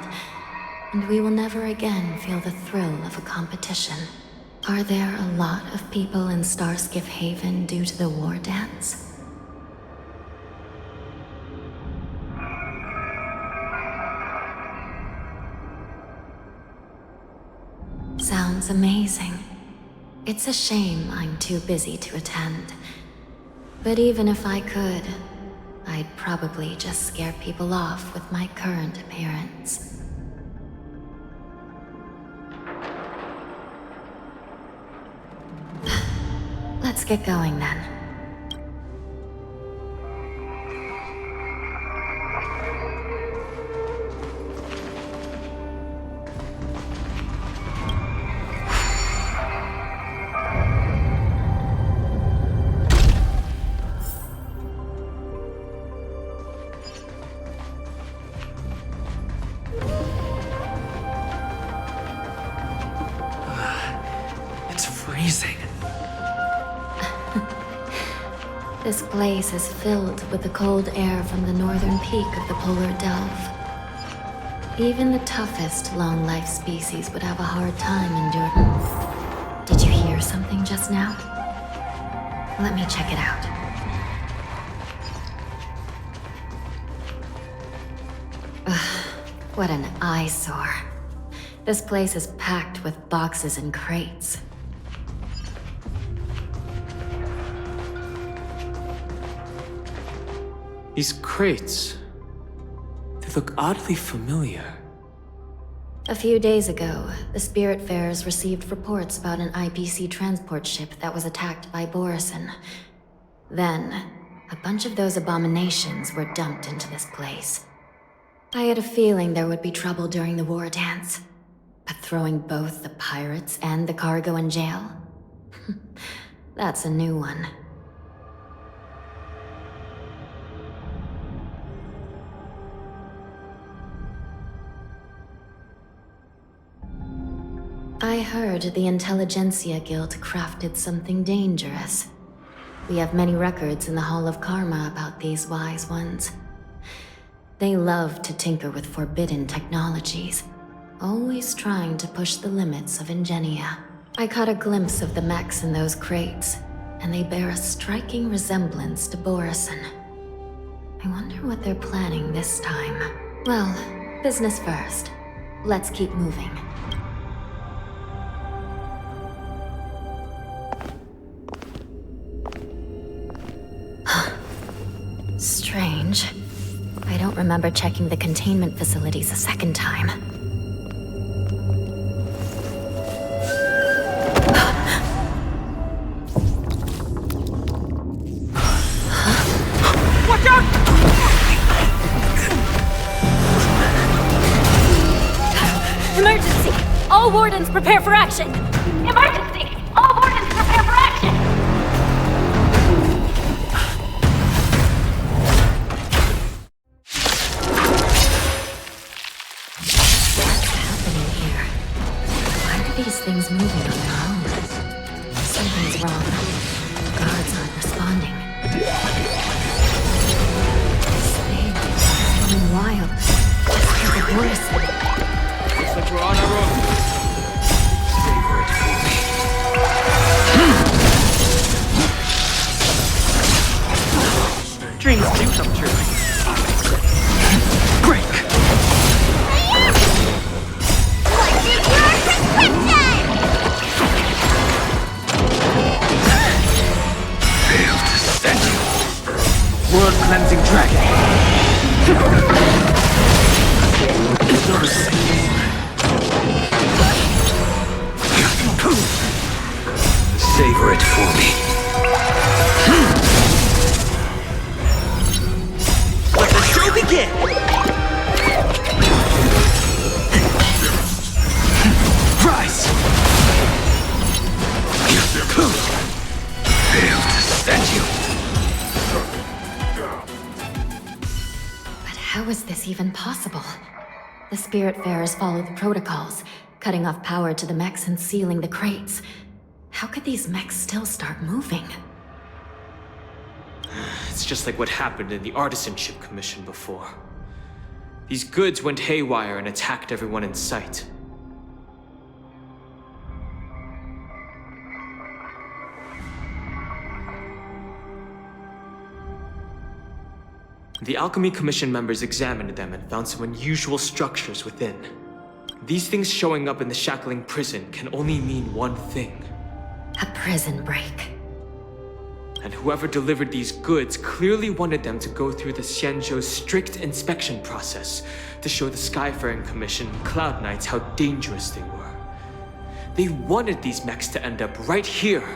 and we will never again feel the thrill of a competition. Are there a lot of people in Starskiff Haven due to the war dance? Sounds amazing. It's a shame I'm too busy to attend. But even if I could, I'd probably just scare people off with my current appearance. Let's get going then. It's freezing. This place is filled with the cold air from the northern peak of the polar delve. Even the toughest long-life species would have a hard time enduring. Did you hear something just now? Let me check it out. Ugh, what an eyesore. This place is packed with boxes and crates. These crates, they look oddly familiar. A few days ago, the Spiritfarers received reports about an IPC transport ship that was attacked by Borison. Then, a bunch of those abominations were dumped into this place. I had a feeling there would be trouble during the war dance, but throwing both the pirates and the cargo in jail? That's a new one. I heard the Intelligentsia Guild crafted something dangerous. We have many records in the Hall of Karma about these wise ones. They love to tinker with forbidden technologies, always trying to push the limits of Ingenia. I caught a glimpse of the mechs in those crates, and they bear a striking resemblance to Borison. I wonder what they're planning this time. Well, business first. Let's keep moving. Strange. I don't remember checking the containment facilities a second time. Watch out! Emergency! All wardens prepare for action! Emergency! All wardens prepare for action! These things moving on their own. Something's wrong. Guards aren't responding. This thing is going wild. Just like a horse. Looks like we're on our own. Savor it for me. Dreams do come true. Break! World cleansing dragon. Savor it for me. Let's Thank you! But how is this even possible? The Spiritfarers follow the protocols, cutting off power to the mechs and sealing the crates. How could these mechs still start moving? It's just like what happened in the Artisanship Commission before. These goods went haywire and attacked everyone in sight. The Alchemy Commission members examined them and found some unusual structures within. These things showing up in the Shackling prison can only mean one thing. A prison break. And whoever delivered these goods clearly wanted them to go through the Xianzhou's strict inspection process to show the Skyfaring Commission and Cloud Knights how dangerous they were. They wanted these mechs to end up right here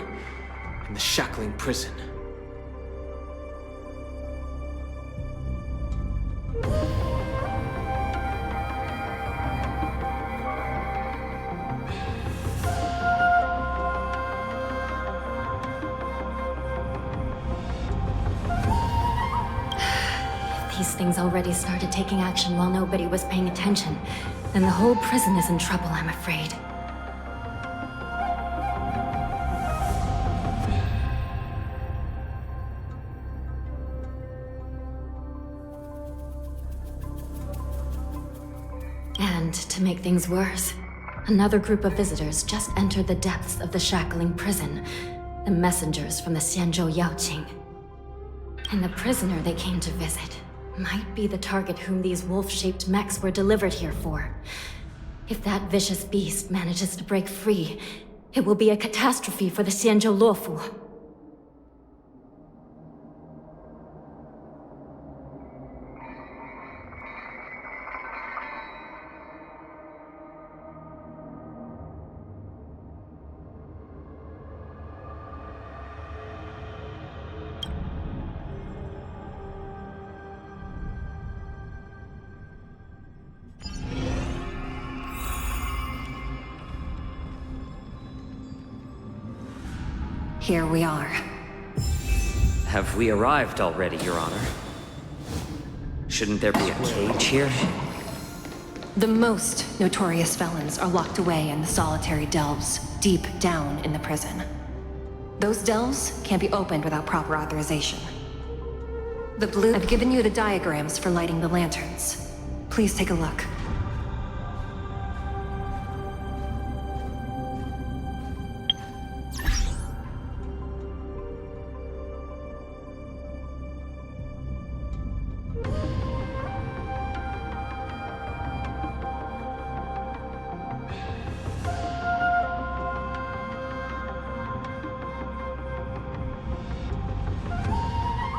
in the Shackling prison. These things already started taking action while nobody was paying attention. Then the whole prison is in trouble, I'm afraid. And to make things worse, another group of visitors just entered the depths of the Shackling prison. The messengers from the Xianzhou Yaoqing. And the prisoner they came to visit might be the target whom these wolf-shaped mechs were delivered here for. If that vicious beast manages to break free, it will be a catastrophe for the Xianzhou Luofu. Here we are. Have we arrived already, Your Honor? Shouldn't there be a cage here? The most notorious felons are locked away in the solitary delves, deep down in the prison. Those delves can't be opened without proper authorization. I've given you the diagrams for lighting the lanterns. Please take a look.